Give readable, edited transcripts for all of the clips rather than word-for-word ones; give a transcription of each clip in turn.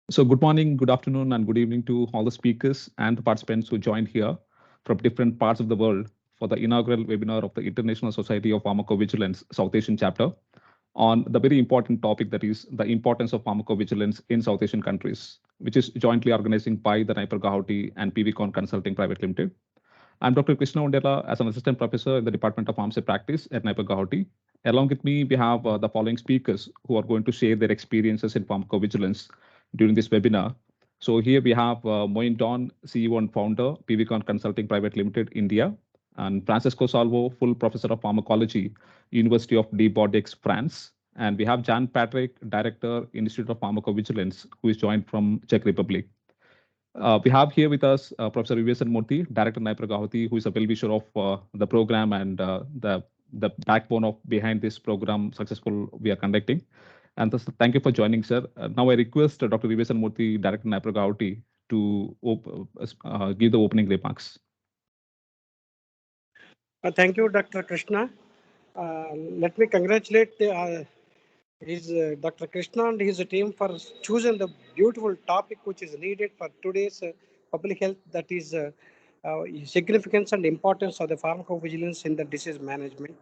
So good morning, good afternoon, and good evening to all the speakers and the participants who joined here from different parts of the world for the inaugural webinar of the International Society of Pharmacovigilance South Asian chapter on the very important topic, that is the importance of pharmacovigilance in South Asian countries, which is jointly organizing by the Naipur Gauhati and PVCon Consulting Private Limited. I'm Dr. Krishna Undela as an assistant professor in the Department of Pharmacy Practice at Naipur Gauhati. Along with me, we have the following speakers who are going to share their experiences in pharmacovigilance during this webinar. So here we have Moin Don, CEO and founder, PVCon Consulting Private Limited, India, and Francisco Salvo, full professor of pharmacology, University of de Bordeaux, France. And we have Jan Patrick, director, Institute of Pharmacovigilance, who is joined from Czech Republic. We have here with us Professor Vivesan Murthy, Director Naipur Gauhati, who is a well-wisher of the program and the backbone of behind this program successful we are conducting. And thus, thank you for joining, sir. Now I request Dr. Vivesan Murthy, Director Naipur Gauhati, to give the opening remarks. Thank you, Dr. Krishna. Let me congratulate Dr. Krishna and his team for choosing the beautiful topic which is needed for today's public health, that is significance and importance of the pharmacovigilance in the disease management,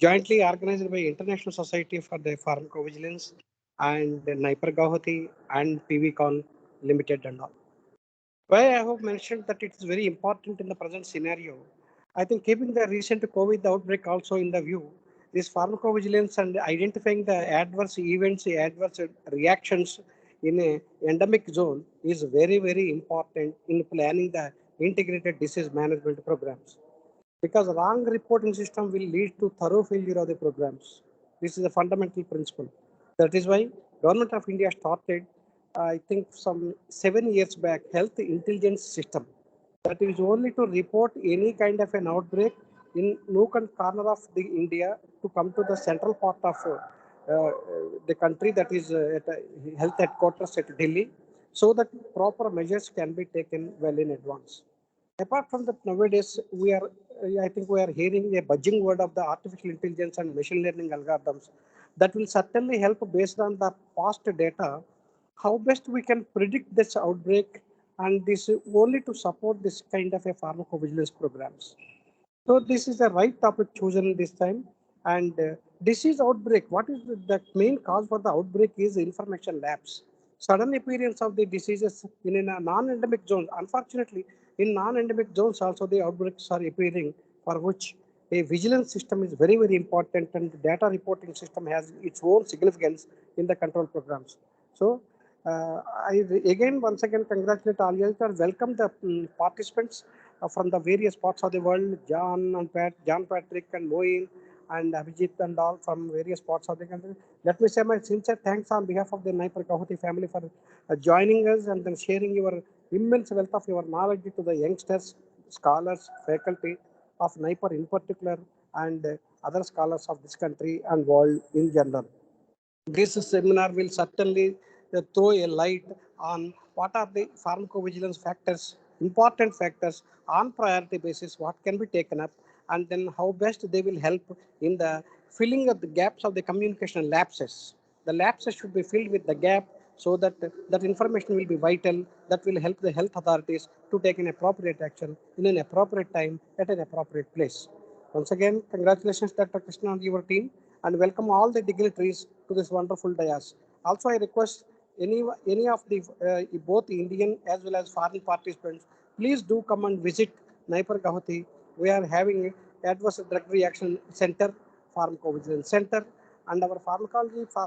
jointly organized by International Society for the Pharmacovigilance and Naipur Gauhati and PVCon Limited and all. Why I have mentioned that it is very important in the present scenario. I think keeping the recent COVID outbreak also in the view, this pharmacovigilance and identifying the adverse events, adverse reactions in a endemic zone is very, very important in planning the integrated disease management programs. Because wrong reporting system will lead to thorough failure of the programs. This is a fundamental principle. That is why Government of India started, I think some 7 years back, health intelligence system. That is only to report any kind of an outbreak in nook and corner of the India to come to the central part of the country, that is at health headquarters at Delhi, so that proper measures can be taken well in advance. Apart from that, nowadays I think we are hearing a buzzing word of the artificial intelligence and machine learning algorithms that will certainly help based on the past data, how best we can predict this outbreak, and this only to support this kind of a pharmacovigilance programs. So this is the right topic chosen this time. And disease outbreak, what is the main cause for the outbreak is information lapse. Sudden appearance of the diseases in a non-endemic zone. Unfortunately, in non-endemic zones also the outbreaks are appearing, for which a vigilance system is very, very important, and the data reporting system has its own significance in the control programs. So I again once again congratulate all you and welcome the participants from the various parts of the world, John Patrick and Moin and Abhijit and all from various parts of the country. Let me say my sincere thanks on behalf of the Naipur Gauhati family for joining us and then sharing your immense wealth of your knowledge to the youngsters, scholars, faculty of Naipur in particular, and other scholars of this country and world in general. This seminar will certainly throw a light on what are the pharmacovigilance factors, important factors on priority basis, what can be taken up, and then how best they will help in the filling of the gaps of the communication lapses. The lapses should be filled with the gap so that that information will be vital, that will help the health authorities to take an appropriate action in an appropriate time at an appropriate place. Once again, congratulations, Dr. Krishna and your team, and welcome all the dignitaries to this wonderful dais. Also, I request any of the both Indian as well as foreign participants, please do come and visit Naipur Gauhati. We are having Adverse Drug Reaction Center, Pharmacovigilance Center, and our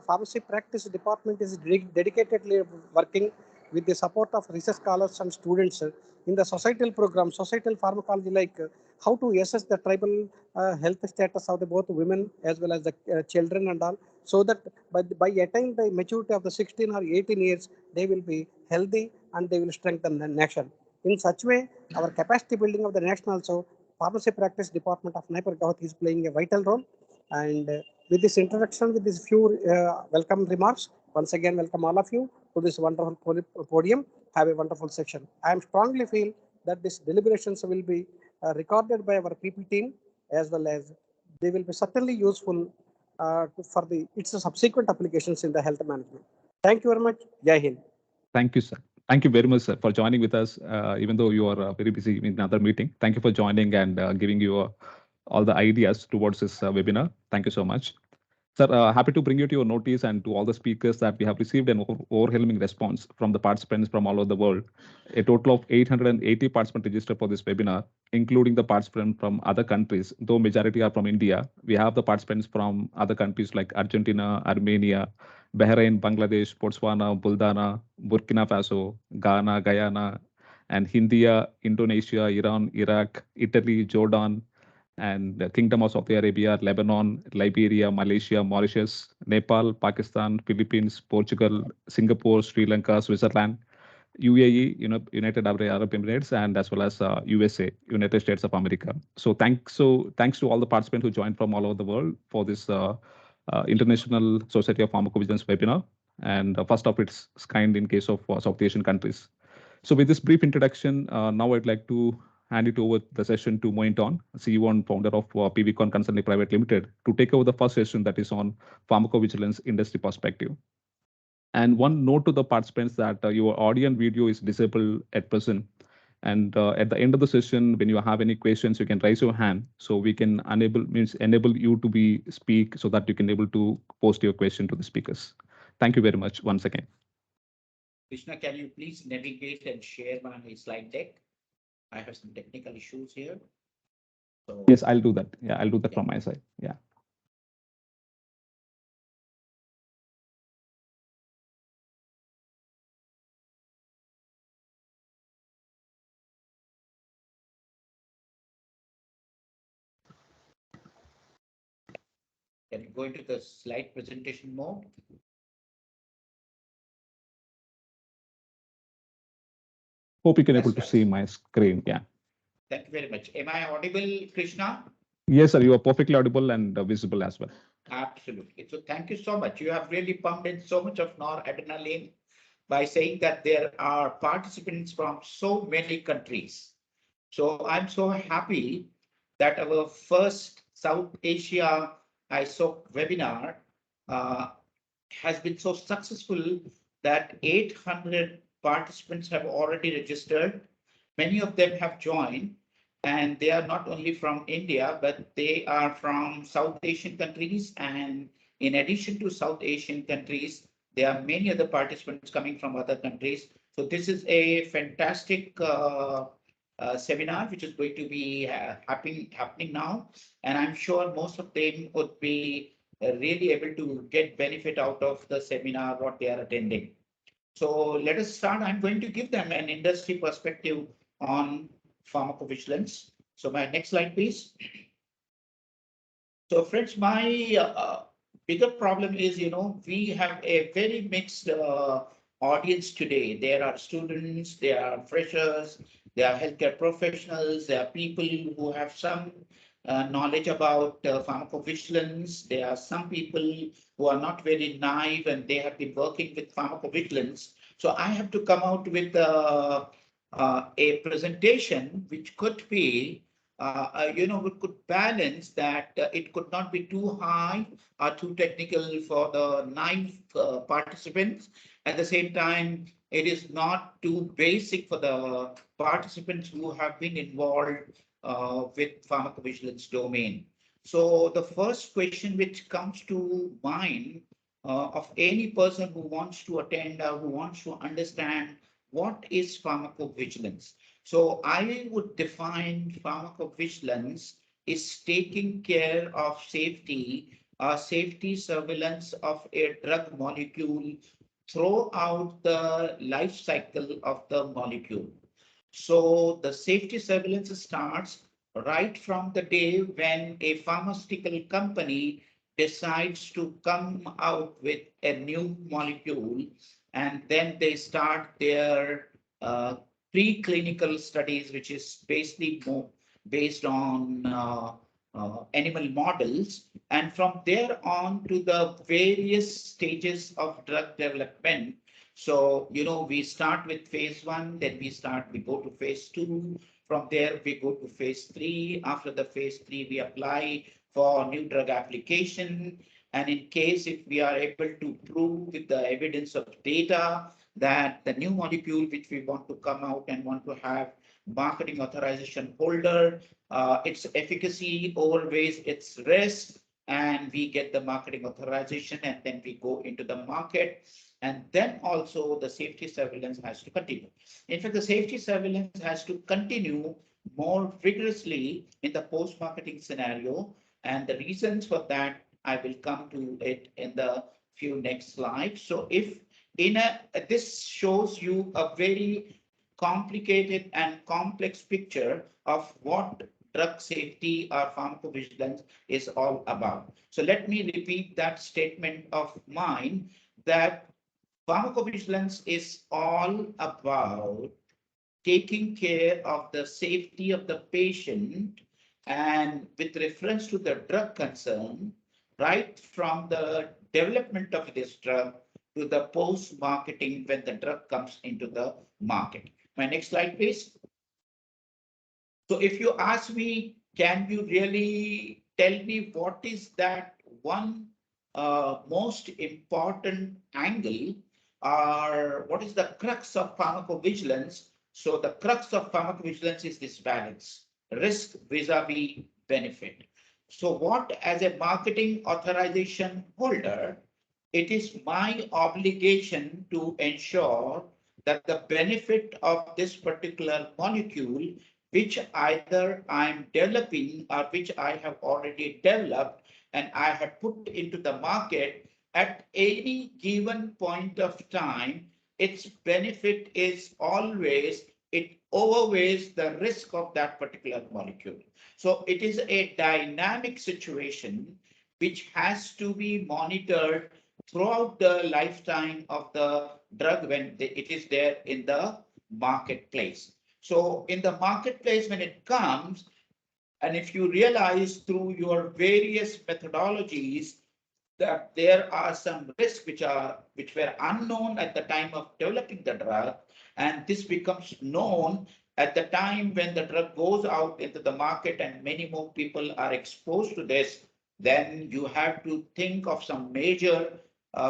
pharmacy practice department is dedicatedly working with the support of research scholars and students in the societal program, societal pharmacology, like how to assess the tribal health status of the both women as well as the children and all, so that by attaining the maturity of the 16 or 18 years, they will be healthy and they will strengthen the nation. In such way, our capacity building of the nation also, pharmacy practice department of Naipur Gauhati is playing a vital role. And with this introduction, with these few welcome remarks, once again, welcome all of you to this wonderful podium. Have a wonderful session. I am strongly feel that these deliberations will be recorded by our PP team, as well as they will be certainly useful for its subsequent applications in the health management. Thank you very much. Jai Hind. Thank you, sir. Thank you very much, sir, for joining with us, even though you are very busy in another meeting. Thank you for joining and giving you all the ideas towards this webinar. Thank you so much. Sir, happy to bring you to your notice and to all the speakers that we have received an overwhelming response from the participants from all over the world. A total of 880 participants registered for this webinar, including the participants from other countries, though majority are from India. We have the participants from other countries like Argentina, Armenia, Bahrain, Bangladesh, Botswana, Bulgaria, Burkina Faso, Ghana, Guyana, and India, Indonesia, Iran, Iraq, Italy, Jordan, and the Kingdom of Saudi Arabia, Lebanon, Liberia, Malaysia, Mauritius, Nepal, Pakistan, Philippines, Portugal, Singapore, Sri Lanka, Switzerland, UAE, United Arab Emirates, and as well as USA, United States of America. So thanks to all the participants who joined from all over the world for this International Society of Pharmacovigilance webinar, and first of its kind in case of South Asian countries. So with this brief introduction, now I'd like to hand it over the session to Mointon, CEO and founder of Pvcon Consulting Private Limited, to take over the first session that is on pharmacovigilance industry perspective. And one note to the participants that your audio and video is disabled at present. And at the end of the session, when you have any questions, you can raise your hand so we can enable you to be speak so that you can able to post your question to the speakers. Thank you very much once again. Krishna, can you please navigate and share my slide deck? I have some technical issues here. So, yes, I'll do that. Yeah, I'll do that from my side. Yeah. can you go into the slide presentation mode? Hope you can able to see my screen. Yeah. Thank you very much. Am I audible, Krishna? Yes, sir. You are perfectly audible and visible as well. Absolutely. So thank you so much. You have really pumped in so much of noradrenaline by saying that there are participants from so many countries. So I'm so happy that our first South Asia ISoP webinar has been so successful that 800 participants have already registered. Many of them have joined, and they are not only from India, but they are from South Asian countries. And in addition to South Asian countries, there are many other participants coming from other countries. So this is a fantastic seminar, which is going to be happening now. And I'm sure most of them would be really able to get benefit out of the seminar, what they are attending. So let us start. I'm going to give them an industry perspective on pharmacovigilance. So my next slide, please. So friends, my bigger problem is, we have a very mixed audience today. There are students, there are freshers, there are healthcare professionals, there are people who have some knowledge about pharmacovigilance. There are some people who are not very naive and they have been working with pharmacovigilance. So I have to come out with a presentation which could be, we could balance that. It could not be too high or too technical for the naive participants. At the same time, it is not too basic for the participants who have been involved with pharmacovigilance domain. So the first question which comes to mind of any person who wants to attend or who wants to understand what is pharmacovigilance. So I would define pharmacovigilance is taking care of safety surveillance of a drug molecule throughout the life cycle of the molecule. So the safety surveillance starts right from the day when a pharmaceutical company decides to come out with a new molecule, and then they start their preclinical studies, which is basically more based on animal models. And from there on to the various stages of drug development. So, we start with phase 1, then we go to phase 2. From there, we go to phase 3. After the phase 3, we apply for new drug application. And in case if we are able to prove with the evidence of data that the new molecule which we want to come out and want to have marketing authorization holder, its efficacy overweighs its risk, and we get the marketing authorization, and then we go into the market. And then also the safety surveillance has to continue. In fact, the safety surveillance has to continue more rigorously in the post-marketing scenario. And the reasons for that, I will come to it in the few next slides. So if this shows you a very complicated and complex picture of what drug safety or pharmacovigilance is all about. So let me repeat that statement of mine, that pharmacovigilance is all about taking care of the safety of the patient, and with reference to the drug concern, right from the development of this drug to the post-marketing when the drug comes into the market. My next slide, please. So if you ask me, can you really tell me what is that one most important angle, or what is the crux of pharmacovigilance? So the crux of pharmacovigilance is this balance, risk vis-a-vis benefit. So what, as a marketing authorization holder, it is my obligation to ensure that the benefit of this particular molecule, which either I'm developing or which I have already developed and I have put into the market, at any given point of time, its benefit is always, it overweighs the risk of that particular molecule. So it is a dynamic situation which has to be monitored throughout the lifetime of the drug when it is there in the marketplace. So in the marketplace, when it comes, and if you realize through your various methodologies that there are some risks which were unknown at the time of developing the drug, and this becomes known at the time when the drug goes out into the market and many more people are exposed to this, then you have to think of some major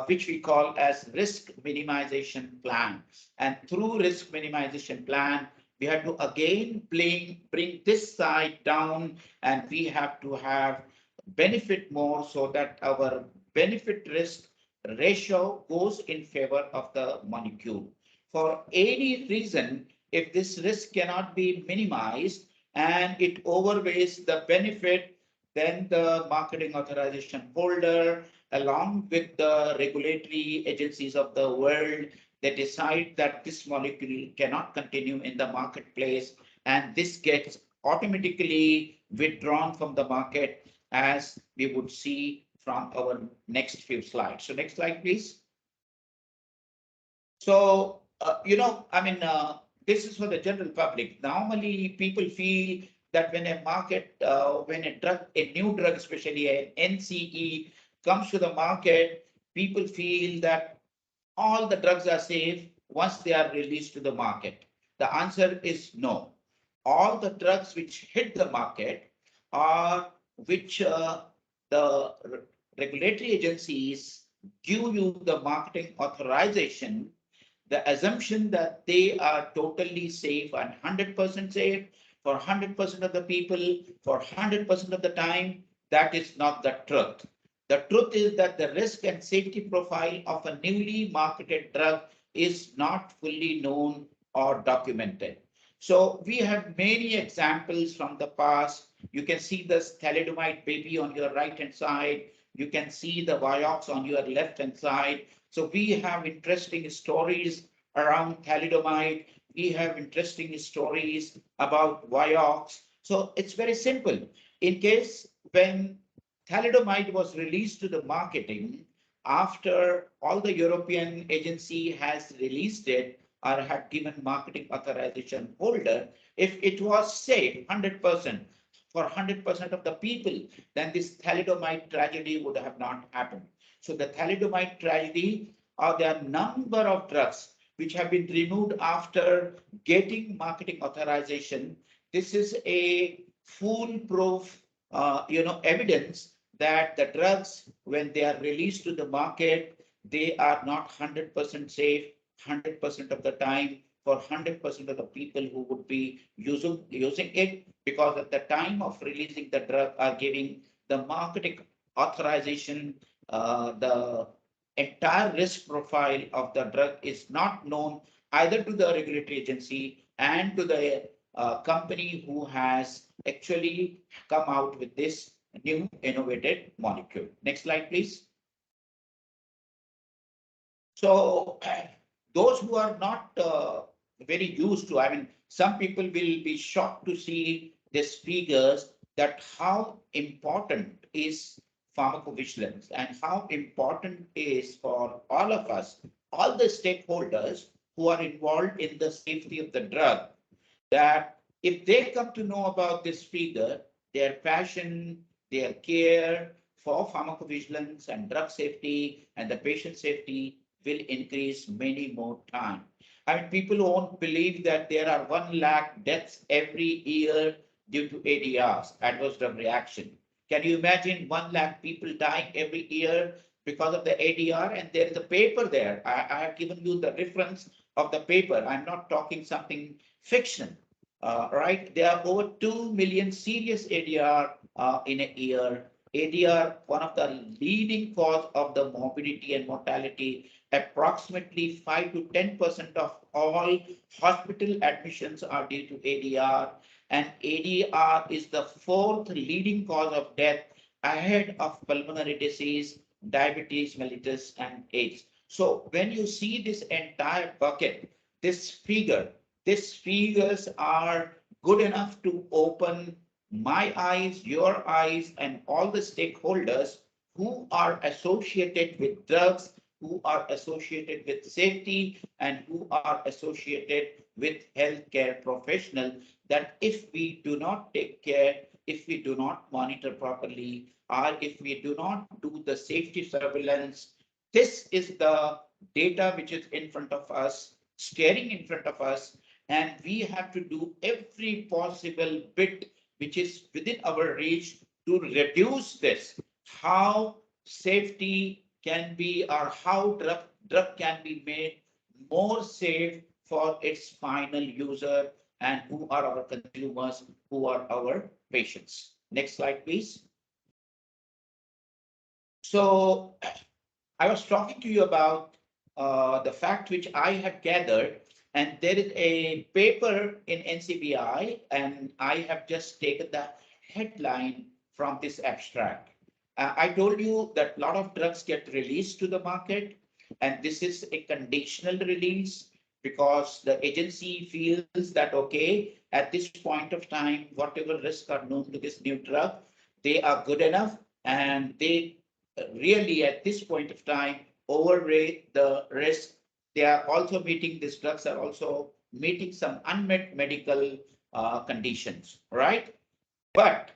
which we call as risk minimization plan. And through risk minimization plan, we have to again bring this side down, and we have to have benefit more so that our benefit risk ratio goes in favor of the molecule. For any reason, if this risk cannot be minimized and it overweighs the benefit, then the marketing authorization holder, along with the regulatory agencies of the world, they decide that this molecule cannot continue in the marketplace, and this gets automatically withdrawn from the market, as we would see from our next few slides. So next slide, please. So, this is for the general public. Normally, people feel that when a market, when a new drug, especially an NCE, comes to the market, people feel that all the drugs are safe once they are released to the market. The answer is no. All the drugs which hit the market, are which the regulatory agencies give you the marketing authorization, the assumption that they are totally safe and 100% safe for 100% of the people for 100% of the time, that is not the truth. The truth is that the risk and safety profile of a newly marketed drug is not fully known or documented. So we have many examples from the past. You can see the thalidomide baby on your right hand side. You can see the Vioxx on your left hand side. So we have interesting stories around thalidomide. We have interesting stories about Vioxx. So it's very simple. In case when thalidomide was released to the marketing, after all the European agency has released it or had given marketing authorization holder, if it was safe 100% for 100% of the people, then this thalidomide tragedy would have not happened. So the thalidomide tragedy, are there are number of drugs which have been removed after getting marketing authorization. This is a foolproof evidence that the drugs, when they are released to the market, they are not 100% safe 100% of the time for 100% of the people who would be using it, because at the time of releasing the drug are giving the marketing authorization, the entire risk profile of the drug is not known either to the regulatory agency and to the company who has actually come out with this new innovative molecule. Next slide, please. So those who are not very used to, I mean, some people will be shocked to see these figures, that how important is pharmacovigilance and how important is for all of us, all the stakeholders who are involved in the safety of the drug, that if they come to know about this figure, their passion, their care for pharmacovigilance and drug safety and the patient safety will increase many more times. I mean, people won't believe that there are 1 lakh deaths every year due to ADRs, adverse drug reaction. Can you imagine 1 lakh people dying every year because of the ADR? And there is a paper there. I have given you the reference of the paper. I'm not talking something fiction, right? There are over 2 million serious ADR in a year. ADR, one of the leading cause of the morbidity and mortality. Approximately 5 to 10% of all hospital admissions are due to ADR, and ADR is the 4th leading cause of death ahead of pulmonary disease, diabetes mellitus, and AIDS. So when you see this entire bucket, this figure, these figures are good enough to open my eyes, your eyes, and all the stakeholders who are associated with drugs, who are associated with safety, and who are associated with healthcare professionals, that if we do not take care, if we do not monitor properly, or if we do not do the safety surveillance, this is the data which is in front of us, staring in front of us, and we have to do every possible bit which is within our reach to reduce this. How safety can be, or how drug can be made more safe for its final user, and who are our consumers, who are our patients. Next slide, please. So I was talking to you about the fact which I have gathered, and there is a paper in NCBI, and I have just taken the headline from this abstract. I told you that a lot of drugs get released to the market, and this is a conditional release because the agency feels that, okay, at this point of time, whatever risks are known to this new drug, they are good enough, and they really at this point of time overrate the risk. They are also meeting, these drugs are also meeting some unmet medical conditions, right? But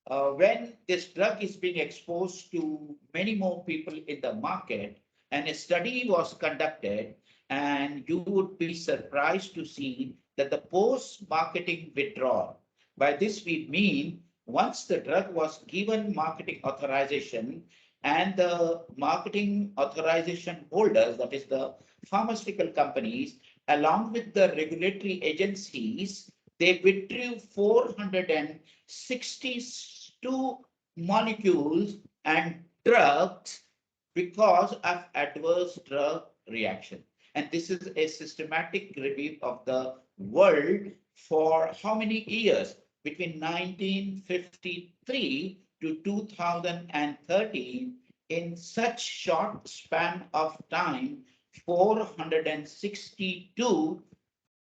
when this drug is being exposed to many more people in the market, and a study was conducted, and you would be surprised to see that the post-marketing withdrawal, by this we mean once the drug was given marketing authorization, and the marketing authorization holders, that is the pharmaceutical companies, along with the regulatory agencies, they withdrew 462 molecules and drugs because of adverse drug reaction. And this is a systematic review of the world for how many years? Between 1953 to 2013, in such short span of time, 462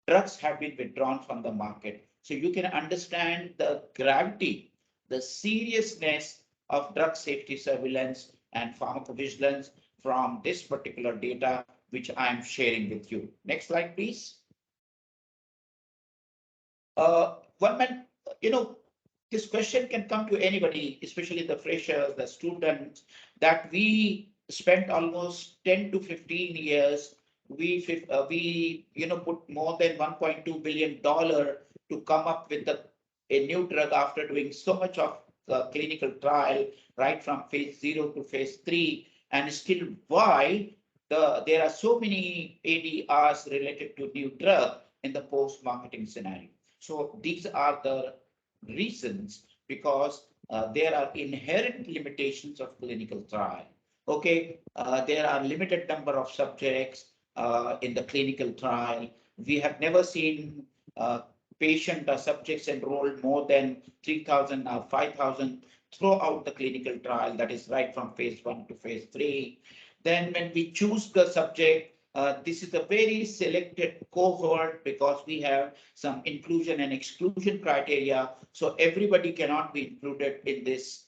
drugs have been withdrawn from the market. So you can understand the gravity, the seriousness of drug safety surveillance and pharmacovigilance from this particular data, which I'm sharing with you. Next slide, please. One man, this question can come to anybody, especially the freshers, the students, that we spent almost 10 to 15 years. We put more than $1.2 billion to come up with a new drug after doing so much of the clinical trial, right from phase 0 to phase 3. And still, why there are so many ADRs related to new drug in the post-marketing scenario. So these are the reasons, because there are inherent limitations of clinical trial. Okay, there are limited number of subjects in the clinical trial. We have never seen patient or subjects enrolled more than 3,000 or 5,000 throughout the clinical trial, that is right from phase 1 to phase 3. Then when we choose the subject, this is a very selected cohort because we have some inclusion and exclusion criteria. So everybody cannot be included in this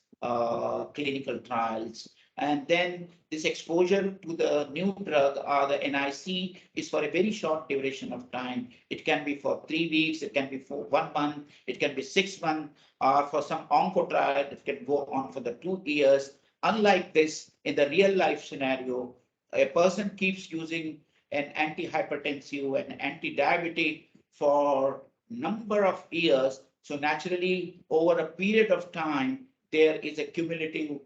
clinical trials. And then this exposure to the new drug or the NIC is for a very short duration of time. It can be for 3 weeks, it can be for 1 month, it can be 6 months, or for some onco trial, it can go on for the 2 years. Unlike this, in the real life scenario, a person keeps using an antihypertensive and anti-diabetic for number of years. So naturally, over a period of time, there is a cumulative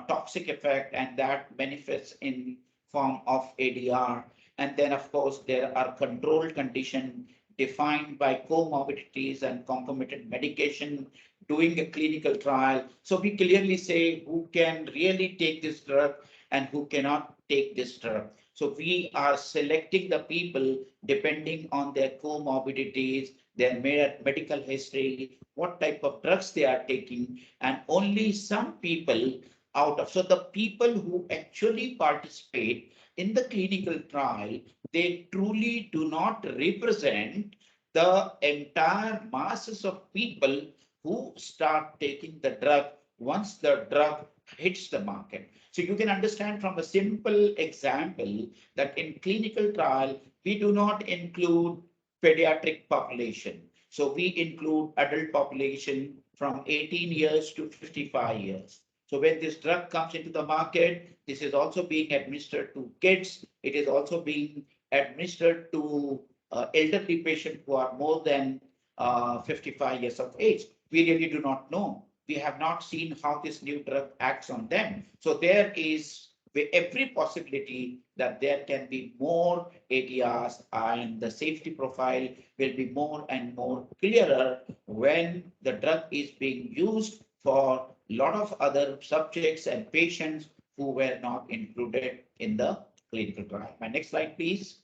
toxic effect, and that manifests in form of ADR. And then, of course, there are controlled conditions defined by comorbidities and concomitant medication, doing a clinical trial. So we clearly say who can really take this drug and who cannot take this drug. So we are selecting the people depending on their comorbidities, their medical history, what type of drugs they are taking, and only some people out of. So the people who actually participate in the clinical trial, they truly do not represent the entire masses of people who start taking the drug once the drug hits the market. So you can understand from a simple example that in clinical trial, we do not include pediatric population. So we include adult population from 18 years to 55 years. So when this drug comes into the market, this is also being administered to kids. It is also being administered to elderly patients who are more than 55 years of age. We really do not know. We have not seen how this new drug acts on them. So there is every possibility that there can be more ADRs, and the safety profile will be more and more clearer when the drug is being used for a lot of other subjects and patients who were not included in the clinical trial. My next slide, please.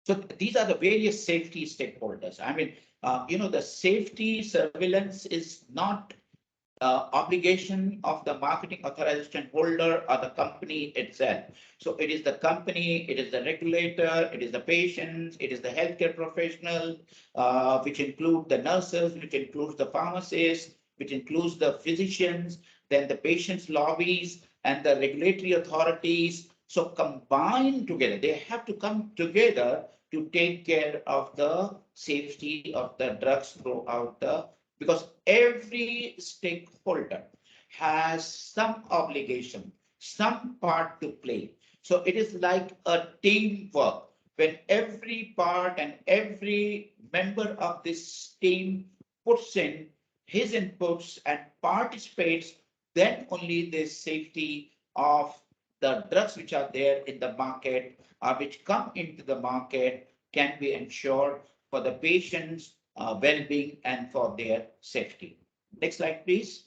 So these are the various safety stakeholders. I mean, the safety surveillance is not obligation of the marketing authorization holder or the company itself. So it is the company, it is the regulator, it is the patients, it is the healthcare professional, which include the nurses, which includes the pharmacists, which includes the physicians, then the patients' lobbies and the regulatory authorities. So combined together, they have to come together to take care of the safety of the drugs throughout the, because every stakeholder has some obligation, some part to play. So it is like a teamwork. When every part and every member of this team puts in his inputs and participates, then only the safety of the drugs which are there in the market or which come into the market can be ensured for the patients' well-being and for their safety. Next slide, please.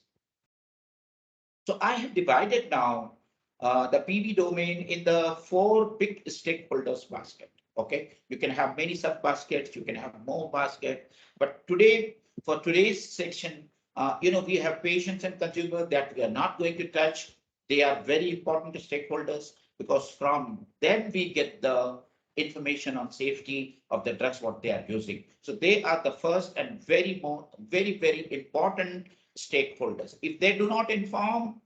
So I have divided now the PV domain in the 4 big stakeholders basket. Okay, you can have many sub baskets, you can have more basket, but today, for today's section, we have patients and consumers that we are not going to touch. They are very important stakeholders because from them we get the information on safety of the drugs what they are using. So they are the first and very important stakeholders. If they do not inform,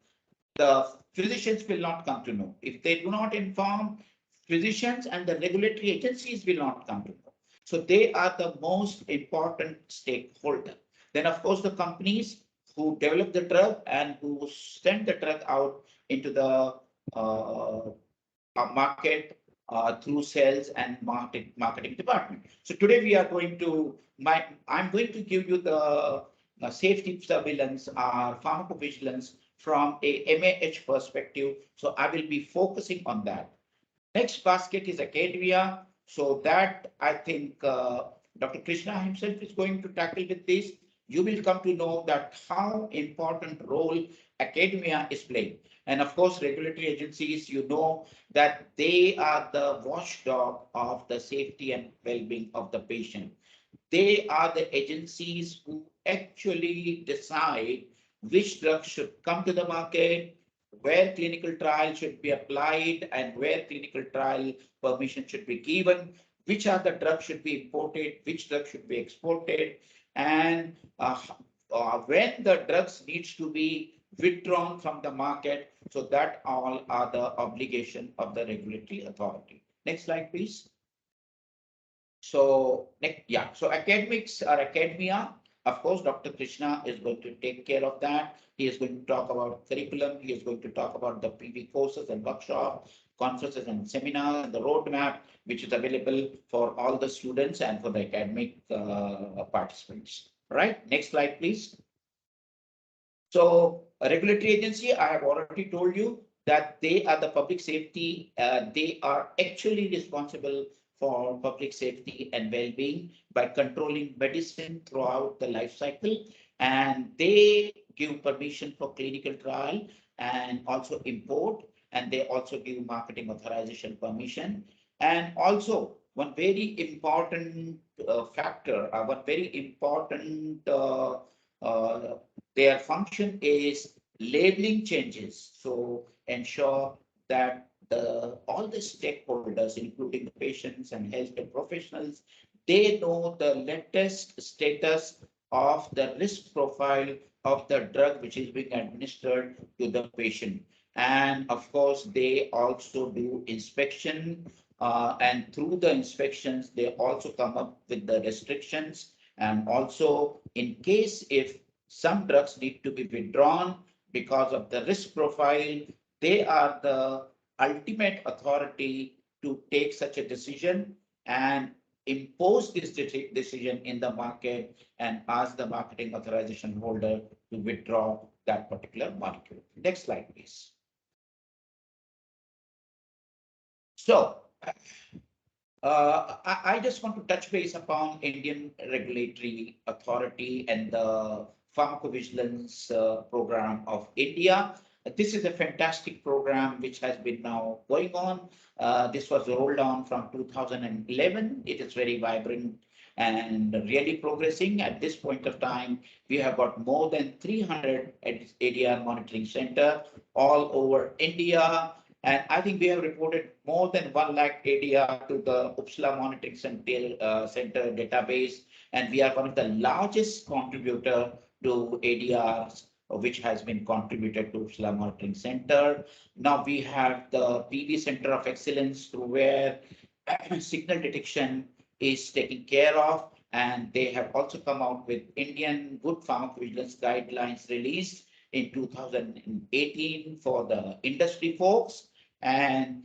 the physicians will not come to know. If they do not inform, physicians and the regulatory agencies will not come to know. So they are the most important stakeholder. Then of course the companies who develop the drug and who send the drug out into the market through sales and marketing department. So today we are going to, I'm going to give you the safety surveillance, pharmacovigilance from a MAH perspective. So I will be focusing on that. Next basket is academia. So that I think Dr. Krishna himself is going to tackle with this. You will come to know that how important role academia is playing. And of course, regulatory agencies, you know that they are the watchdog of the safety and well-being of the patient. They are the agencies who actually decide which drugs should come to the market, where clinical trial should be applied, and where clinical trial permission should be given, which are the drugs should be imported, which drugs should be exported, and when the drugs needs to be withdrawn from the market. So that all are the obligation of the regulatory authority. Next slide, please. So yeah, so academics or academia, of course, Dr. Krishna is going to take care of that. He is going to talk about curriculum. He is going to talk about the PV courses and workshops, conferences and seminars, and the roadmap, which is available for all the students and for the academic participants. Right, next slide, please. So a regulatory agency, I have already told you that they are the public safety. They are actually responsible for public safety and well-being by controlling medicine throughout the life cycle. And they give permission for clinical trial and also import. And they also give marketing authorization permission. And also one very important factor, one very important their function is labeling changes. So ensure that all the stakeholders, including the patients and healthcare professionals, they know the latest status of the risk profile of the drug which is being administered to the patient. And of course, they also do inspection. And through the inspections, they also come up with the restrictions. And also, in case if some drugs need to be withdrawn because of the risk profile, they are the ultimate authority to take such a decision and impose this decision in the market and ask the marketing authorization holder to withdraw that particular molecule. Next slide, please. So, I just want to touch base upon Indian Regulatory Authority and the Pharmacovigilance program of India. This is a fantastic program which has been now going on. This was rolled on from 2011. It is very vibrant and really progressing. At this point of time, we have got more than 300 ADR monitoring center all over India. And I think we have reported more than 1 lakh ADR to the Uppsala Monitoring Center database. And we are one of the largest contributor to ADRs, which has been contributed to Uppsala Monitoring Center. Now we have the PV Center of Excellence through where signal detection is taken care of. And they have also come out with Indian Good Pharmacovigilance Guidelines released in 2018 for the industry folks. And,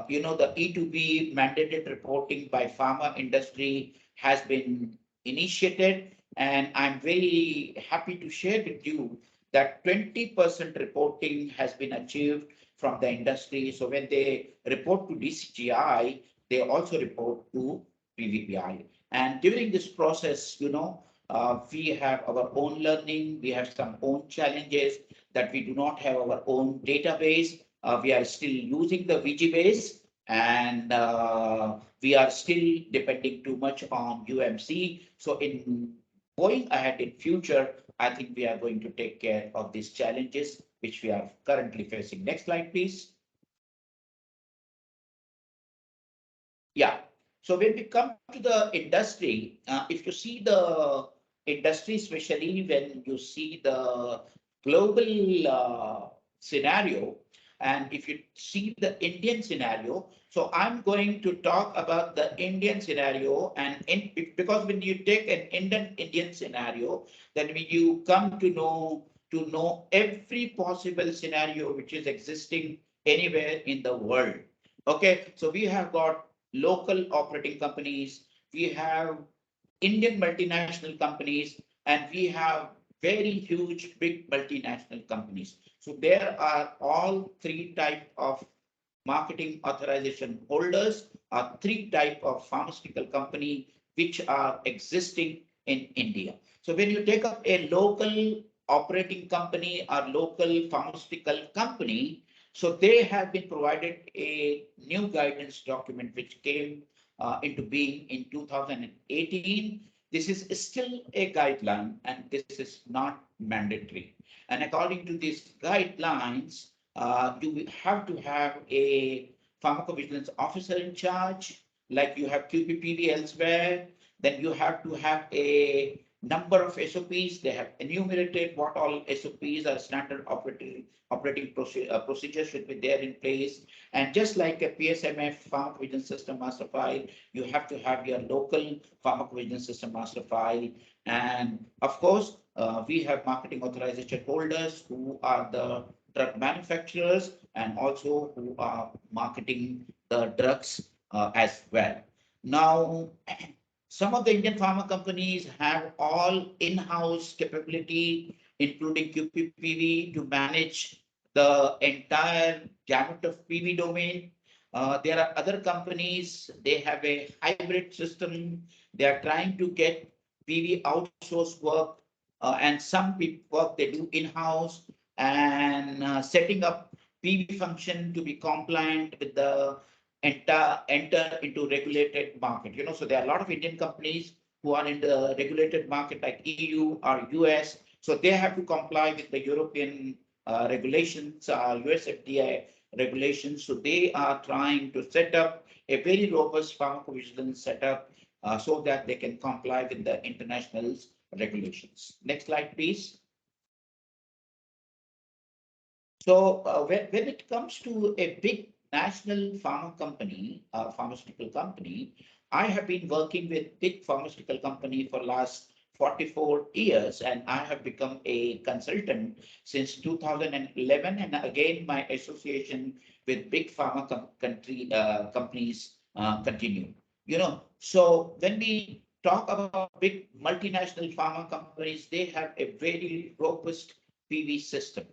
you know, the E2B mandated reporting by pharma industry has been initiated. And I'm very happy to share with you that 20% reporting has been achieved from the industry. So when they report to DCGI, they also report to Pvpi. And during this process, you know, we have our own learning, we have some own challenges that we do not have our own database. We are still using the Vigibase, and we are still depending too much on UMC. So in going ahead in future, I think we are going to take care of these challenges which we are currently facing. Next slide, please. Yeah. So when we come to the industry, if you see the industry, especially when you see the global scenario, and if you see the Indian scenario, so I'm going to talk about the Indian scenario, and because when you take an Indian scenario, then when you come to know every possible scenario which is existing anywhere in the world. Okay, so we have got local operating companies, we have Indian multinational companies, and we have very huge, big multinational companies. So there are all three types of marketing authorization holders, or three types of pharmaceutical company which are existing in India. So when you take up a local operating company or local pharmaceutical company, so they have been provided a new guidance document which came into being in 2018. This is still a guideline and this is not mandatory. And according to these guidelines, you have to have a pharmacovigilance officer in charge, like you have Qpbc elsewhere. Then you have to have a number of SOPs. They have enumerated what all SOPs or standard operating procedures should be there in place. And just like a PSMF pharmacovigilance system master file, you have to have your local pharmacovigilance system master file. And of course, we have marketing authorization holders who are the drug manufacturers and also who are marketing the drugs as well. Now, some of the Indian pharma companies have all in-house capability, including QPPV, to manage the entire gamut of PV domain. There are other companies, they have a hybrid system. They are trying to get PV outsourced work, and some work they do in-house, and setting up PV function to be compliant with the enter into regulated market. So there are a lot of Indian companies who are in the regulated market like EU or US. So they have to comply with the European regulations, US FDA regulations. So they are trying to set up a very robust pharmacovigilance setup so that they can comply with the international regulations. Next slide, please. So when it comes to a big national pharmaceutical company, I have been working with big pharmaceutical company for last 44 years, and I have become a consultant since 2011. And again, my association with big pharma companies continue. So when we talk about big multinational pharma companies, they have a very robust PV system.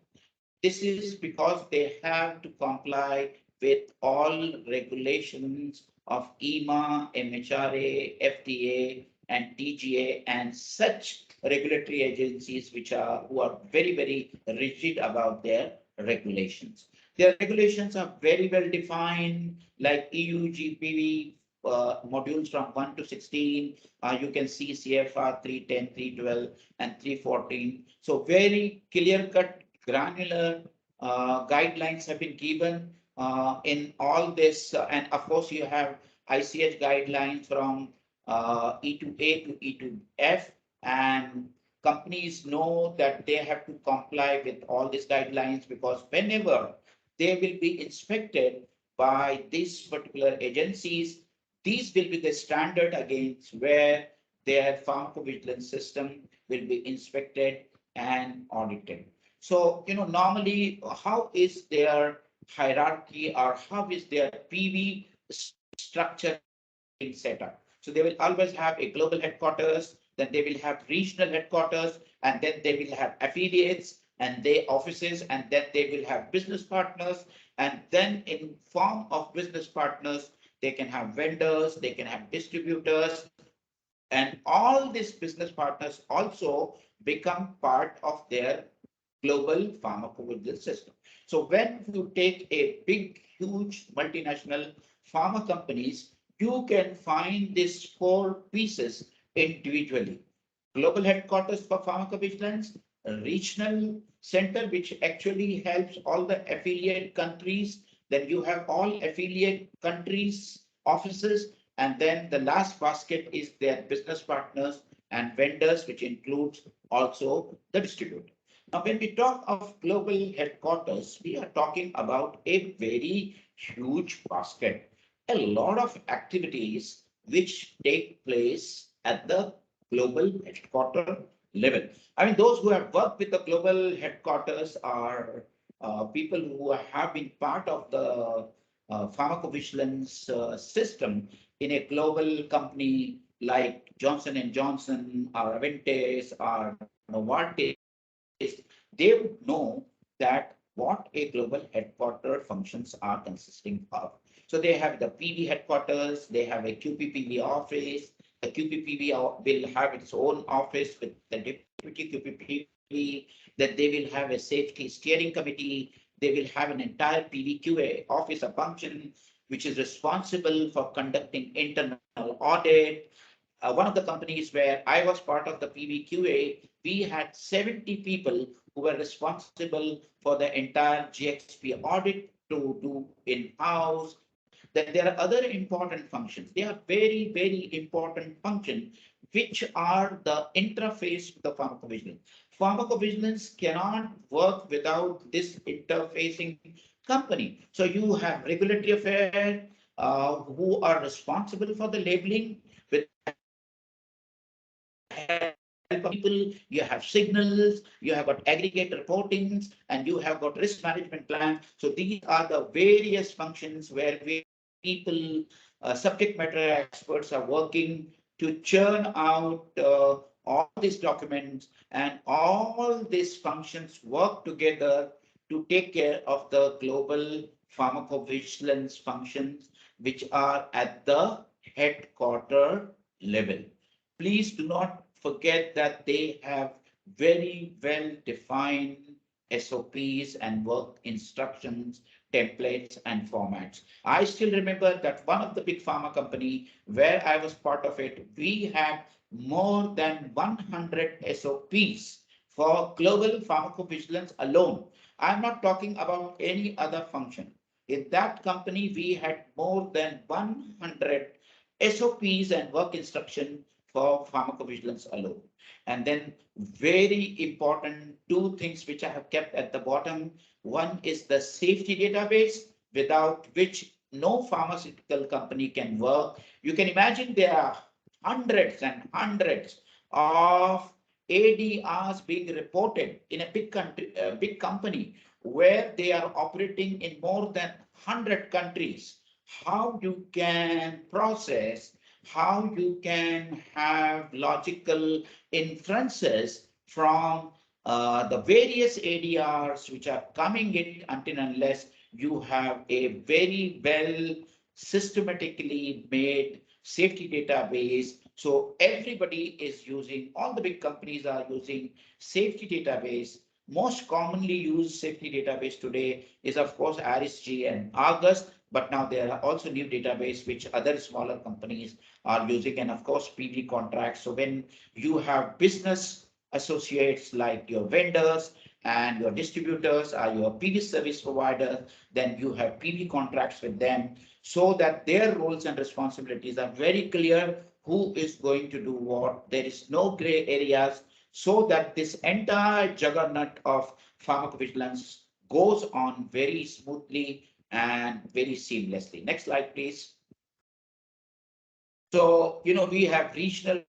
This is because they have to comply with all regulations of EMA, MHRA, FDA, and TGA, and such regulatory agencies who are very, very rigid about their regulations. Their regulations are very well defined, like EU Gpbc modules from 1 to 16. You can see CFR 310, 312, and 314. So very clear-cut, granular guidelines have been given in all this. And of course, you have ICH guidelines from E to A to E to F. And companies know that they have to comply with all these guidelines, because whenever they will be inspected by these particular agencies, these will be the standard against where their pharmacovigilance system will be inspected and audited. So, normally, how is their hierarchy, or how is their PV structure set up? So they will always have a global headquarters, then they will have regional headquarters, and then they will have affiliates and their offices, and then they will have business partners. And then in form of business partners, they can have vendors, they can have distributors, and all these business partners also become part of their global pharmacovigilance system. So when you take a big, huge multinational pharma companies, you can find these four pieces individually. Global headquarters for pharmacovigilance, a regional center, which actually helps all the affiliate countries. Then you have all affiliate countries offices, and then the last basket is their business partners and vendors, which includes also the distributor. Now, when we talk of global headquarters, we are talking about a very huge basket, a lot of activities which take place at the global headquarter level. I mean, those who have worked with the global headquarters are people who have been part of the pharmacovigilance system in a global company like Johnson & Johnson, or Aventis, or know what it is, they would know that what a global headquarter functions are consisting of. So they have the PV headquarters, they have a QPPV office. The QPPV will have its own office with the deputy QPPV, that they will have a safety steering committee, they will have an entire PVQA office of function, which is responsible for conducting internal audit. One of the companies where I was part of the PVQA, we had 70 people who were responsible for the entire GXP audit to do in-house. Then there are other important functions. They are very, very important functions, which are the interface with the pharmacovigilance. Pharmacovigilance cannot work without this interfacing company. So you have regulatory affairs who are responsible for the labeling with people, you have signals, you have got aggregate reportings, and you have got risk management plan. So these are the various functions where people, subject matter experts are working to churn out all these documents, and all these functions work together to take care of the global pharmacovigilance functions, which are at the headquarter level. Please do not forget that they have very well defined SOPs and work instructions, templates, and formats. I still remember that one of the big pharma company where I was part of it, we had more than 100 SOPs for global pharmacovigilance alone. I'm not talking about any other function. In that company, we had more than 100 SOPs and work instruction for pharmacovigilance alone. And then very important two things which I have kept at the bottom. One is the safety database, without which no pharmaceutical company can work. You can imagine there are hundreds and hundreds of ADRs being reported in a big country, big company where they are operating in more than 100 countries. How you can process, how you can have logical inferences from the various ADRs which are coming in, until unless you have a very well systematically made safety database. So everybody is using, all the big companies are using safety database. Most commonly used safety database today is of course RSG and Argus, but now there are also new database which other smaller companies are using, and of course PV contracts. So when you have business associates like your vendors and your distributors are your PV service providers, then you have PV contracts with them so that their roles and responsibilities are very clear, who is going to do what. There is no gray areas, so that this entire juggernaut of pharmacovigilance goes on very smoothly and very seamlessly. Next slide, please. So, we have regional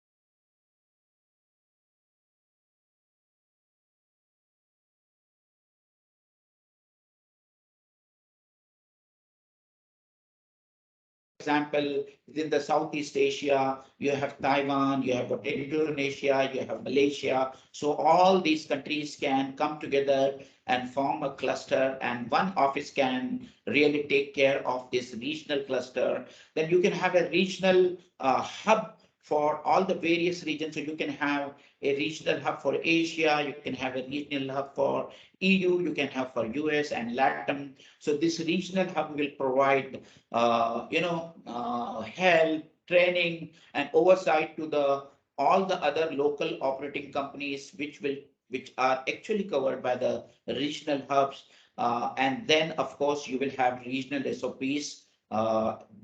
example, within the Southeast Asia, you have Taiwan, you have got Indonesia, you have Malaysia. So all these countries can come together and form a cluster, and one office can really take care of this regional cluster. Then you can have a regional hub for all the various regions. So you can have a regional hub for Asia, you can have a regional hub for EU, you can have for US and Latin. So this regional hub will provide help, training, and oversight to the all the other local operating companies, which are actually covered by the regional hubs. And then, of course, you will have regional SOPs.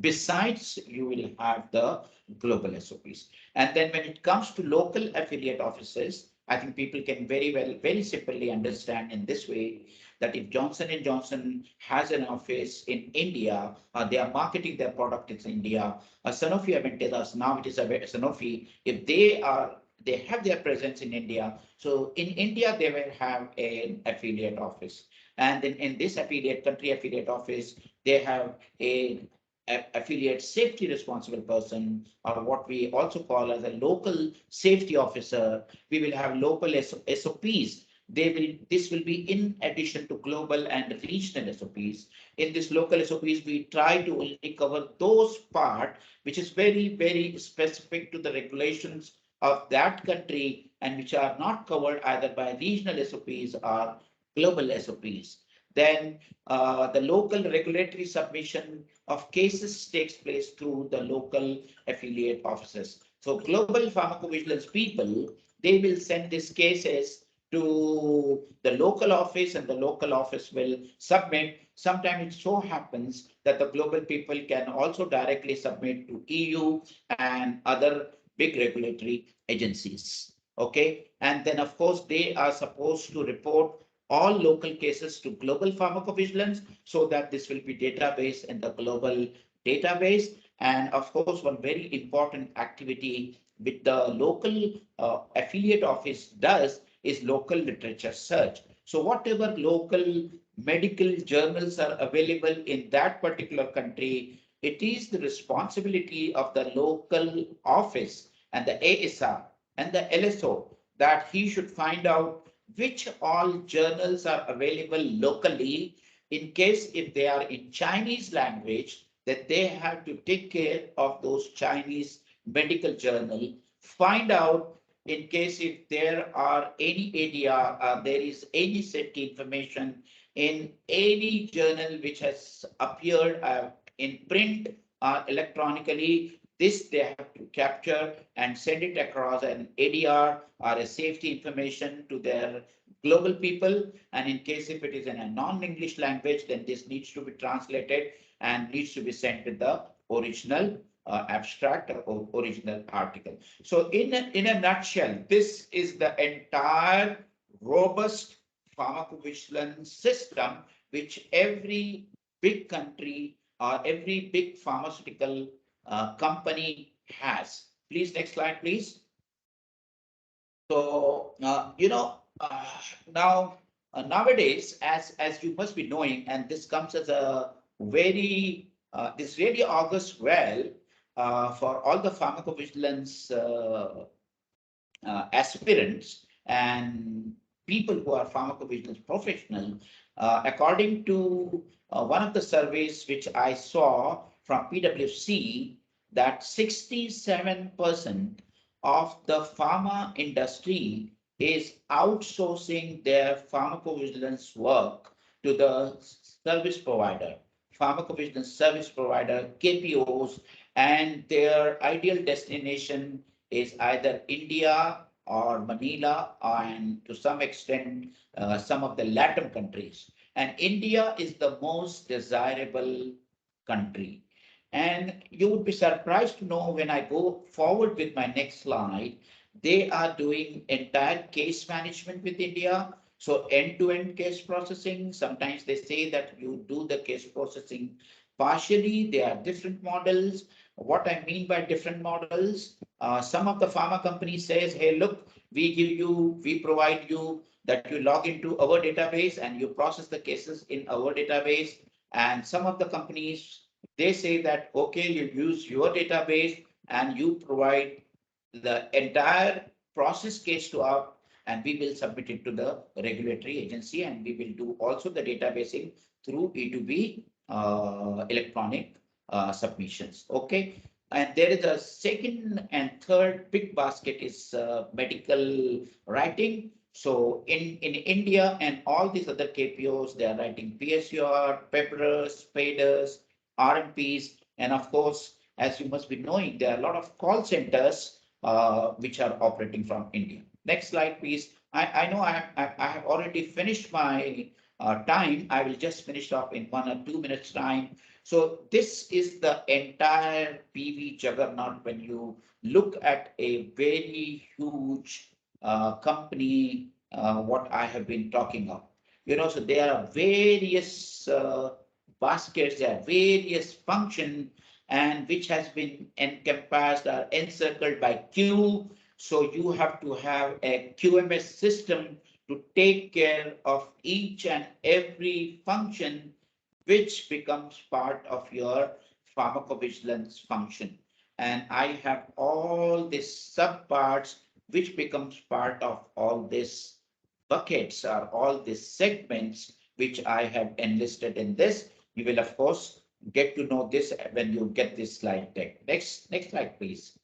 Besides, you will have the global SOPs. And then when it comes to local affiliate offices, I think people can very well, very simply understand in this way that if Johnson & Johnson has an office in India, they are marketing their product in India. Sanofi Aventis, now it is Sanofi, if they have their presence in India. So in India, they will have an affiliate office. And then in this country affiliate office, they have a affiliate safety responsible person, or what we also call as a local safety officer. We will have local SOPs. This will be in addition to global and regional SOPs. In this local SOPs, we try to only cover those part which is very specific to the regulations of that country and which are not covered either by regional SOPs or global SOPs. Then the local regulatory submission of cases takes place through the local affiliate offices. So global pharmacovigilance people, they will send these cases to the local office and the local office will submit. Sometimes it so happens that the global people can also directly submit to EU and other big regulatory agencies. Okay. And then of course they are supposed to report all local cases to global pharmacovigilance so that this will be database in the global database. And of course, one very important activity with the local affiliate office does is local literature search. So whatever local medical journals are available in that particular country, it is the responsibility of the local office and the ASR and the LSO that he should find out which all journals are available locally. In case if they are in Chinese language, that they have to take care of those Chinese medical journal, find out in case if there are any ADR, there is any safety information in any journal which has appeared in print or electronically, this they have to capture and send it across an ADR or a safety information to their global people. And in case if it is in a non-English language, then this needs to be translated and needs to be sent to the original abstract or original article. So in a nutshell, this is the entire robust pharmacovigilance system which every big country or every big pharmaceutical company has. Please, next slide, please. So, now nowadays, as you must be knowing, and this comes as a very, this really augurs well for all the pharmacovigilance aspirants and people who are pharmacovigilance professional. According to one of the surveys which I saw from PwC, that 67% of the pharma industry is outsourcing their pharmacovigilance work to the service provider, pharmacovigilance service provider, KPOs, and their ideal destination is either India or Manila, and to some extent, some of the Latin countries. And India is the most desirable country. And you would be surprised to know when I go forward with my next slide, they are doing entire case management with India. So end-to-end case processing. Sometimes they say that you do the case processing partially. There are different models. What I mean by different models, some of the pharma companies says, hey, look, we provide you that you log into our database and you process the cases in our database. And some of the companies, they say that, okay, you use your database and you provide the entire process case to us, and we will submit it to the regulatory agency, and we will do also the databasing through E2B electronic submissions. Okay. And there is a second and third big basket is medical writing. So in India and all these other KPOs, they are writing PSUR, PEPRAS, PADAS, RMPs, and of course, as you must be knowing, there are a lot of call centers which are operating from India. Next slide, please. I know I have already finished my time. I will just finish up in 1 or 2 minutes time. So this is the entire PV juggernaut when you look at a very huge company, what I have been talking of. So there are various baskets, there are various functions, and which has been encompassed or encircled by Q. So you have to have a QMS system to take care of each and every function which becomes part of your pharmacovigilance function. And I have all these subparts which becomes part of all these buckets or all these segments which I have enlisted in this. You will, of course, get to know this when you get this slide deck. Next slide, please.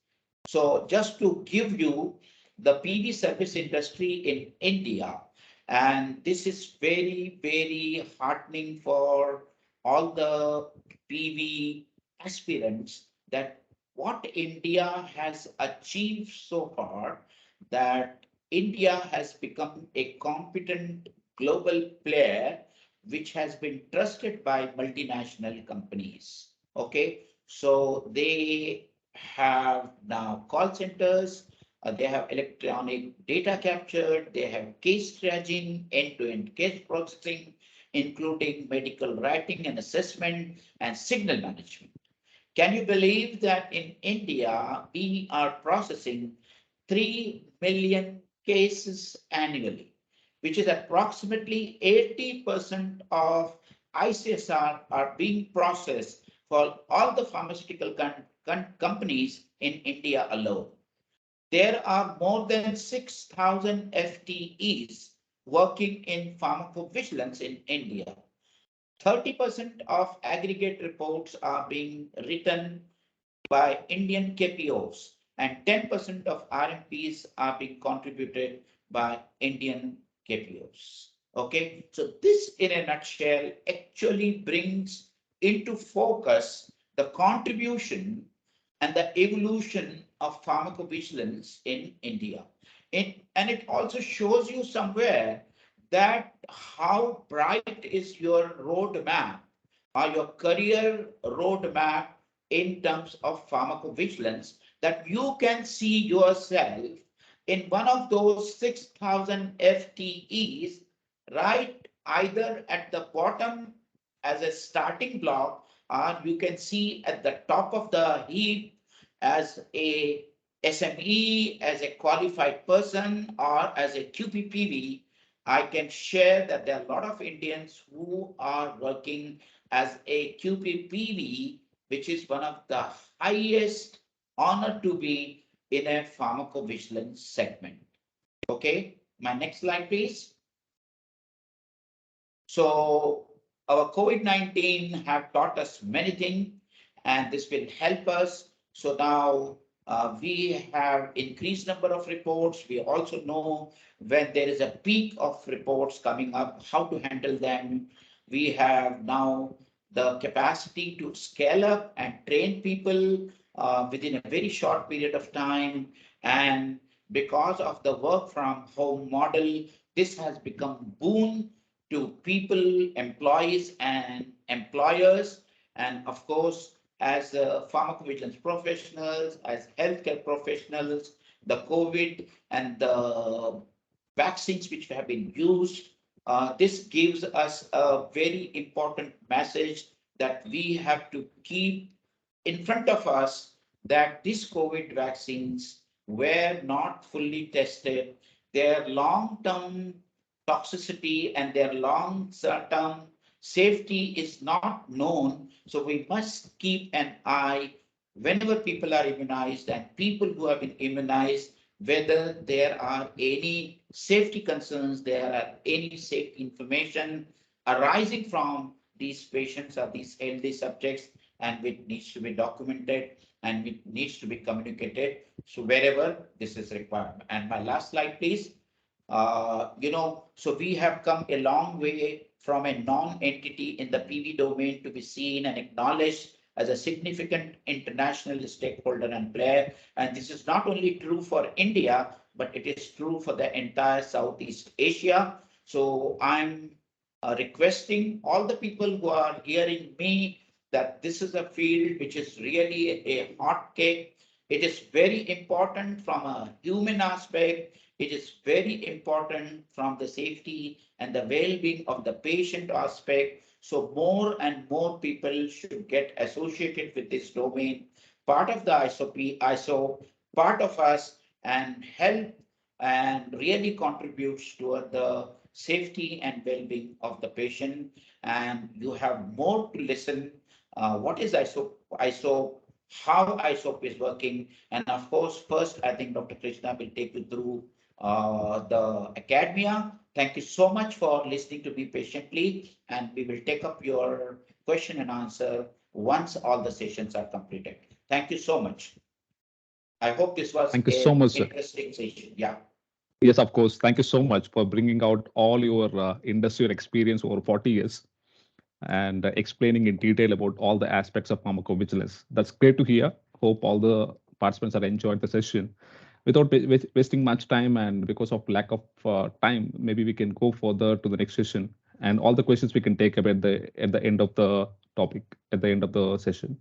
So just to give you the PV service industry in India, and this is very, very heartening for all the PV aspirants that what India has achieved so far, that India has become a competent global player which has been trusted by multinational companies. Okay, so they have now call centers, they have electronic data captured, they have case triaging, end-to-end case processing, including medical writing and assessment and signal management. Can you believe that in India, we are processing 3 million cases annually, which is approximately 80% of ICSR are being processed for all the pharmaceutical companies in India alone. There are more than 6,000 FTEs working in pharmacovigilance in India. 30% of aggregate reports are being written by Indian KPOs, and 10% of RMPs are being contributed by Indian KPOs. Okay, so this in a nutshell actually brings into focus the contribution and the evolution of pharmacovigilance in India. And it also shows you somewhere that how bright is your roadmap or your career roadmap in terms of pharmacovigilance, that you can see yourself in one of those 6,000 FTEs, right? Either at the bottom as a starting block, or you can see at the top of the heap as a SME, as a qualified person, or as a QPPV. I can share that there are a lot of Indians who are working as a QPPV, which is one of the highest honor to be in a pharmacovigilance segment. Okay, my next slide, please. So our COVID-19 have taught us many things, and this will help us. So now we have increased number of reports. We also know when there is a peak of reports coming up, how to handle them. We have now the capacity to scale up and train people within a very short period of time. And because of the work from home model, this has become boon to people, employees, and employers. And of course, as pharmacovigilance professionals, as healthcare professionals, the COVID and the vaccines which have been used, this gives us a very important message that we have to keep in front of us, that these COVID vaccines were not fully tested. Their long-term toxicity and their long-term safety is not known. So we must keep an eye whenever people are immunized, and people who have been immunized, whether there are any safety concerns, there are any safety information arising from these patients or these healthy subjects, and it needs to be documented and it needs to be communicated. So wherever this is required. And my last slide, please. So we have come a long way from a non-entity in the PV domain to be seen and acknowledged as a significant international stakeholder and player. And this is not only true for India, but it is true for the entire Southeast Asia. So I'm requesting all the people who are hearing me that this is a field which is really a hot cake. It is very important from a human aspect. It is very important from the safety and the well-being of the patient aspect. So more and more people should get associated with this domain, part of the ISO, part of us, and help and really contributes toward the safety and well-being of the patient. And you have more to listen what is ISoP, how ISoP is working, and of course, first I think Dr. Krishna will take you through the academia. Thank you so much for listening to me patiently, and we will take up your question and answer once all the sessions are completed. Thank you so much. I hope this was Thank you so an much, sir. interesting session. Yeah. Yes, of course. Thank you so much for bringing out all your industrial experience over 40 years and explaining in detail about all the aspects of pharmacovigilance. That's great to hear. Hope all the participants have enjoyed the session. Without wasting much time and because of lack of time, maybe we can go further to the next session and all the questions we can take up at the end of the topic, at the end of the session.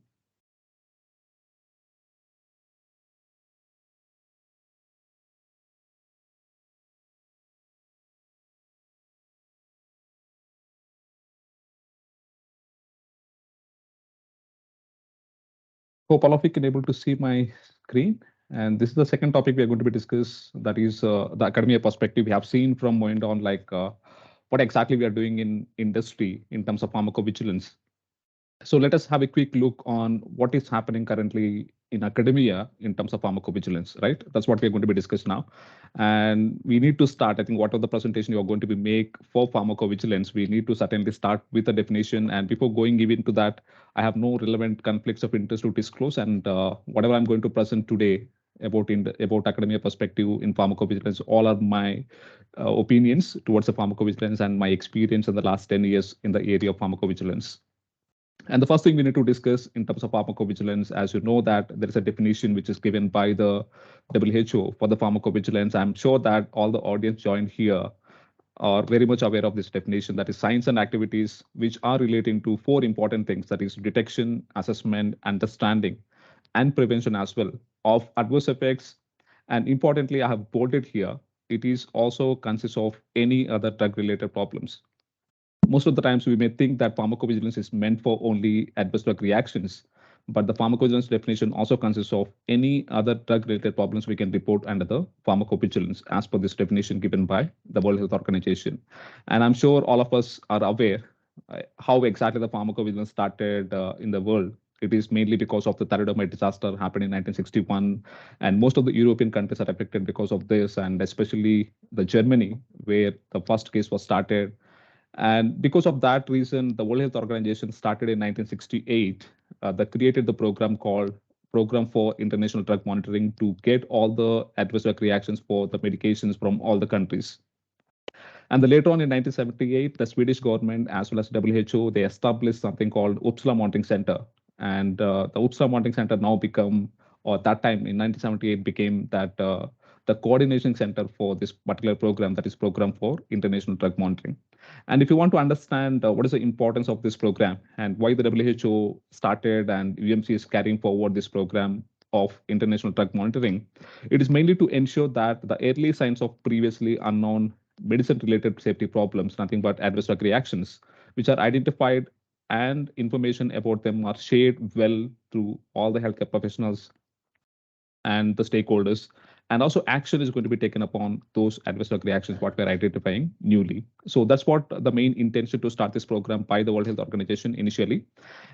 Hope all of you can able to see my screen. And this is the second topic we are going to be discuss. That is the academia perspective. We have seen from going on like what exactly we are doing in industry in terms of pharmacovigilance. So let us have a quick look on what is happening currently in academia in terms of pharmacovigilance, right? That's what we're going to be discussing now. And we need to start, I think, what are the presentation you're going to be make for pharmacovigilance, we need to certainly start with a definition. And before going even to that, I have no relevant conflicts of interest to disclose. And whatever I'm going to present today about academia perspective in pharmacovigilance, all are my opinions towards the pharmacovigilance and my experience in the last 10 years in the area of pharmacovigilance. And the first thing we need to discuss in terms of pharmacovigilance, as you know, that there is a definition which is given by the WHO for the pharmacovigilance. I'm sure that all the audience joined here are very much aware of this definition, that is science and activities which are relating to four important things, that is detection, assessment, understanding, and prevention as well of adverse effects. And importantly, I have bolded here, it is also consists of any other drug related problems. Most of the times we may think that pharmacovigilance is meant for only adverse drug reactions, but the pharmacovigilance definition also consists of any other drug-related problems we can report under the pharmacovigilance as per this definition given by the World Health Organization. And I'm sure all of us are aware how exactly the pharmacovigilance started in the world. It is mainly because of the thalidomide disaster happened in 1961, and most of the European countries are affected because of this, and especially the Germany, where the first case was started. And because of that reason, the World Health Organization started in 1968 that created the program called Program for International Drug Monitoring to get all the adverse drug reactions for the medications from all the countries. And then later on in 1978, the Swedish government as well as WHO, they established something called Uppsala Monitoring Center. And the Uppsala Monitoring Center now become, or that time in 1978 became that the coordination center for this particular program, that is Program for International Drug Monitoring. And if you want to understand what is the importance of this program and why the WHO started and UMC is carrying forward this program of international drug monitoring, it is mainly to ensure that the early signs of previously unknown medicine-related safety problems, nothing but adverse drug reactions, which are identified and information about them are shared well through all the healthcare professionals and the stakeholders. And also action is going to be taken upon those adverse drug reactions, what we're identifying newly. So that's what the main intention to start this program by the World Health Organization initially.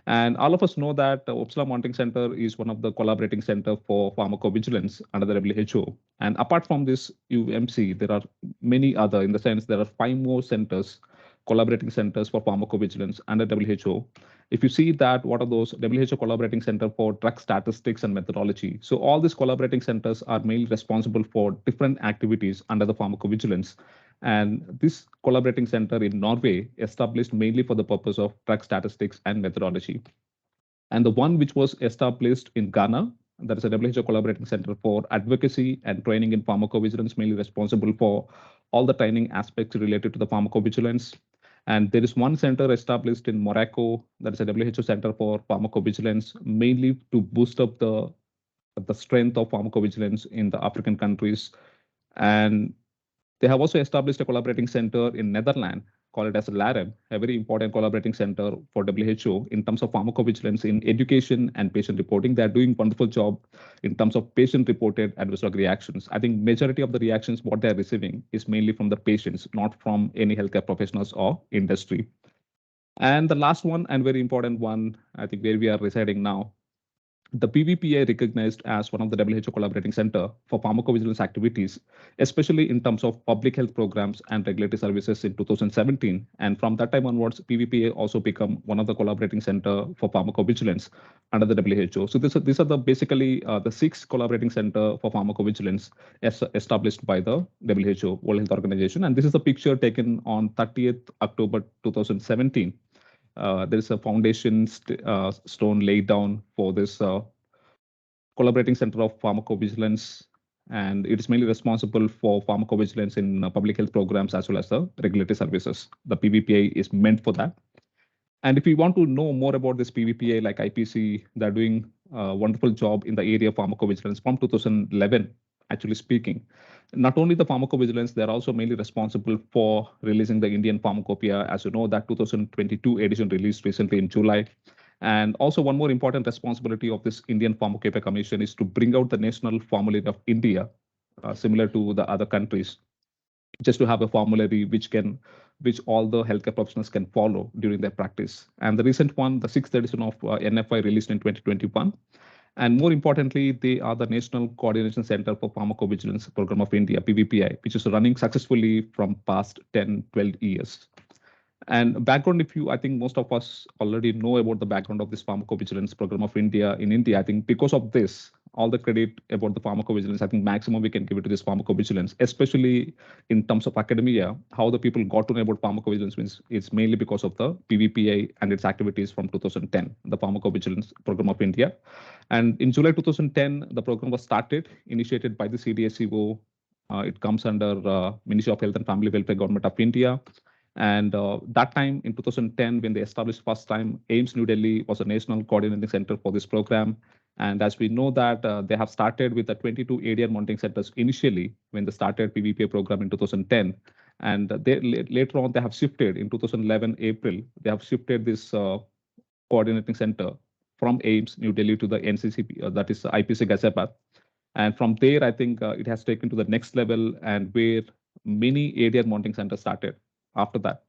And all of us know that the Uppsala Monitoring Center is one of the collaborating center for pharmacovigilance under the WHO. And apart from this UMC, there are many other, in the sense there are 5 more centers, collaborating centers for pharmacovigilance under WHO. If you see that, what are those? WHO Collaborating Center for Drug Statistics and Methodology. So all these collaborating centers are mainly responsible for different activities under the pharmacovigilance. And this collaborating center in Norway established mainly for the purpose of drug statistics and methodology. And the one which was established in Ghana, that is a WHO Collaborating Center for Advocacy and Training in Pharmacovigilance, mainly responsible for all the training aspects related to the pharmacovigilance. And there is one center established in Morocco, that is a WHO Center for Pharmacovigilance, mainly to boost up the strength of pharmacovigilance in the African countries. And they have also established a collaborating center in Netherlands, called it as LAREM, a very important collaborating center for WHO in terms of pharmacovigilance in education and patient reporting. They are doing wonderful job in terms of patient-reported adverse drug reactions. I think majority of the reactions what they are receiving is mainly from the patients, not from any healthcare professionals or industry. And the last one, and very important one, I think where we are residing now, the Pvpi recognized as one of the WHO collaborating center for pharmacovigilance activities, especially in terms of public health programs and regulatory services in 2017. And from that time onwards, Pvpi also become one of the collaborating center for pharmacovigilance under the WHO. So these are the basically the 6 collaborating center for pharmacovigilance established by the WHO, World Health Organization. And this is the picture taken on 30th October 2017. There is a foundation stone laid down for this collaborating center of pharmacovigilance, and it is mainly responsible for pharmacovigilance in public health programs as well as the regulatory services. The PVPA is meant for that. And if you want to know more about this PVPA, like IPC, they're doing a wonderful job in the area of pharmacovigilance from 2011, actually speaking. Not only the pharmacovigilance, they're also mainly responsible for releasing the Indian Pharmacopoeia. As you know, that 2022 edition released recently in July. And also one more important responsibility of this Indian Pharmacopoeia Commission is to bring out the national formulary of India, similar to the other countries, just to have a formulary which all the healthcare professionals can follow during their practice. And the recent one, the 6th edition of NFI, released in 2021. And more importantly, they are the National Coordination Center for Pharmacovigilance Program of India, PVPI, which is running successfully from past 10, 12 years. And background, I think most of us already know about the background of this Pharmacovigilance Program of India in India. I think because of this, all the credit about the pharmacovigilance, I think maximum we can give it to this pharmacovigilance, especially in terms of academia. How the people got to know about pharmacovigilance means it's mainly because of the PVPA and its activities from 2010, the Pharmacovigilance Program of India. And in July 2010, the program was started, initiated by the CDSCO. It comes under Ministry of Health and Family Welfare, Government of India. And that time in 2010, when they established first time, AIIMS New Delhi was a national coordinating center for this program. And as we know that they have started with the 22 ADR monitoring centers initially when they started PVPA program in 2010. And later on, they have shifted in 2011 April. They have shifted this coordinating center from AIIMS New Delhi to the NCCP, that is IPC Gazebab. And from there, I think it has taken to the next level, and where many ADR monitoring centers started after that.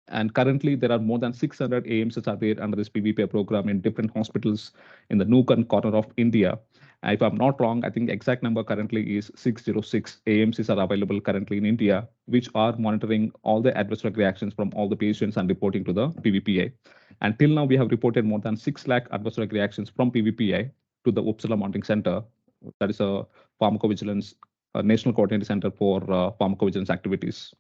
And currently, there are more than 600 AMCs are there under this PVPA program in different hospitals in the nook and corner of India. And if I'm not wrong, I think the exact number currently is 606 AMCs are available currently in India, which are monitoring all the adverse drug reactions from all the patients and reporting to the PVPA. And till now, we have reported more than 6 lakh adverse drug reactions from PVPA to the Uppsala Monitoring Center. That is a pharmacovigilance, national coordinating center for pharmacovigilance activities.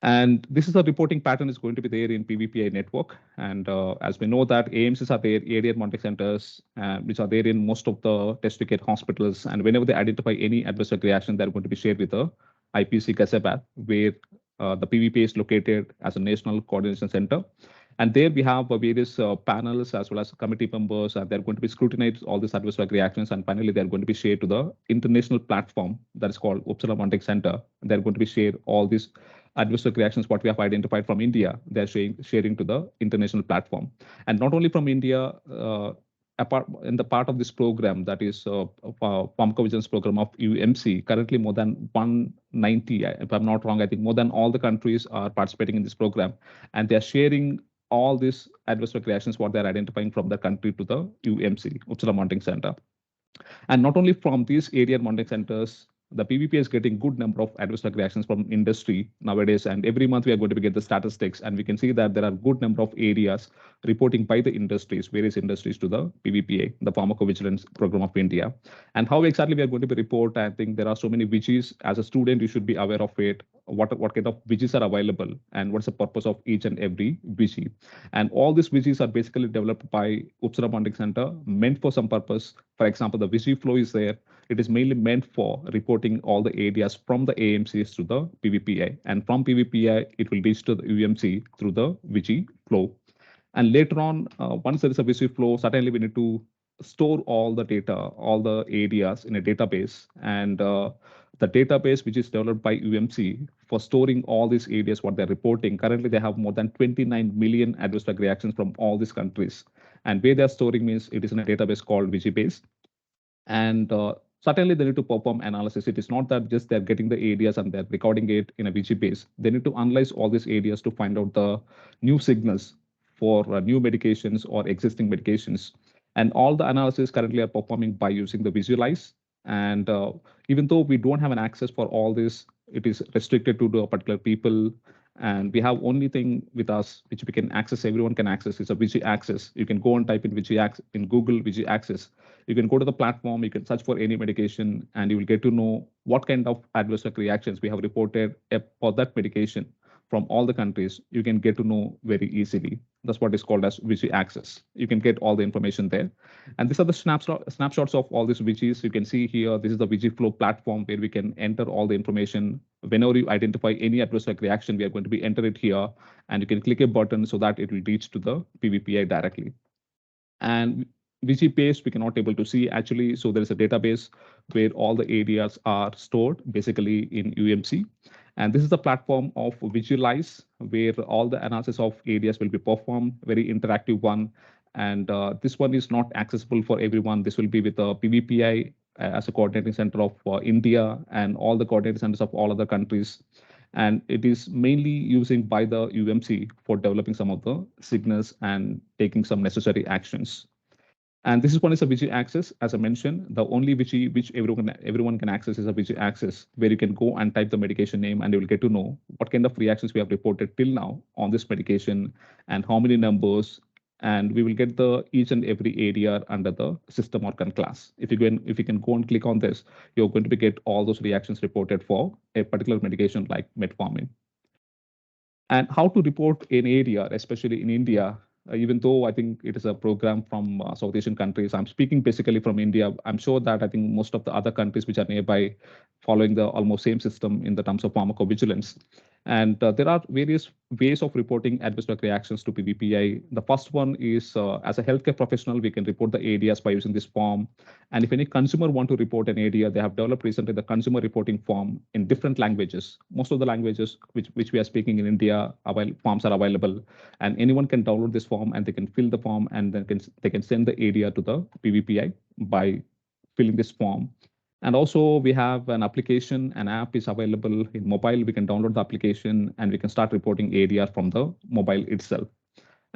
And this is a reporting pattern is going to be there in PVPI network. And as we know that AMCs are there, ADR monitoring centers, which are there in most of the test kit hospitals. And whenever they identify any adverse drug reaction, they're going to be shared with the IPC Gazebab, where the PVPI is located as a national coordination center. And there we have various panels as well as committee members, and they're going to be scrutinized all these adverse drug reactions. And finally, they're going to be shared to the international platform that is called Uppsala Monitoring Center. They're going to be shared all these adverse drug reactions, what we have identified from India, they're sharing to the international platform. And not only from India, apart in the part of this program, that is pharmacovigilance program of UMC, currently more than 190, if I'm not wrong, I think more than all the countries are participating in this program. And they're sharing all these adverse drug reactions, what they're identifying from the country to the UMC, Uppsala Monitoring Center. And not only from these area monitoring centers, the PVP is getting good number of adverse drug reactions from industry nowadays. And every month we are going to get the statistics, and we can see that there are good number of areas reporting by the industries, various industries to the PVPA, the Pharmacovigilance Program of India. And how exactly we are going to be report, I think there are so many vigis. As a student, you should be aware of it. What kind of vigis are available and what's the purpose of each and every vigi. And all these vigis are basically developed by Uppsala Monitoring Center, meant for some purpose. For example, the vigi flow is there. It is mainly meant for reporting all the areas from the AMCs to the PVPI. And from PVPI, it will reach to the UMC through the vigi flow. And later on, once there is a vigi flow, certainly we need to store all the data, all the areas in a database. And the database, which is developed by UMC for storing all these areas, what they're reporting, currently they have more than 29 million adverse drug reactions from all these countries. And where they're storing means it is in a database called Vigibase. And Certainly, they need to perform analysis. It is not that just they're getting the areas and they're recording it in a VG base. They need to analyze all these areas to find out the new signals for new medications or existing medications. And all the analysis currently are performing by using the Visualize. And even though we don't have an access for all this, it is restricted to the particular people. And we have only thing with us which we can access, everyone can access, is a Vigi Access. You can go and type in Vigi Access in Google Vigi Access. You can go to the platform, you can search for any medication, and you will get to know what kind of adverse reactions we have reported for that medication from all the countries. You can get to know very easily. That's what is called as Vigi Access. You can get all the information there. And these are the snapshots of all these Vigis. You can see here, this is the Vigi Flow platform where we can enter all the information. Whenever you identify any adverse reaction, we are going to be enter it here, and you can click a button so that it will reach to the Pvpi directly. And VG based we cannot able to see actually. So there is a database where all the areas are stored basically in UMC. And this is the platform of Visualize, where all the analysis of areas will be performed, very interactive one. And this one is not accessible for everyone. This will be with a PVPI as a coordinating center of India and all the coordinating centers of all other countries. And it is mainly using by the UMC for developing some of the signals and taking some necessary actions. And this is one is a Vigi Access. As I mentioned, the only Vigi which everyone can access is a Vigi Access, where you can go and type the medication name and you will get to know what kind of reactions we have reported till now on this medication and how many numbers. And we will get the each and every area under the system organ class. If you can go and click on this, you're going to get all those reactions reported for a particular medication like metformin. And how to report an area, especially in India, even though I think it is a program from South Asian countries. I'm speaking basically from India. I'm sure that I think most of the other countries which are nearby following the almost same system in the terms of pharmacovigilance. And there are various ways of reporting adverse drug reactions to PVPI. The first one is as a healthcare professional, we can report the areas by using this form. And if any consumer want to report an area, they have developed recently the consumer reporting form in different languages. Most of the languages which we are speaking in India, forms are available. And anyone can download this form and they can fill the form and then they can send the area to the PVPI by filling this form. And also we have an application, an app is available in mobile. We can download the application and we can start reporting area from the mobile itself.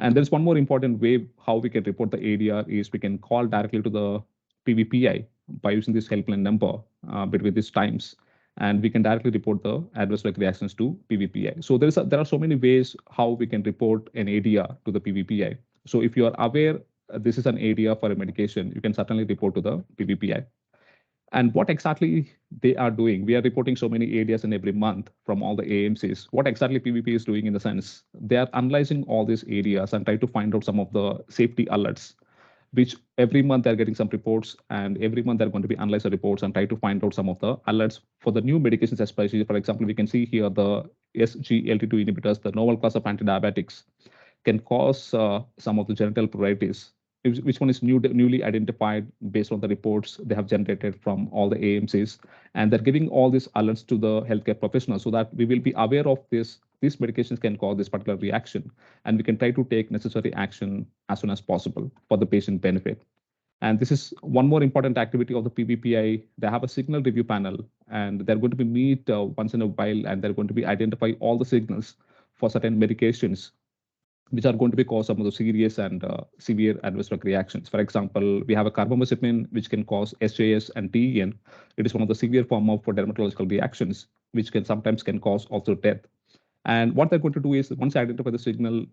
And there's one more important way how we can report the area is we can call directly to the PVPI by using this helpline number between these times. And we can directly report the adverse drug reactions to PVPI. So there are so many ways how we can report an area to the PVPI. So if you are aware this is an area for a medication, you can certainly report to the PVPI. And what exactly they are doing, we are reporting so many areas in every month from all the AMCs. What exactly PVP is doing in the sense, they are analyzing all these areas and try to find out some of the safety alerts, which every month they're getting some reports and every month they're going to be analyzing the reports and try to find out some of the alerts for the new medications, especially. For example, we can see here the SGLT2 inhibitors, the novel class of antidiabetics, can cause some of the genital pruritus, which one is newly identified based on the reports they have generated from all the AMCs. And they're giving all these alerts to the healthcare professionals so that we will be aware of this. These medications can cause this particular reaction, and we can try to take necessary action as soon as possible for the patient benefit. And this is one more important activity of the PVPI. They have a signal review panel, and they're going to be meet once in a while, and they're going to be identify all the signals for certain medications which are going to be cause some of the serious and severe adverse drug reactions. For example, we have a carbamazepine, which can cause SJS and TEN. It is one of the severe form of dermatological reactions, which can sometimes cause also death. And what they're going to do is once they identify the signal,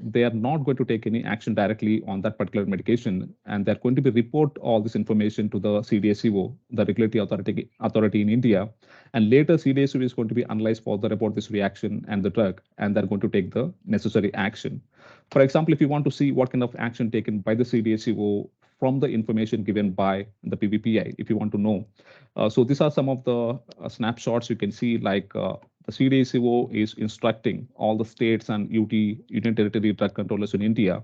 they are not going to take any action directly on that particular medication, and they're going to be report all this information to the CDSCO, the regulatory authority in India. And later CDSCO is going to be analyzed further about this reaction and the drug, and they're going to take the necessary action. For example, if you want to see what kind of action taken by the CDSCO from the information given by the PVPI, if you want to know. So these are some of the snapshots you can see, like the CDSCO is instructing all the states and Union Territory drug controllers in India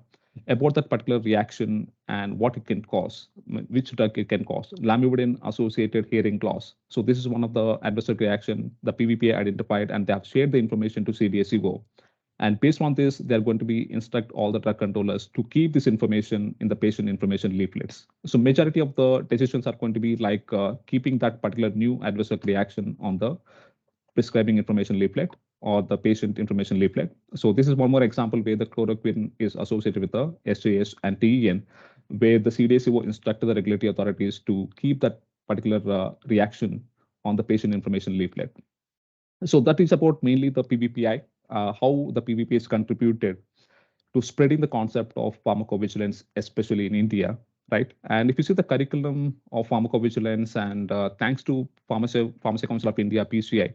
about that particular reaction and what it can cause, which drug it can cause, lamivudine associated hearing loss. So this is one of the adverse reaction the PVPA identified, and they have shared the information to CDSCO. And based on this, they're going to be instruct all the drug controllers to keep this information in the patient information leaflets. So majority of the decisions are going to be like keeping that particular new adverse reaction on the prescribing information leaflet or the patient information leaflet. So this is one more example where the chloroquine is associated with the SJS and TEN, where the CDCO instructed the regulatory authorities to keep that particular reaction on the patient information leaflet. So that is about mainly the Pvpi, how the Pvpi is contributed to spreading the concept of pharmacovigilance, especially in India, right? And if you see the curriculum of pharmacovigilance, and thanks to Pharmacy Council of India, PCI,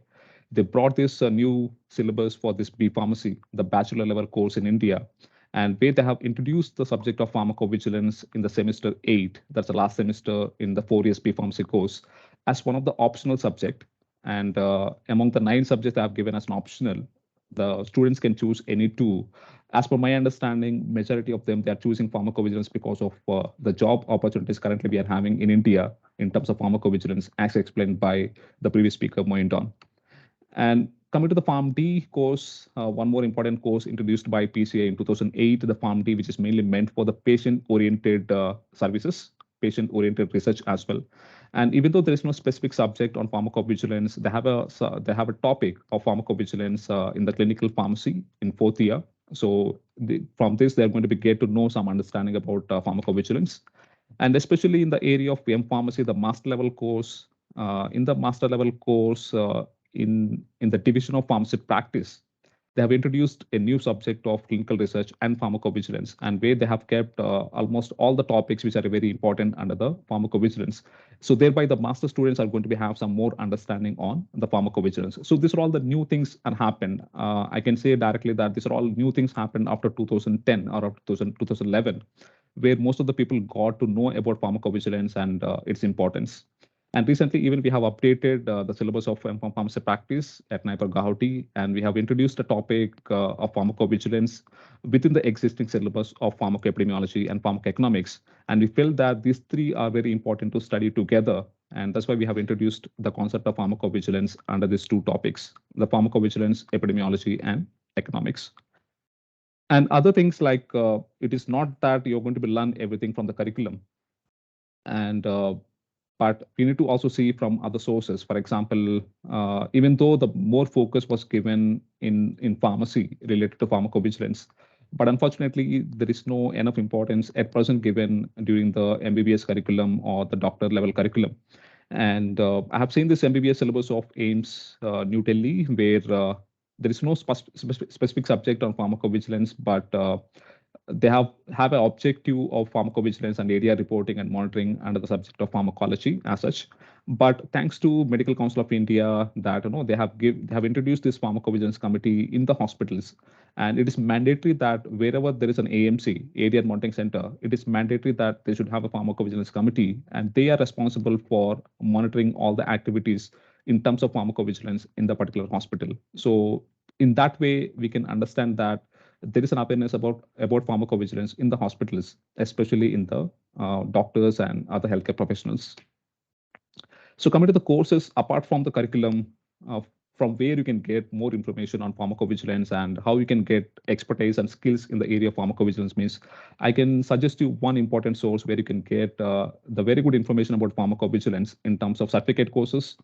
they brought this new syllabus for this B Pharmacy, the bachelor level course in India, and where they have introduced the subject of pharmacovigilance in the semester 8, that's the last semester in the 4 years B Pharmacy course, as one of the optional subject. And among the 9 subjects I have given as an optional, the students can choose any 2. As per my understanding, majority of them, they are choosing pharmacovigilance because of the job opportunities currently we are having in India in terms of pharmacovigilance, as explained by the previous speaker, Moindon. And coming to the PharmD course, one more important course introduced by PCA in 2008, the PharmD, which is mainly meant for the patient-oriented services, patient-oriented research as well. And even though there is no specific subject on pharmacovigilance, they have a topic of pharmacovigilance in the clinical pharmacy in 4th year. So from this, they're going to get to know some understanding about pharmacovigilance. And especially in the area of M Pharmacy, the master level course, in the master level course, in the division of pharmacy practice, they have introduced a new subject of clinical research and pharmacovigilance, and where they have kept almost all the topics which are very important under the pharmacovigilance. So thereby the master students are going to have some more understanding on the pharmacovigilance. So these are all the new things that happened. I can say directly that these are all new things happened after 2010 or after 2011, where most of the people got to know about pharmacovigilance and its importance. And recently, even we have updated the syllabus of pharmacy practice at Naipur Gauhati, and we have introduced a topic of pharmacovigilance within the existing syllabus of pharmacoepidemiology and pharmacoeconomics. And we felt that these 3 are very important to study together. And that's why we have introduced the concept of pharmacovigilance under these 2 topics, the pharmacovigilance, epidemiology, and economics. And other things like it is not that you're going to be learn everything from the curriculum. And but we need to also see from other sources. For example, even though the more focus was given in pharmacy related to pharmacovigilance, but unfortunately, there is no enough importance at present given during the MBBS curriculum or the doctor level curriculum. And I have seen this MBBS syllabus of AIMS New Delhi, where there is no specific subject on pharmacovigilance, but they have an objective of pharmacovigilance and area reporting and monitoring under the subject of pharmacology as such. But thanks to Medical Council of India, that they have introduced this pharmacovigilance committee in the hospitals, and it is mandatory that wherever there is an AMC, area monitoring center, it is mandatory that they should have a pharmacovigilance committee, and they are responsible for monitoring all the activities in terms of pharmacovigilance in the particular hospital. So in that way, we can understand that there is an awareness about pharmacovigilance in the hospitals, especially in the doctors and other healthcare professionals. So coming to the courses, apart from the curriculum, from where you can get more information on pharmacovigilance and how you can get expertise and skills in the area of pharmacovigilance means, I can suggest you one important source where you can get the very good information about pharmacovigilance in terms of certificate courses.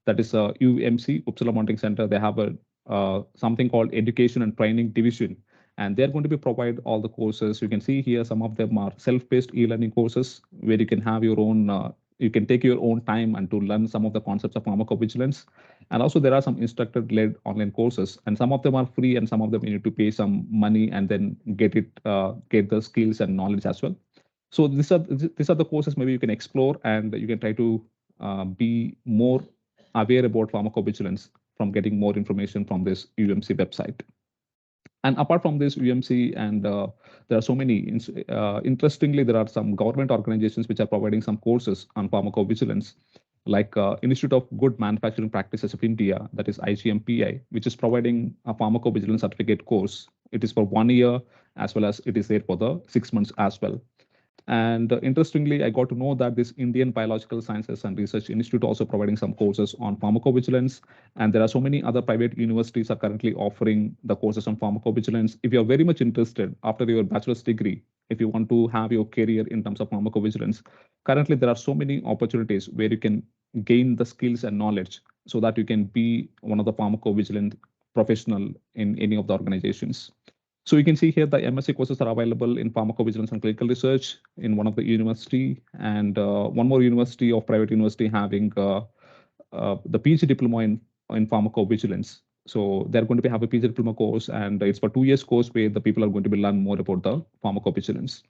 That is UMC, Uppsala Monitoring Center. They have a something called Education and Training Division, and they're going to be provide all the courses. You can see here some of them are self-paced e-learning courses where you can have your own, you can take your own time and to learn some of the concepts of pharmacovigilance. And also there are some instructor-led online courses, and some of them are free and some of them you need to pay some money and then get the skills and knowledge as well. So these are the courses maybe you can explore, and you can try to be more aware about pharmacovigilance from getting more information from this UMC website. And apart from this UMC, and there are so many, interestingly, there are some government organizations which are providing some courses on pharmacovigilance, like Institute of Good Manufacturing Practices of India, that is IGMPI, which is providing a pharmacovigilance certificate course. It is for 1 year, as well as it is there for the 6 months as well. And interestingly, I got to know that this Indian Biological Sciences and Research Institute also providing some courses on pharmacovigilance. And there are so many other private universities are currently offering the courses on pharmacovigilance. If you're very much interested after your bachelor's degree, if you want to have your career in terms of pharmacovigilance, currently there are so many opportunities where you can gain the skills and knowledge so that you can be one of the pharmacovigilance professional in any of the organizations. So you can see here the MSc courses are available in pharmacovigilance and clinical research in one of the university, and one more university of private university having the PG diploma in pharmacovigilance. So they're going to have a PG diploma course, and it's for 2 years course where the people are going to be learn more about the pharmacovigilance.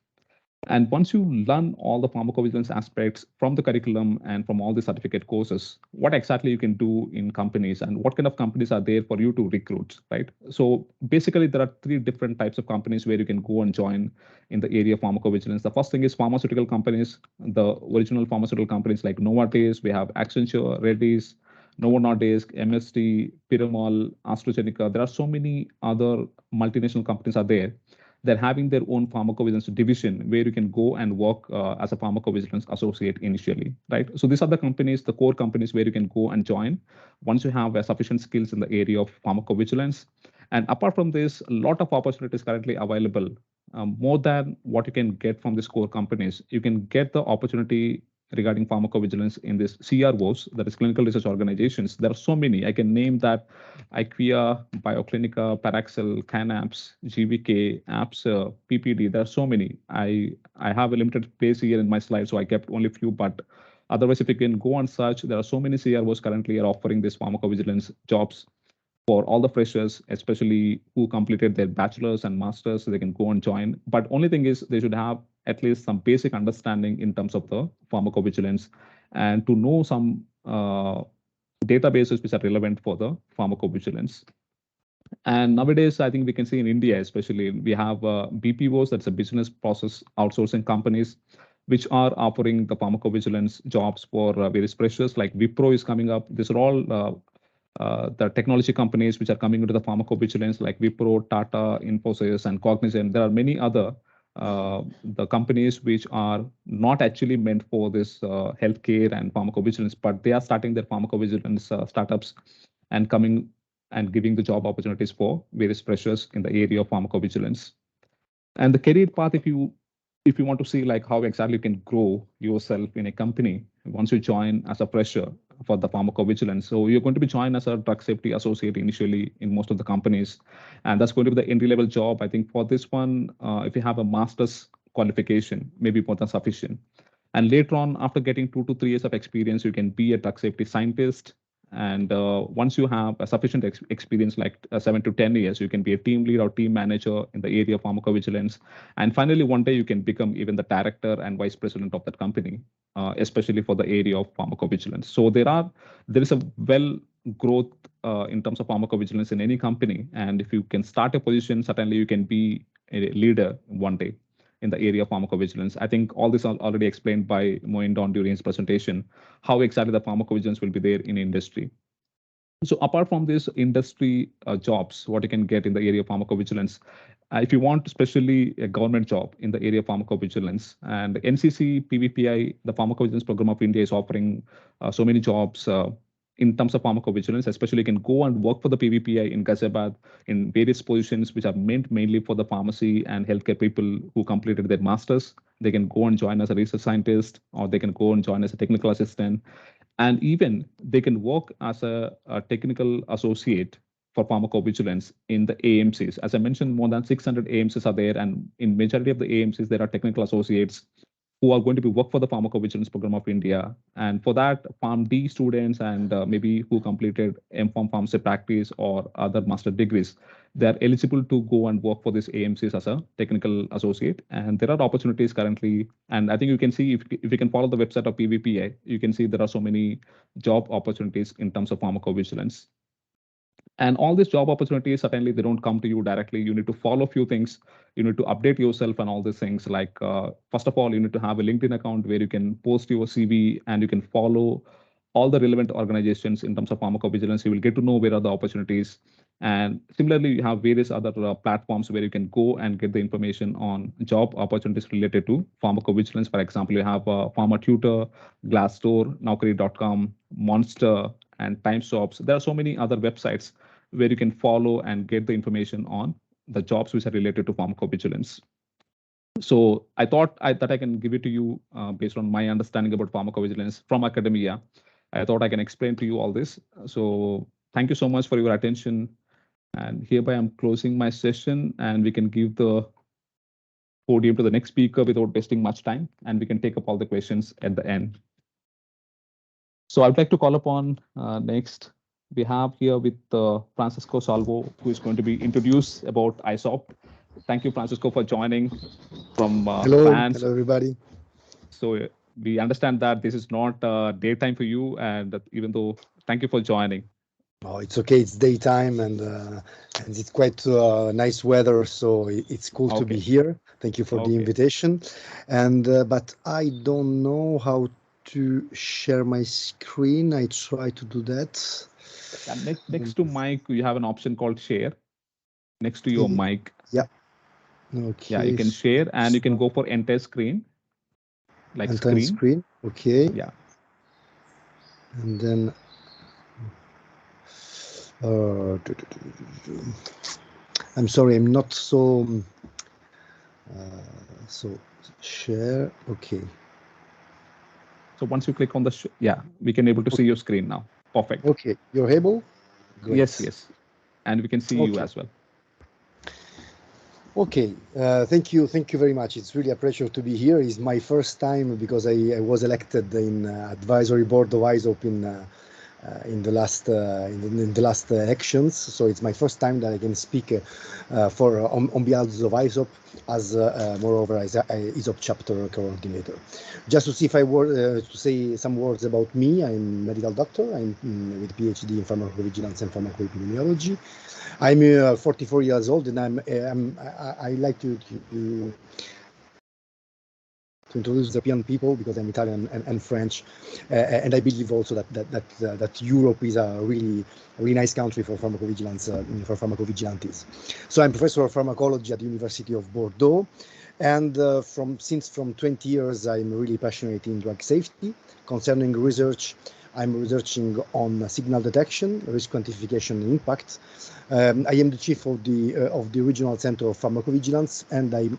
And once you learn all the pharmacovigilance aspects from the curriculum and from all the certificate courses, what exactly you can do in companies and what kind of companies are there for you to recruit, right? So basically, there are three different types of companies where you can go and join in the area of pharmacovigilance. The first thing is pharmaceutical companies, the original pharmaceutical companies like Novartis, we have Accenture, Reddy's, Novo Nordisk, MSD, Piramal, AstraZeneca. There are so many other multinational companies are there. They're having their own pharmacovigilance division where you can go and work as a pharmacovigilance associate initially, right? So these are the companies, the core companies where you can go and join once you have sufficient skills in the area of pharmacovigilance. And apart from this, a lot of opportunities currently available. More than what you can get from these core companies, you can get the opportunity regarding pharmacovigilance in this CROs, that is clinical research organizations. There are so many. I can name that IQVIA, Bioclinica, Paraxel, Canaps, GVK, Apps, PPD. There are so many. I have a limited space here in my slide, so I kept only few. But otherwise, if you can go and search, there are so many CROs currently are offering this pharmacovigilance jobs for all the freshers, especially who completed their bachelor's and master's, so they can go and join. But only thing is they should have at least some basic understanding in terms of the pharmacovigilance and to know some databases which are relevant for the pharmacovigilance. And nowadays, I think we can see in India, especially, we have BPOs, that's a business process outsourcing companies, which are offering the pharmacovigilance jobs for various freshers, like Wipro is coming up. These are all the technology companies which are coming into the pharmacovigilance, like Wipro, Tata, Infosys, and Cognizant. There are many other the companies which are not actually meant for this healthcare and pharmacovigilance, but they are starting their pharmacovigilance startups and coming and giving the job opportunities for various freshers in the area of pharmacovigilance. And the career path, if you want to see like how exactly you can grow yourself in a company once you join as a fresher for the pharmacovigilance. So you're going to be joined as a drug safety associate initially in most of the companies, and that's going to be the entry level job. I think for this one, if you have a master's qualification, maybe more than sufficient. And later on, after getting 2 to 3 years of experience, you can be a drug safety scientist. And once you have a sufficient experience, like 7 to 10 years, you can be a team lead or team manager in the area of pharmacovigilance. And finally, one day you can become even the director and vice president of that company, especially for the area of pharmacovigilance. So there is a well growth in terms of pharmacovigilance in any company. And if you can start a position, certainly you can be a leader one day in the area of pharmacovigilance. I think all this are already explained by Moindon during his presentation, how exactly the pharmacovigilance will be there in industry. So apart from these industry jobs, what you can get in the area of pharmacovigilance, if you want especially a government job in the area of pharmacovigilance, and NCC, PVPI, the Pharmacovigilance Program of India is offering so many jobs in terms of pharmacovigilance, especially you can go and work for the PVPI in Ghaziabad in various positions which are meant mainly for the pharmacy and healthcare people who completed their masters. They can go and join as a research scientist, or they can go and join as a technical assistant, and even they can work as a technical associate for pharmacovigilance in the AMCs. As I mentioned, more than 600 AMCs are there, and in majority of the AMCs, there are technical associates who are going to be work for the Pharmacovigilance Program of India. And for that, PharmD students and maybe who completed M.Pharm Pharmacy Practice or other master degrees, they're eligible to go and work for this AMCs as a technical associate. And there are opportunities currently. And I think you can see, if you can follow the website of PVPI, you can see there are so many job opportunities in terms of pharmacovigilance. And all these job opportunities, certainly they don't come to you directly. You need to follow a few things. You need to update yourself and all these things. Like, first of all, you need to have a LinkedIn account where you can post your CV and you can follow all the relevant organizations in terms of pharmacovigilance. You will get to know where are the opportunities. And similarly, you have various other platforms where you can go and get the information on job opportunities related to pharmacovigilance. For example, you have Pharma Tutor, Glassdoor, Naukri.com, Monster, and TimeSops. There are so many other websites where you can follow and get the information on the jobs which are related to pharmacovigilance. So I thought that I can give it to you based on my understanding about pharmacovigilance from academia. I thought I can explain to you all this. So thank you so much for your attention. And hereby I'm closing my session, and we can give the podium to the next speaker without wasting much time, and we can take up all the questions at the end. So I'd like to call upon next. We have here with Francisco Salvo, who is going to be introduced about ISoP. Thank you, Francisco, for joining from France. Hello, everybody. So we understand that this is not daytime for you, and even though, thank you for joining. Oh, it's okay. It's daytime, and it's quite nice weather, so it's cool to be here. Thank you for the invitation. And but I don't know how to share my screen. I try to do that. Next to mic, you have an option called share. Next to your mic. Yeah. Okay. Yeah, you can share, and you can go for entire screen. Like entire screen. Okay. Yeah. And then. I'm sorry, I'm not so. So share. Okay. So once you click on the, we can able to see your screen now. Perfect. Okay, you're able? Great. Yes. And we can see you as well. Okay, thank you very much. It's really a pleasure to be here. It's my first time because I was elected in advisory board of ISoP in the last elections. So it's my first time that I can speak on behalf of ISoP as moreover as a ISoP chapter coordinator. Just to see if I were to say some words about me. I'm a medical doctor. I'm with PhD in pharmacovigilance and pharmacoepidemiology. I'm 44 years old, and I like to introduce European people because I'm Italian and French, and I believe also that Europe is a really nice country for pharmacovigilance, for pharmacovigilantes. So I'm professor of pharmacology at the University of Bordeaux, and from 20 years I'm really passionate in drug safety. Concerning research, I'm researching on signal detection, risk quantification, and impact. I am the chief of the regional center of pharmacovigilance, and I'm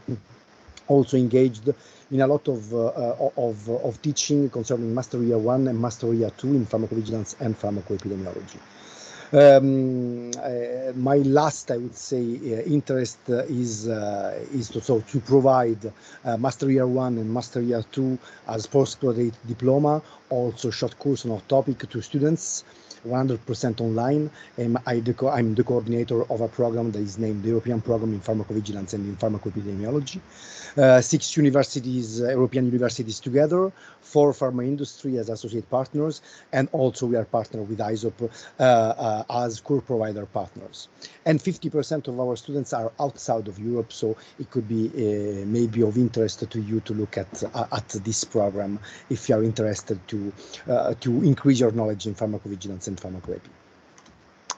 also engaged in a lot of teaching concerning Master Year 1 and Master Year 2 in pharmacovigilance and pharmacoepidemiology. My last, I would say, interest is to provide Master Year 1 and Master Year 2 as postgraduate diploma, also short course on our topic to students, 100% online. I'm the coordinator of a program that is named the European Program in Pharmacovigilance and in Pharmacoepidemiology. 6 universities, European universities together, 4 pharma industry as associate partners, and also we are partnered with ISoP as core provider partners. And 50% of our students are outside of Europe, so it could be maybe of interest to you to look at this program if you are interested to increase your knowledge in pharmacovigilance and pharmacoepi.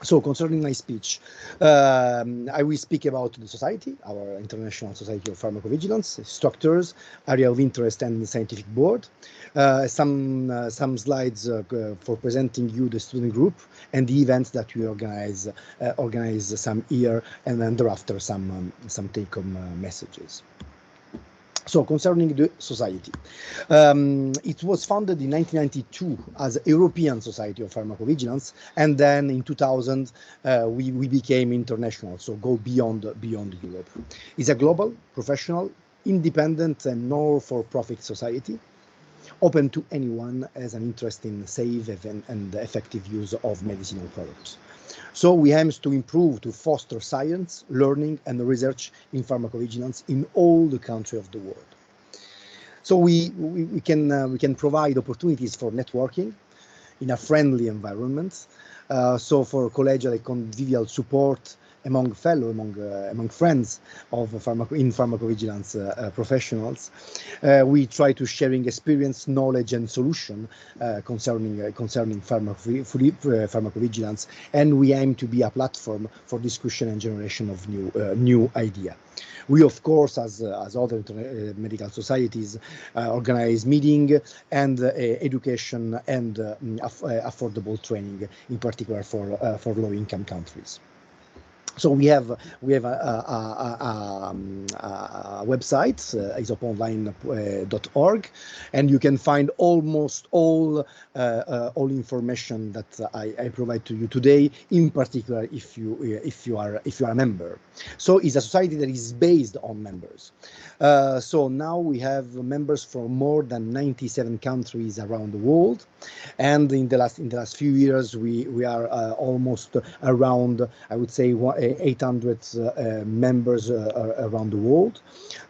So concerning my speech, I will speak about the society, our International Society of Pharmacovigilance, structures, area of interest, and the scientific board. Some slides for presenting you the student group and the events that we organize some year, and then thereafter some take-home messages. So concerning the society, it was founded in 1992 as European Society of Pharmacovigilance, and then in 2000 we became international, so go beyond Europe. It's a global, professional, independent, and not-for-profit society, open to anyone as an interest in safe and effective use of medicinal products. So we aim to improve, to foster science, learning, and research in pharmacovigilance in all the countries of the world. So we can provide opportunities for networking in a friendly environment. So for collegial and convivial support among among friends of pharmacovigilance professionals. We try to sharing experience, knowledge, and solution concerning pharmacovigilance, and we aim to be a platform for discussion and generation of new idea. We, of course, as other medical societies, organize meeting and education and affordable training, in particular for low-income countries. So we have a website, isoponline.org, and you can find almost all information that I provide to you today. In particular, if you are a member. So it's a society that is based on members. So now we have members from more than 97 countries around the world, and in the last few years we are almost around, I would say, 800 members around the world.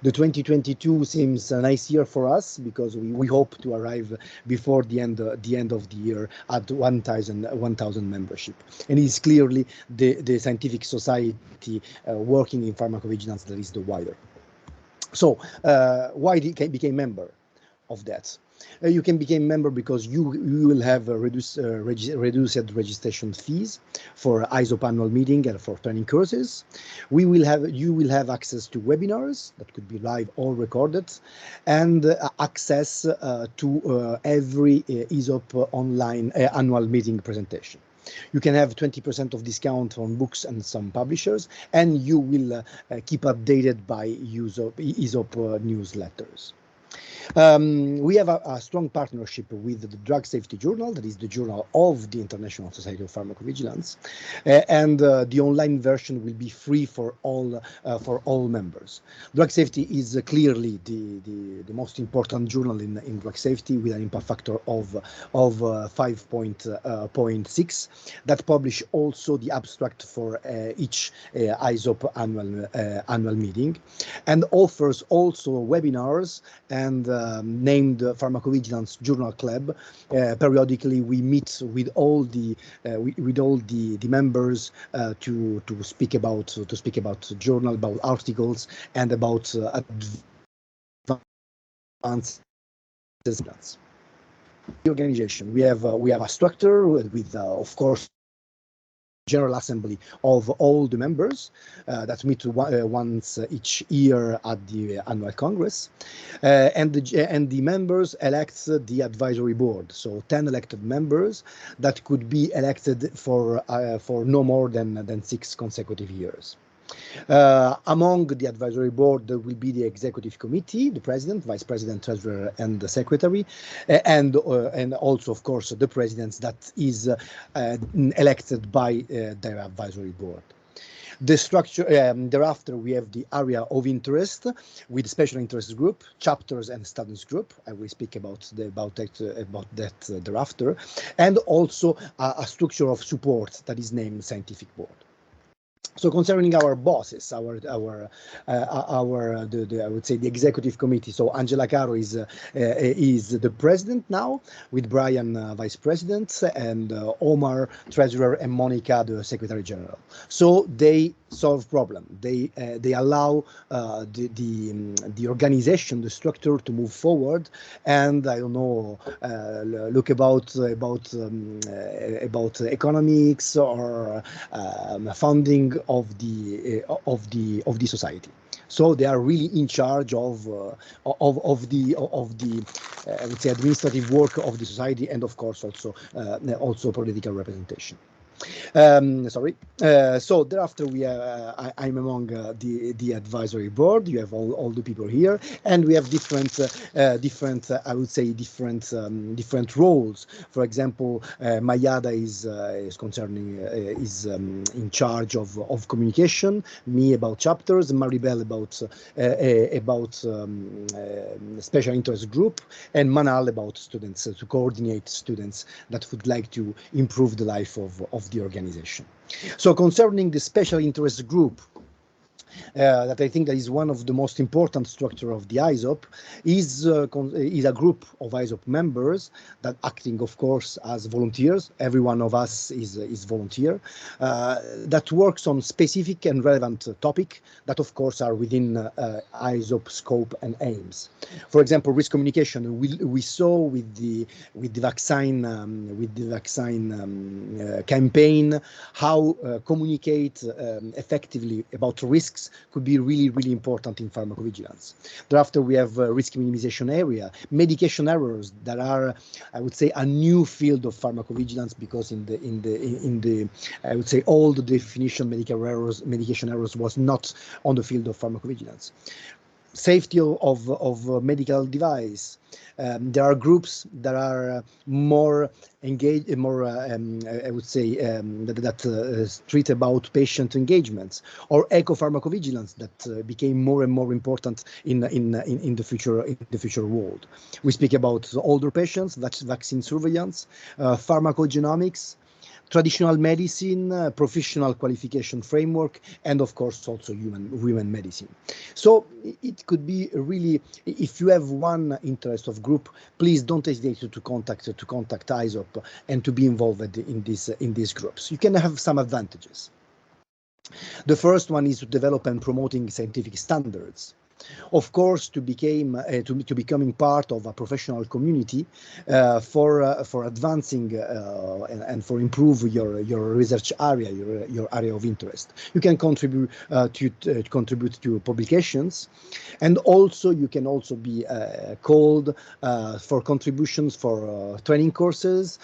The 2022 seems a nice year for us because we hope to arrive before the end of the year at 1,000 membership, and it's clearly the scientific society working in pharmacovigilance that is the wider. So why became member of that? You can become member because you will have reduced registration fees for ISoP annual meeting and for training courses. You will have access to webinars that could be live or recorded, and access to every ISoP online annual meeting presentation. You can have 20% of discount on books and some publishers, and you will keep updated by ISoP newsletters. We have a strong partnership with the Drug Safety Journal, that is the journal of the International Society of Pharmacovigilance, and the online version will be free for all members. Drug safety is clearly the most important journal in drug safety, with an impact factor of 5.6, that publish also the abstract for each ISoP annual meeting, and offers also webinars and named Pharmacovigilance Journal Club. Periodically, we meet with all the members to speak about journal, about articles, and about advanced. The organization, we have a structure with of course, General Assembly of all the members that meet once each year at the annual Congress, and the members elect the advisory board. So 10 elected members that could be elected for no more than 6 consecutive years. Among the advisory board, there will be the executive committee, the president, vice president, treasurer, and the secretary, and also, of course, the presidents that is elected by their advisory board. The structure, thereafter, we have the area of interest with special interest group, chapters, and students group. I will speak about that thereafter, and also a structure of support that is named scientific board. So concerning our bosses, I would say the executive committee. So Angela Caro is the president now, with Brian vice president, and Omar treasurer, and Monica the secretary general. So they solve problem. They allow the organization, the structure to move forward, and I don't know, look about economics or funding of the society. So they are really in charge of the I would say administrative work of the society, and of course also political representation. So thereafter I'm among the advisory board. You have all the people here, and we have different I would say different roles. For example, Mayada is in charge of communication, me about chapters, Maribel about special interest group, and Manal about students, to coordinate students that would like to improve the life of the organization. So concerning the special interest group, that I think that is one of the most important structure of the ISoP, is a group of ISoP members that acting, of course, as volunteers. Every one of us is volunteer, that works on specific and relevant topic that, of course, are within ISoP scope and aims. For example, risk communication. We saw with the vaccine campaign how communicate effectively about risks could be really important in pharmacovigilance. Thereafter, we have risk minimization area, medication errors that are, I would say, a new field of pharmacovigilance, because in the I would say old definition medication errors was not on the field of pharmacovigilance. Safety of medical device. There are groups that are more engaged, more I would say that treat about patient engagements, or eco-pharmacovigilance that became more and more important in the future world. We speak about older patients, that's vaccine surveillance, pharmacogenomics, traditional medicine, professional qualification framework, and of course also human medicine. So it could be really, if you have one interest of group, please don't hesitate to contact ISoP and to be involved in these groups. You can have some advantages. The first one is to develop and promoting scientific standards. Of course, to becoming part of a professional community for advancing and for improve your research area, your area of interest. You can contribute to publications, and also you can also be called for contributions for training courses,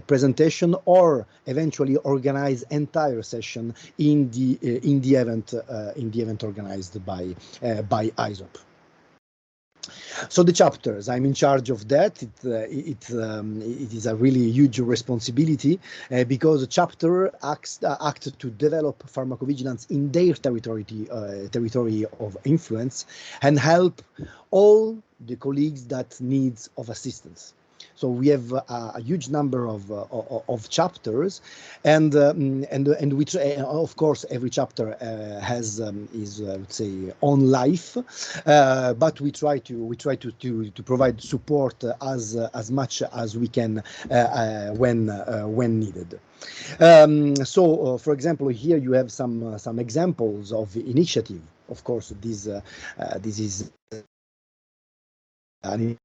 presentation, or eventually organize entire session in the event organized by ISoP. So the chapters, I'm in charge of that. It is a really huge responsibility because a chapter acts to develop pharmacovigilance in their territory of influence and help all the colleagues that needs of assistance. So we have a huge number of chapters, and we of course every chapter has his I would say own life, but we try to provide support as much as we can when needed. So for example, here you have some examples of initiative. Of course, this is an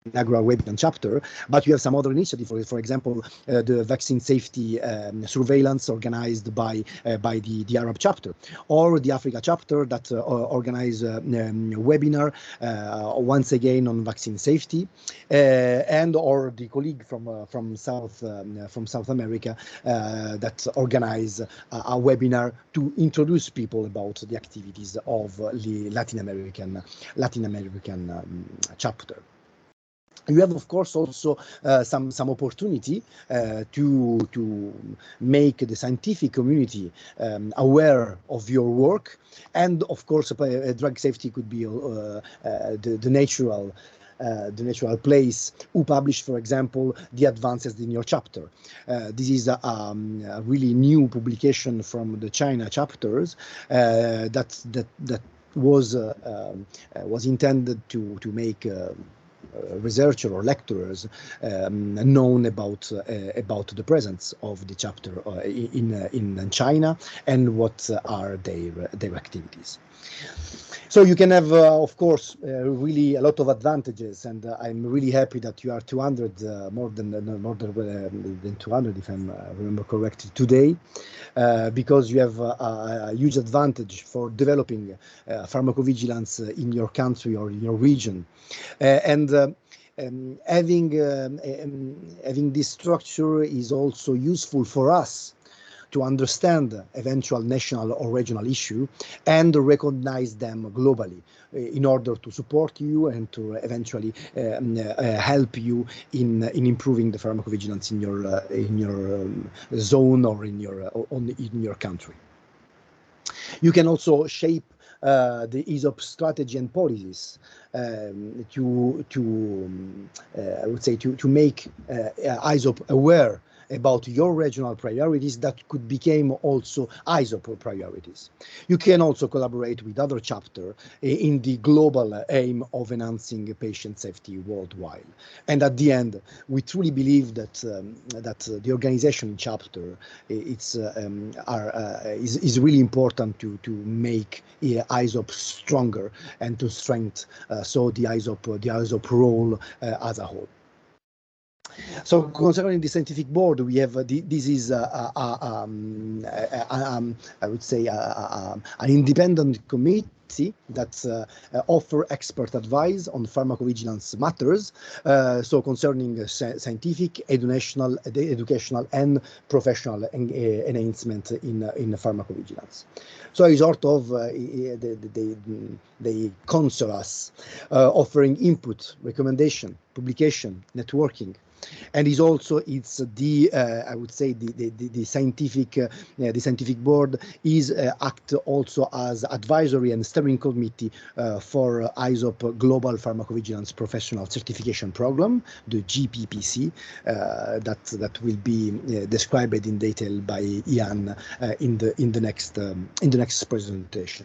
inaugural webinar chapter, but you have some other initiatives. For example, the vaccine safety surveillance organized by the Arab chapter, or the Africa chapter that organize a webinar once again on vaccine safety, and or the colleague from South America that organize a webinar to introduce people about the activities of the Latin American chapter. You have, of course, also some opportunity to make the scientific community aware of your work, and of course, drug safety could be the natural place who publish, for example, the advances in your chapter. This is a really new publication from the China chapters that was intended to make researcher or lecturers known about the presence of the chapter in China and what are their activities. So you can have, of course, really a lot of advantages, and I'm really happy that you are 200, more than 200, if I remember correctly, today, because you have a huge advantage for developing pharmacovigilance in your country or in your region, and having this structure is also useful for us to understand eventual national or regional issue and recognize them globally in order to support you and to eventually help you in improving the pharmacovigilance in your zone or in your country. You can also shape the ISoP strategy and policies I would say to make ISoP aware about your regional priorities that could become also ISoP priorities. You can also collaborate with other chapters in the global aim of enhancing patient safety worldwide. And at the end, we truly believe that the organization in chapter is really important to make ISoP stronger and to strengthen so the ISoP role as a whole. So concerning the scientific board, we have this is I would say an independent committee that offer expert advice on pharmacovigilance matters. So concerning scientific, educational, and professional enhancement in pharmacovigilance. So a sort of they counsel us, offering input, recommendation, publication, networking. And is also it's the I would say the scientific board is act also as advisory and steering committee for ISoP Global Pharmacovigilance Professional Certification Program, the Gpbc, that will be described in detail by Ian in the next presentation.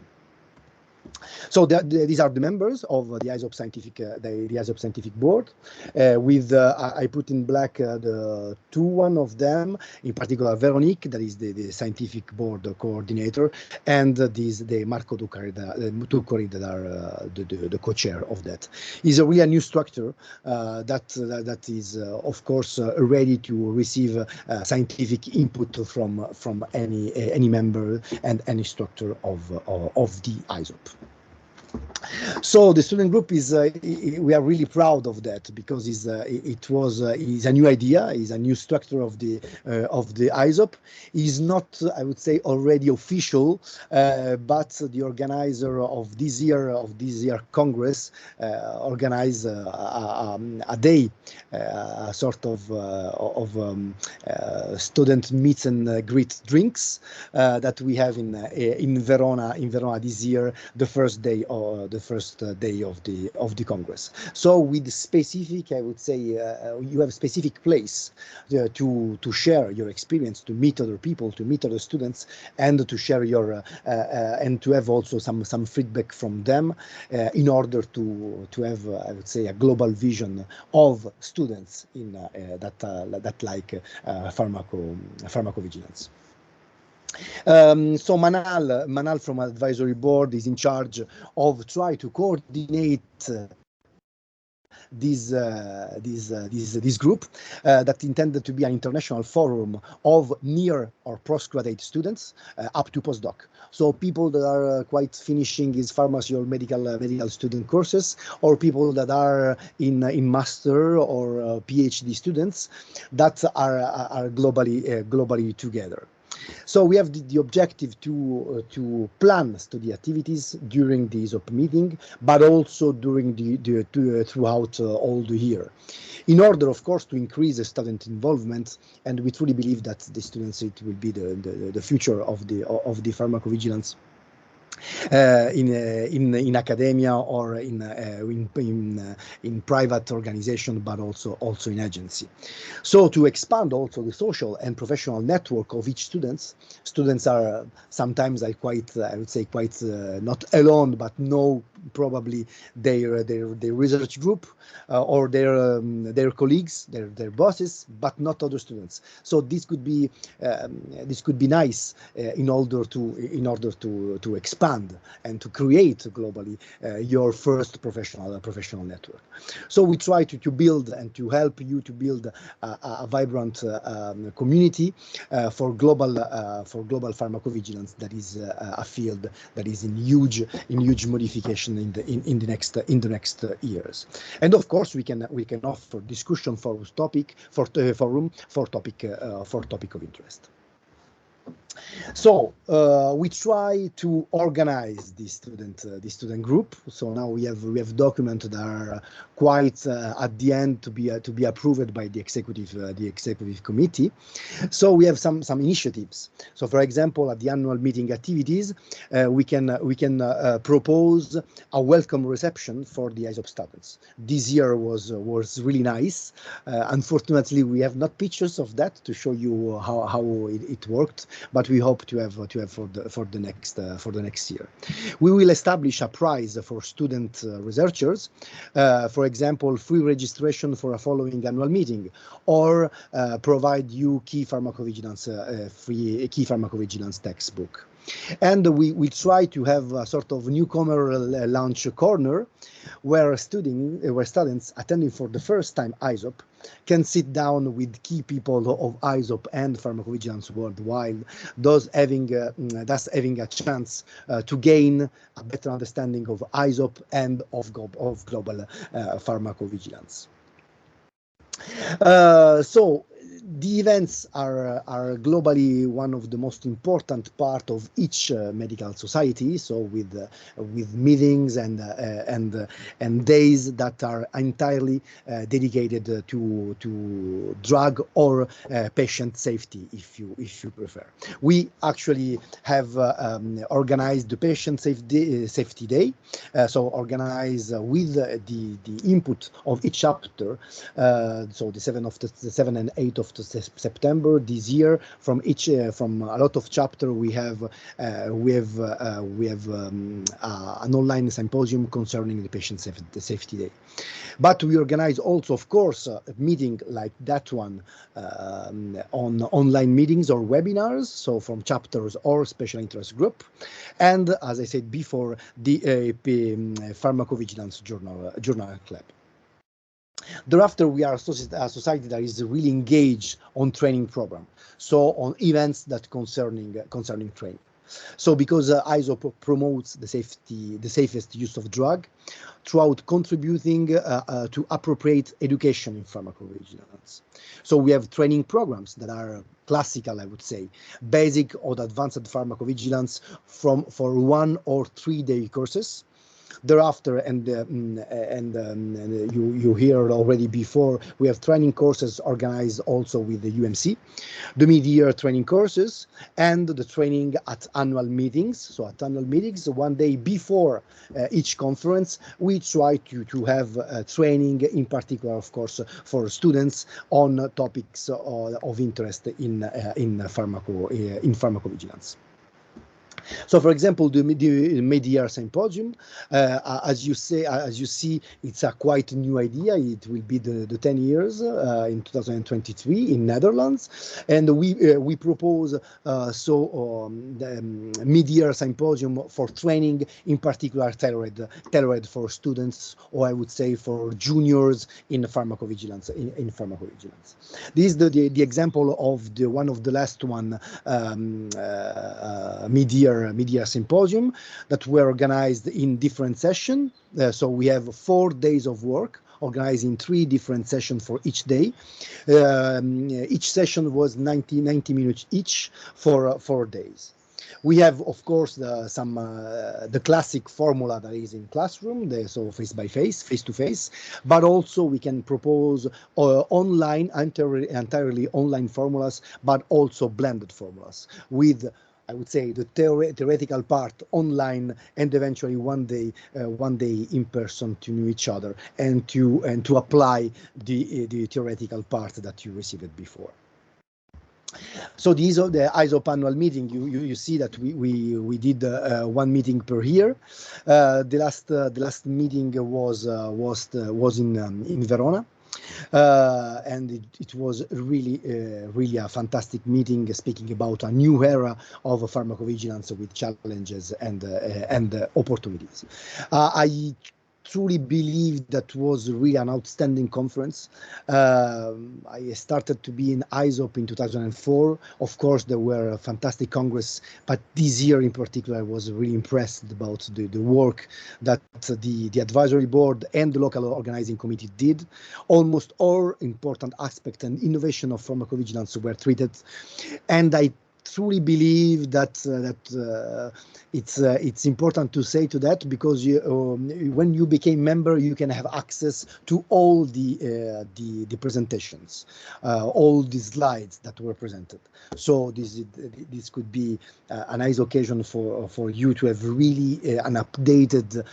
So these are the members of the ISoP scientific board. With I put in black the one of them, in particular Veronique, that is the scientific board coordinator, and the Marco Tuccari that are the co-chair of that. Is a really new structure that is of course ready to receive scientific input from any member and any structure of the ISoP. So the student group is we are really proud of that, because is a new idea, is a new structure of the ISoP. Is not, I would say, already official, but the organizer of this year Congress organized a day, a sort of student meets and greet drinks that we have in Verona this year, the first day of the Congress. So with specific, I would say, you have a specific place to share your experience, to meet other people, to meet other students, and to share your and to have also some feedback from them in order to have, I would say, a global vision of students in that like pharmacovigilance. So Manal from advisory board is in charge of try to coordinate this group that intended to be an international forum of near or postgraduate students up to postdoc. So people that are quite finishing his pharmacy or medical student courses, or people that are in master or PhD students that are globally together. So we have the objective to plan study activities during the ISoP meeting, but also during throughout all the year, in order, of course, to increase the student involvement. And we truly believe that the students, it will be the future of the pharmacovigilance. In academia or in private organization, but also in agency. So to expand also the social and professional network of each students are sometimes I would say quite not alone, but know probably their research group or their colleagues, their bosses, but not other students. So this could be nice in order to expand and to create globally your first professional network. So we try to build and to help you to build a vibrant community for global pharmacovigilance. That is a field that is in huge modification in the next years. And of course we can offer discussion for topic of interest. So we try to organize the student group. So now we have documents that are quite at the end to be approved by the executive committee. So we have some initiatives. So for example, at the annual meeting activities, we can propose a welcome reception for the ISoP students. This year was really nice. Unfortunately, we have not pictures of that to show you how it worked, but we hope to have for the next year. We will establish a prize for student researchers. For example, free registration for a following annual meeting, or provide you key free key pharmacovigilance textbook. And we try to have a sort of newcomer launch corner where students attending for the first time ISoP can sit down with key people of ISoP and pharmacovigilance worldwide, thus having a chance to gain a better understanding of ISoP and of global pharmacovigilance. So the events are globally one of the most important part of each medical society. So with meetings and days that are entirely dedicated to drug or patient safety, if you prefer. We actually have organized the patient safety day. So organized with the input of each chapter. So the 7 and 8 of September this year, from a lot of chapter we have an online symposium concerning the patient safety day. But we organize also, of course, a meeting like that one on online meetings or webinars, so from chapters or special interest group, and as I said before, the Pharmacovigilance journal club. Thereafter, we are a society that is really engaged on training program, so on events that concerning training. So because ISoP promotes the safest use of drug throughout contributing to appropriate education in pharmacovigilance. So we have training programs that are classical, I would say, basic or advanced pharmacovigilance for 1 or 3 day courses. Thereafter, and you heard already before, we have training courses organized also with the UMC, the mid-year training courses, and the training at annual meetings. So at annual meetings, 1 day before each conference, we try to have training, in particular, of course, for students on topics of interest in pharmacovigilance. So, for example, the mid-year symposium, as you see, it's a quite new idea. It will be the 10 years in 2023 in Netherlands, and we propose the mid-year symposium for training, in particular tailored for students, or I would say for juniors in pharmacovigilance. In pharmacovigilance, this is the example of one of the last one mid-year symposium that were organized in different sessions. So we have 4 days of work organized in 3 different sessions for each day. Each session was 90 minutes each for 4 days. We have, of course, the classic formula that is in classroom, so face to face, but also we can propose online, entirely online formulas, but also blended formulas with, I would say, the theoretical part online, and eventually one day in person to know each other and to apply the theoretical part that you received before. So these are the ISoP annual meeting. You see that we did 1 meeting per year. The last meeting was in Verona. And it was really a fantastic meeting, speaking about a new era of pharmacovigilance with challenges and opportunities. I truly believe that was really an outstanding conference. I started to be in ISoP in 2004. Of course, there were a fantastic congress, but this year in particular, I was really impressed about the work that the advisory board and the local organizing committee did. Almost all important aspects and innovation of pharmacovigilance were treated, and I truly believe that it's important to say to that, because when you became member, you can have access to all the presentations, all the slides that were presented. So this could be a nice occasion for you to have really an updated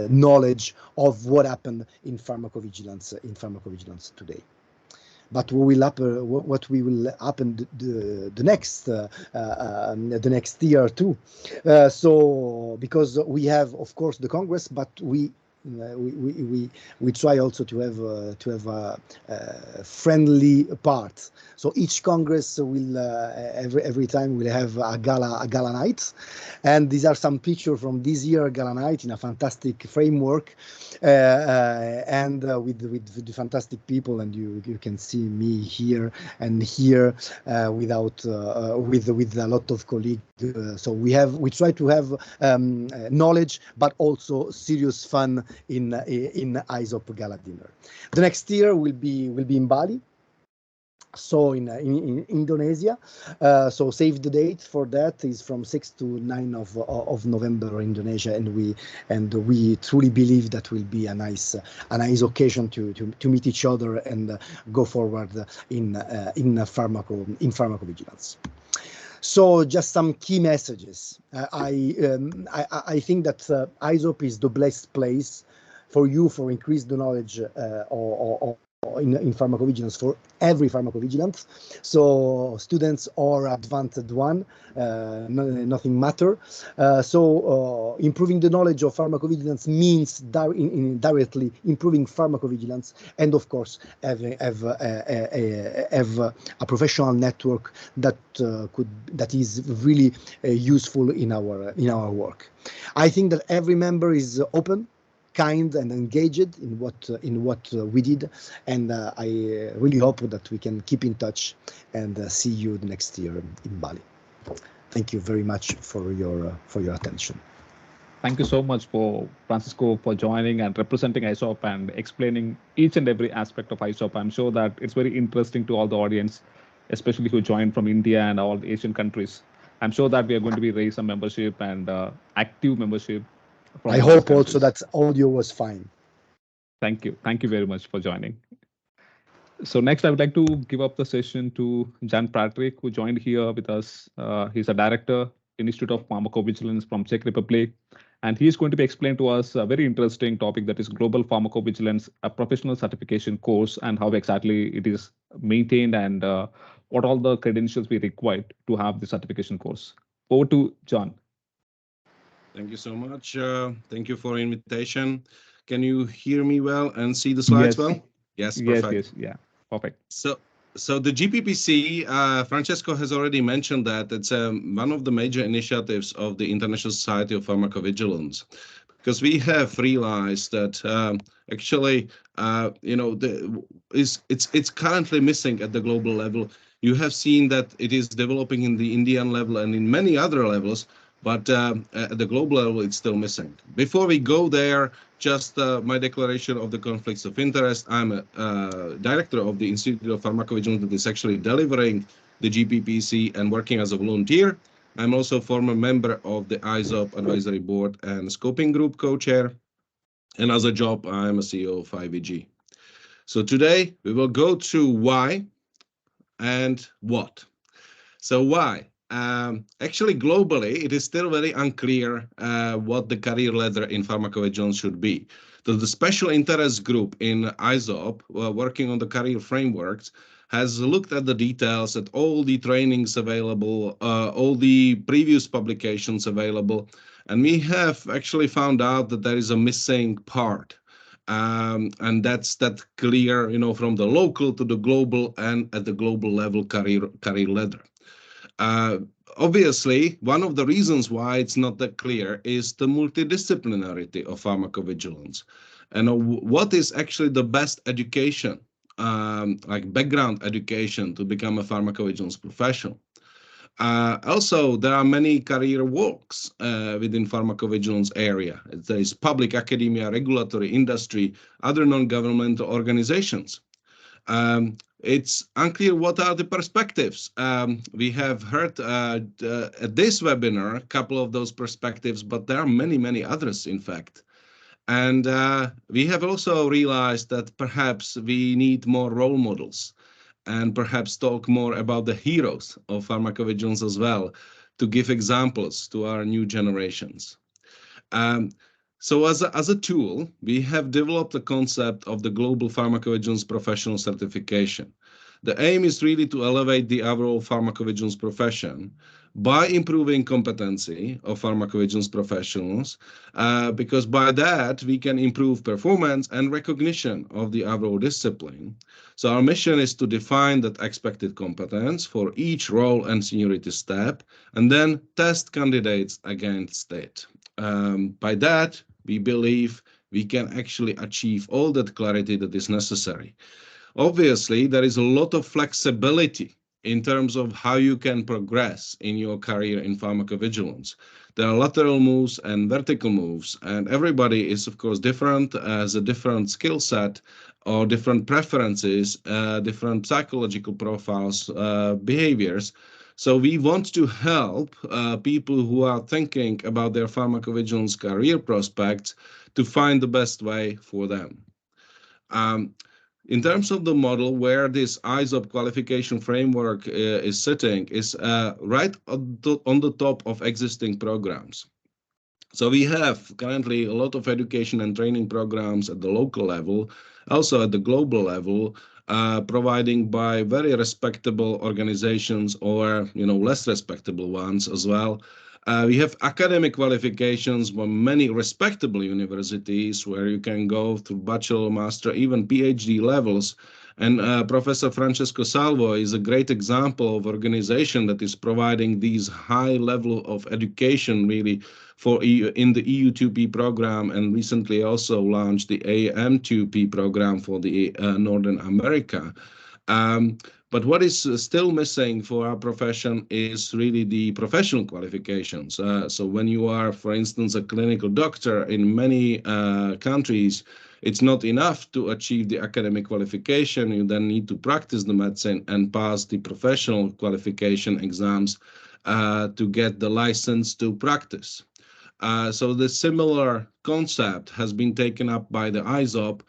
knowledge of what happened in pharmacovigilance today. But what will happen the next year too. So because we have, of course, the Congress, but we try also to have a friendly part. So each Congress will every time will have a gala night, and these are some pictures from this year gala night in a fantastic framework, and with the fantastic people, and you can see me here and here with a lot of colleagues. So we try to have knowledge, but also serious fun in ISoP Gala dinner. The next year will be in Bali, so in Indonesia. So save the date for that, is from 6 to 9 of November in Indonesia, and we truly believe that will be a nice occasion to meet each other and go forward in pharmacovigilance. So just some key messages. I think that ISoP is the best place for you for increased knowledge in pharmacovigilance for every pharmacovigilance. So students or advanced one, nothing matter. So improving the knowledge of pharmacovigilance means directly improving pharmacovigilance, and of course have a professional network that is really useful in our work. I think that every member is open, kind, and engaged in what we did, and I really hope that we can keep in touch and see you the next year in Bali. Thank you very much for your attention. Thank you so much for Francisco for joining and representing ISoP and explaining each and every aspect of ISoP. I'm sure that it's very interesting to all the audience, especially who joined from India and all the Asian countries. I'm sure that we are going to be raising some membership and active membership. I hope also that audio was fine. Thank you. Thank you very much for joining. So next, I would like to give up the session to Jan Patrick, who joined here with us. He's a director, Institute of Pharmacovigilance from Czech Republic. And he's going to be explaining to us a very interesting topic, that is Global Pharmacovigilance, a professional certification course, and how exactly it is maintained and what all the credentials we require to have the certification course. Over to John. Thank you so much. Thank you for invitation. Can you hear me well and see the slides well? Yes, perfect. Yes, yeah, perfect. So the Gpbc, Francesco has already mentioned that it's one of the major initiatives of the International Society of Pharmacovigilance, because we have realized that actually, it's currently missing at the global level. You have seen that it is developing in the Indian level and in many other levels, but at the global level, it's still missing. Before we go there, just my declaration of the conflicts of interest. I'm a director of the Institute of Pharmacovigilance that is actually delivering the Gpbc and working as a volunteer. I'm also a former member of the ISoP Advisory Board and Scoping Group co-chair. And as a job, I'm a CEO of IVG. So today we will go through why and what. So why? Actually, globally, it is still very unclear what the career ladder in pharmacovigilance should be. So the special interest group in ISoP, working on the career frameworks, has looked at the details, at all the trainings available, all the previous publications available, and we have actually found out that there is a missing part. And that's that clear, from the local to the global and at the global level career ladder. Obviously, one of the reasons why it's not that clear is the multidisciplinarity of pharmacovigilance, and what is actually the best education, like background education, to become a pharmacovigilance professional. Also, there are many career walks within pharmacovigilance area. There is public, academia, regulatory, industry, other non-governmental organizations. it's unclear what are the perspectives. We have heard at this webinar a couple of those perspectives, but there are many, many others, in fact. And we have also realized that perhaps we need more role models and perhaps talk more about the heroes of pharmacovigilance as well, to give examples to our new generations. So as a tool, we have developed the concept of the Global Pharmacovigilance Professional Certification. The aim is really to elevate the overall pharmacovigilance profession by improving competency of pharmacovigilance professionals, because by that we can improve performance and recognition of the overall discipline. So our mission is to define that expected competence for each role and seniority step, and then test candidates against it. By that, we believe we can actually achieve all that clarity that is necessary. Obviously, there is a lot of flexibility in terms of how you can progress in your career in pharmacovigilance. There are lateral moves and vertical moves, and everybody is, of course, different, has a different skill set or different preferences, different psychological profiles, behaviors. So we want to help people who are thinking about their pharmacovigilance career prospects to find the best way for them. In terms of the model, where this ISoP qualification framework is sitting is right on the top of existing programs. So we have currently a lot of education and training programs at the local level, also at the global level, providing by very respectable organizations or less respectable ones as well. We have academic qualifications from many respectable universities where you can go through bachelor, master, even PhD levels. And Professor Francesco Salvo is a great example of organization that is providing these high level of education really for in the EU2P program, and recently also launched the AM2P program for the Northern America. But what is still missing for our profession is really the professional qualifications. So when you are, for instance, a clinical doctor in many countries, it's not enough to achieve the academic qualification. You then need to practice the medicine and pass the professional qualification exams to get the license to practice. So the similar concept has been taken up by the ISoP,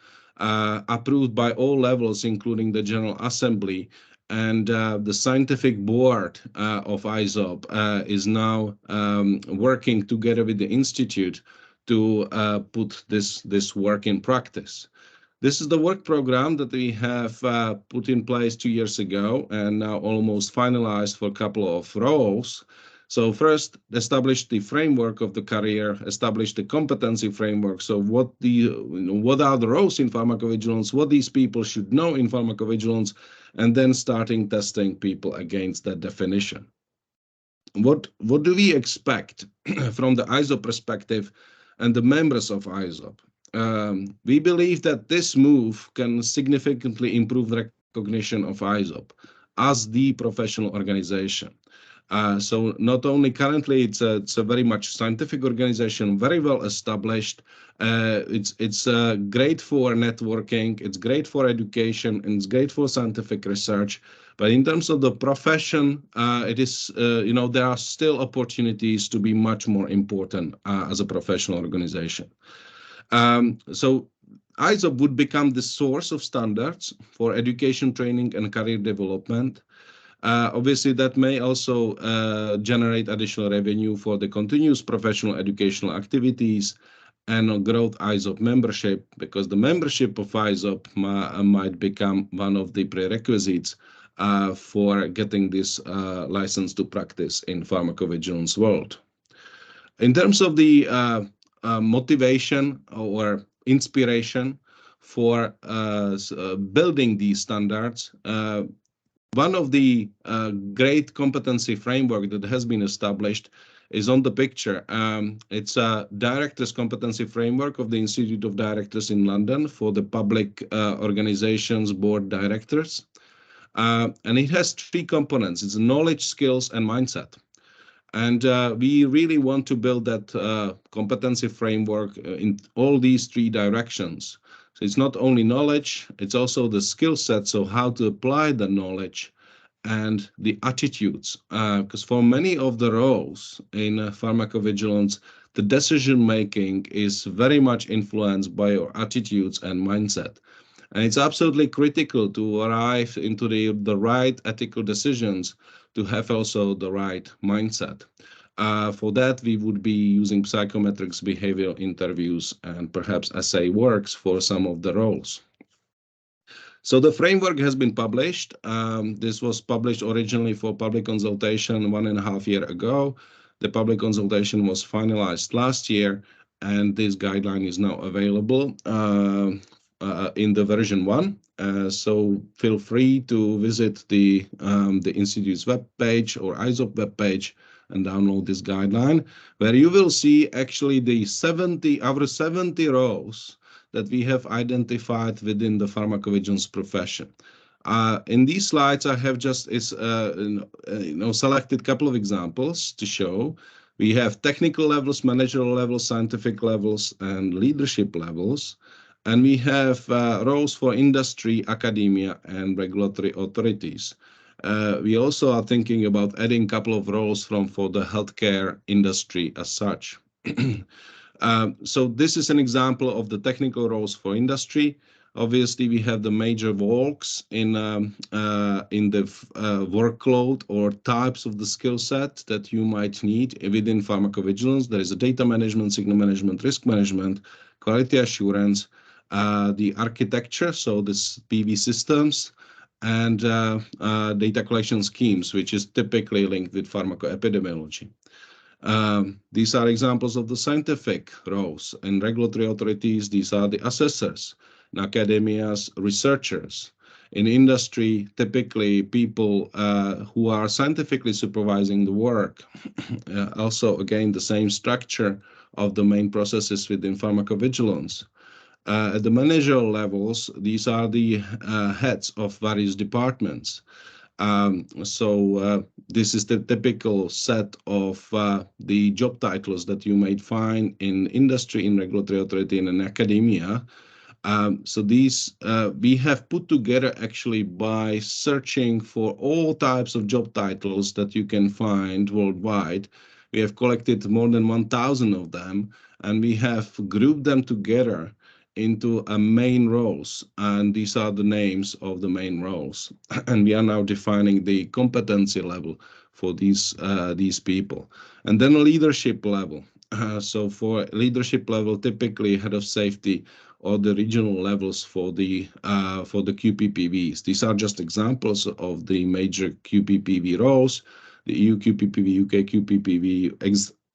approved by all levels, including the General Assembly. And the scientific board of ISoP is now working together with the Institute to put this work in practice. This is the work program that we have put in place 2 years ago and now almost finalized for a couple of roles. So first, establish the framework of the career, establish the competency framework. So what are the roles in pharmacovigilance, what these people should know in pharmacovigilance, and then starting testing people against that definition. What do we expect from the ISoP perspective and the members of ISoP? We believe that this move can significantly improve the recognition of ISoP as the professional organization. So not only currently it's a very much scientific organization, very well established. It's great for networking, it's great for education, and it's great for scientific research. But in terms of the profession, it is there are still opportunities to be much more important as a professional organization. So ISoP would become the source of standards for education, training, and career development. Obviously, that may also generate additional revenue for the continuous professional educational activities and growth ISoP membership, because the membership of ISoP might become one of the prerequisites for getting this license to practice in pharmacovigilance world. In terms of the motivation or inspiration for building these standards, one of the great competency framework that has been established is on the picture. It's a directors competency framework of the Institute of Directors in London for the public organizations board directors. And it has 3 components. It's knowledge, skills, and mindset. And we really want to build that competency framework in all these 3 directions. So it's not only knowledge, it's also the skill set, so how to apply the knowledge and the attitudes. Because for many of the roles in pharmacovigilance, the decision making is very much influenced by your attitudes and mindset. And it's absolutely critical to arrive into the right ethical decisions to have also the right mindset. For that, we would be using psychometrics, behavioral interviews, and perhaps assay works for some of the roles. So the framework has been published. This was published originally for public consultation 1.5 years ago. The public consultation was finalized last year, and this guideline is now available in the version 1. So feel free to visit the Institute's webpage or ISoP webpage and download this guideline, where you will see actually the 70 rows that we have identified within the pharmacovigilance profession. In these slides, I have just selected a couple of examples to show. We have technical levels, managerial levels, scientific levels, and leadership levels. And we have roles for industry, academia, and regulatory authorities. We also are thinking about adding a couple of roles for the healthcare industry as such. So this is an example of the technical roles for industry. Obviously, we have the major walks in the workload or types of the skill set that you might need within pharmacovigilance. There is a data management, signal management, risk management, quality assurance, the architecture, so this PV systems, and data collection schemes, which is typically linked with pharmacoepidemiology. These are examples of the scientific roles. In regulatory authorities, these are the assessors. In academias, researchers. In industry, typically people who are scientifically supervising the work. Also, again, the same structure of the main processes within pharmacovigilance. At the managerial levels, these are the heads of various departments. This is the typical set of the job titles that you might find in industry, in regulatory authority, and in academia. So these we have put together actually by searching for all types of job titles that you can find worldwide. We have collected more than 1,000 of them, and we have grouped them together into main roles, and these are the names of the main roles. And we are now defining the competency level for these people. And then a leadership level. So for leadership level, typically head of safety or the regional levels for the QPPVs. These are just examples of the major QPPV roles. The EU QPPV, UK QPPV,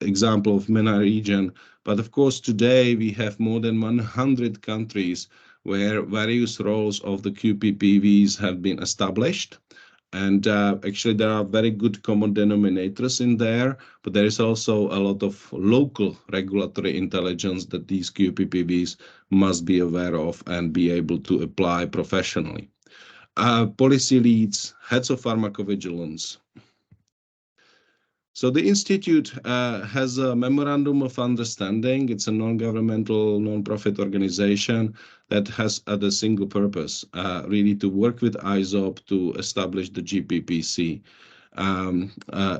example of MENA region. But of course, today we have more than 100 countries where various roles of the QPPVs have been established. And actually, there are very good common denominators in there, but there is also a lot of local regulatory intelligence that these QPPVs must be aware of and be able to apply professionally. Policy leads, heads of pharmacovigilance. So the Institute has a memorandum of understanding. It's a non-governmental, non-profit organization that has a single purpose, really to work with ISoP to establish the Gpbc.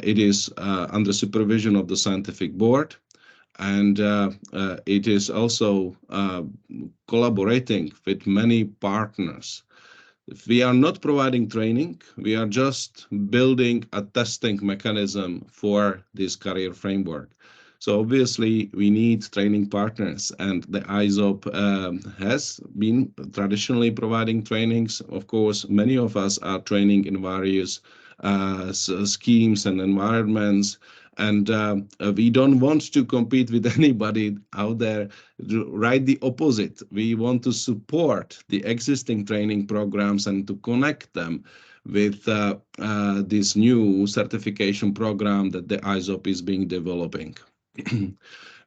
It is under supervision of the scientific board, and it is also collaborating with many partners. We are not providing training, we are just building a testing mechanism for this career framework. So obviously we need training partners, and the ISoP has been traditionally providing trainings. Of course, many of us are training in various schemes and environments, and we don't want to compete with anybody out there. Right, the opposite. We want to support the existing training programs and to connect them with this new certification program that the ISoP is being developing.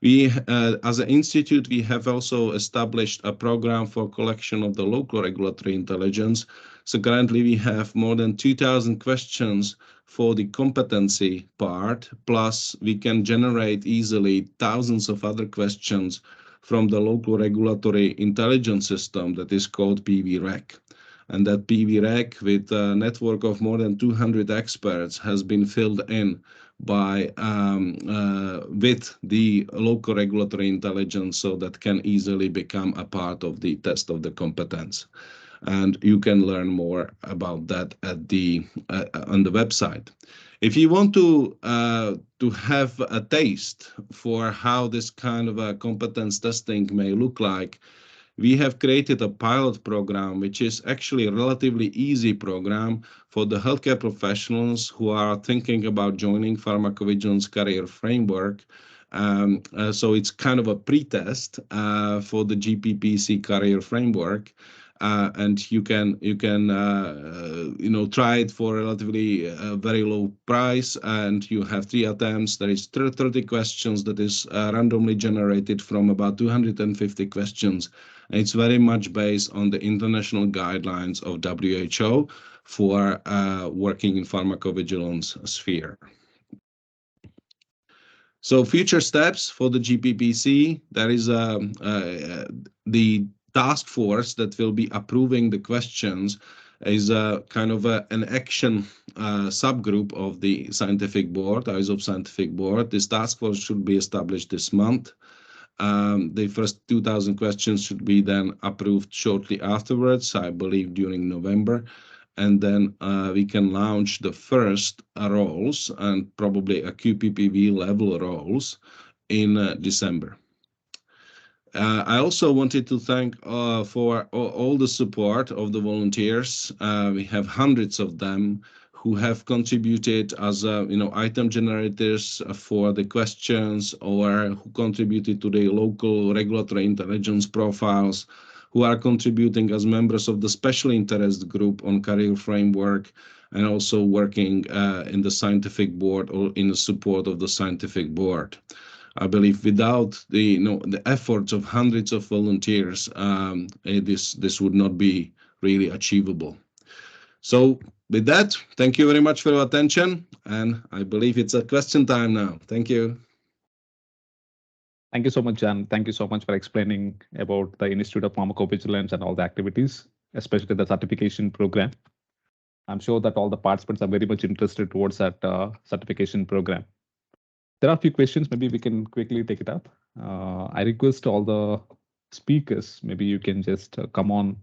We, as an institute, we have also established a program for collection of the local regulatory intelligence. So currently we have more than 2,000 questions for the competency part, plus we can generate easily thousands of other questions from the local regulatory intelligence system that is called PVREC. And that PVREC, with a network of more than 200 experts, has been filled in by with the local regulatory intelligence, so that can easily become a part of the test of the competence. And you can learn more about that at the on the website. If you want to have a taste for how this kind of a competence testing may look like, we have created a pilot program, which is actually a relatively easy program for the healthcare professionals who are thinking about joining Pharmacovigilance career framework. So it's kind of a pre-test for the Gpbc career framework. And you can try it for a relatively very low price, and you have 3 attempts. There is 30 questions that is randomly generated from about 250 questions. And it's very much based on the international guidelines of WHO for working in pharmacovigilance sphere. So future steps for the Gpbc, there is the task force that will be approving the questions is a kind of an action subgroup of the scientific board, ISoP scientific board. This task force should be established this month. The first 2,000 questions should be then approved shortly afterwards, I believe during November. And then we can launch the first roles, and probably a QPPV level roles, in December. I also wanted to thank for all the support of the volunteers. We have hundreds of them who have contributed as item generators for the questions, or who contributed to the local regulatory intelligence profiles, who are contributing as members of the special interest group on career framework, and also working in the scientific board or in the support of the scientific board. I believe without the efforts of hundreds of volunteers, this would not be really achievable. So with that, thank you very much for your attention, and I believe it's a question time now. Thank you. Thank you so much, Jan. Thank you so much for explaining about the Institute of Pharmacovigilance and all the activities, especially the certification program. I'm sure that all the participants are very much interested towards that certification program. There are a few questions, maybe we can quickly take it up. I request all the speakers, maybe you can just come on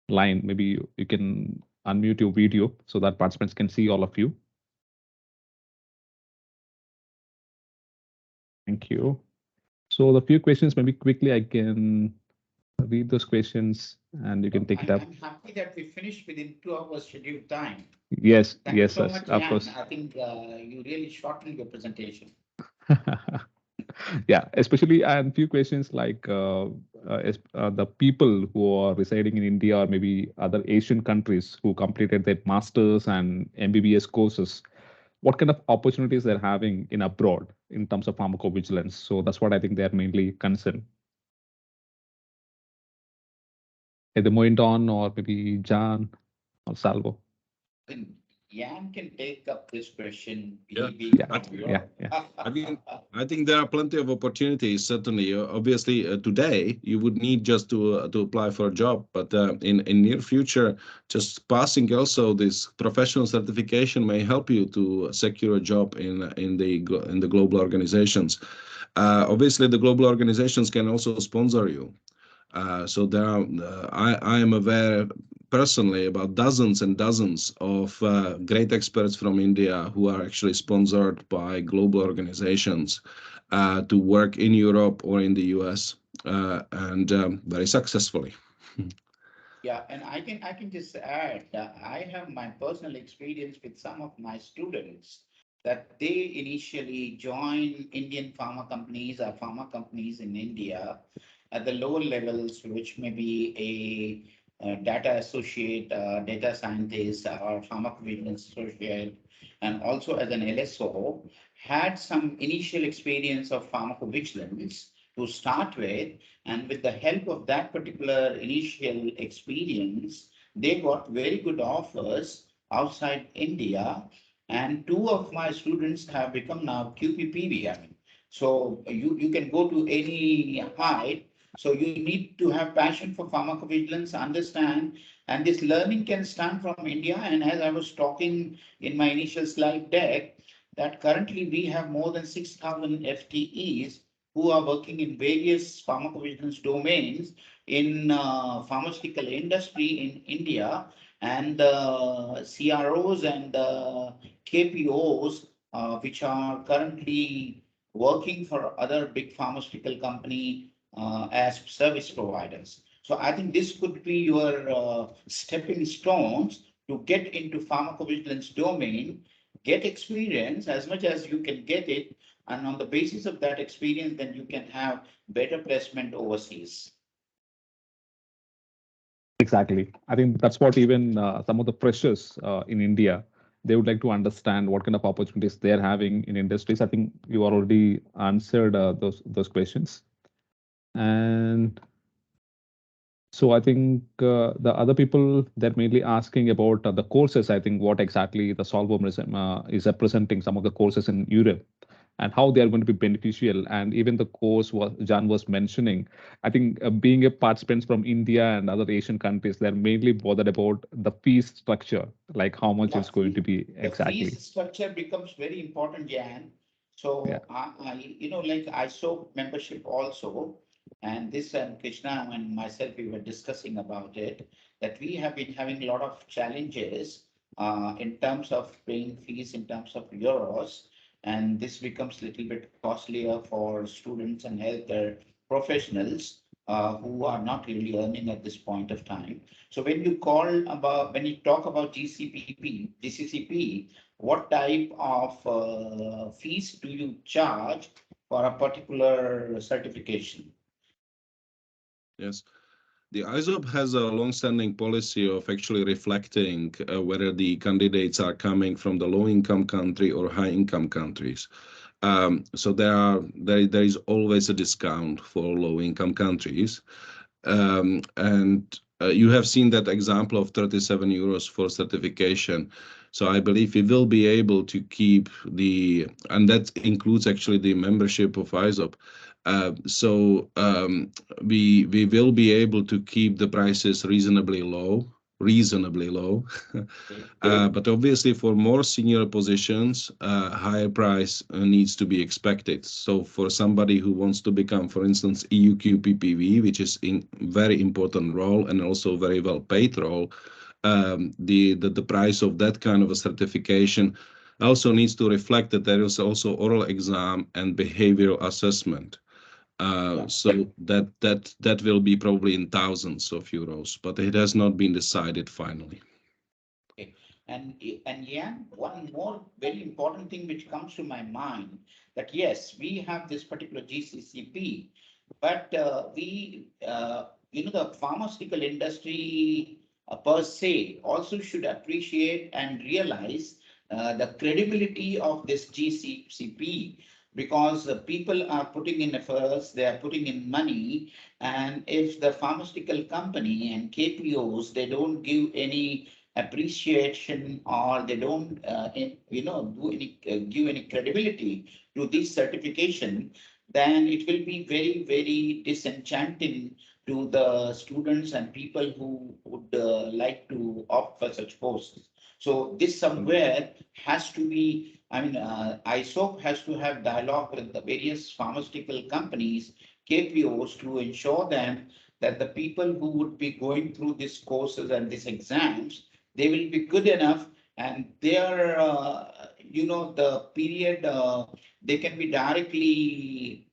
line, maybe you can unmute your video so that participants can see all of you. Thank you. So the few questions, maybe quickly I can read those questions and you can take it up. I'm happy that we finished within 2 hours scheduled time. Yes, Thank yes, you so much, of Jan. course. I think you really shortened your presentation. Yeah, especially and few questions like the people who are residing in India or maybe other Asian countries who completed their masters and MBBS courses, what kind of opportunities they're having in abroad in terms of pharmacovigilance. So that's what I think they're mainly concerned. Either Moindon or maybe Jan or Salvo. Jan can take up this question. Yeah. I think there are plenty of opportunities. Certainly, obviously, today you would need just to apply for a job, but in near future, just passing also this professional certification may help you to secure a job in the global organizations. Obviously, the global organizations can also sponsor you. So there are, I am aware personally about dozens and dozens of great experts from India who are actually sponsored by global organizations to work in Europe or in the US, and very successfully. Yeah, and I can just add that I have my personal experience with some of my students that they initially join Indian pharma companies or pharma companies in India at the lower levels, which may be a data associate, data scientist, or pharmacovigilance associate, and also as an LSO, had some initial experience of pharmacovigilance to start with, and with the help of that particular initial experience, they got very good offers outside India. And 2 of my students have become now QPPV. I mean, So you can go to any height. So you need to have passion for pharmacovigilance, understand, and this learning can start from India. And as I was talking in my initial slide deck, that currently we have more than 6,000 FTEs who are working in various pharmacovigilance domains in pharmaceutical industry in India, and the CROs and the KPOs, which are currently working for other big pharmaceutical company as service providers. So I think this could be your stepping stones to get into pharmacovigilance domain, get experience as much as you can get it, and on the basis of that experience, then you can have better placement overseas. Exactly. I think that's what even some of the freshers in India, they would like to understand what kind of opportunities they're having in industries. I think you already answered those questions. And so I think the other people, they're mainly asking about the courses. I think what exactly the Solvom is representing, some of the courses in Europe, and how they are going to be beneficial. And even the course was Jan was mentioning, I think being a participants from India and other Asian countries, they're mainly bothered about the fees structure, like how much it's going to be The exactly. fees structure becomes very important, Jan. So Yeah. like ISoP membership also, and this and Krishna and myself, we were discussing about it, that we have been having a lot of challenges in terms of paying fees in terms of euros, and this becomes a little bit costlier for students and healthcare professionals who are not really earning at this point of time. So when you talk about GCCP, what type of fees do you charge for a particular certification? Yes. The ISoP has a long-standing policy of actually reflecting whether the candidates are coming from the low-income country or high-income countries. So there is always a discount for low-income countries. And you have seen that example of 37 euros for certification. So I believe we will be able to keep and that includes actually the membership of ISoP. We will be able to keep the prices reasonably low. But obviously for more senior positions, higher price needs to be expected. So for somebody who wants to become, for instance, EU Qppv, which is a very important role and also very well paid role, the price of that kind of a certification also needs to reflect that there is also oral exam and behavioral assessment. So that will be probably in thousands of euros, but it has not been decided finally. Okay. And yeah, one more very important thing which comes to my mind, that yes, we have this particular GCCP, but the pharmaceutical industry per se also should appreciate and realize the credibility of this GCCP, because people are putting in efforts, they are putting in money, and if the pharmaceutical company and KPOs, they don't give any appreciation, or they don't give any credibility to this certification, then it will be very, very disenchanting to the students and people who would like to opt for such posts. So this somewhere has to be, ISoP has to have dialogue with the various pharmaceutical companies, KPOs, to ensure them that the people who would be going through these courses and these exams, they will be good enough, and their the period they can be directly,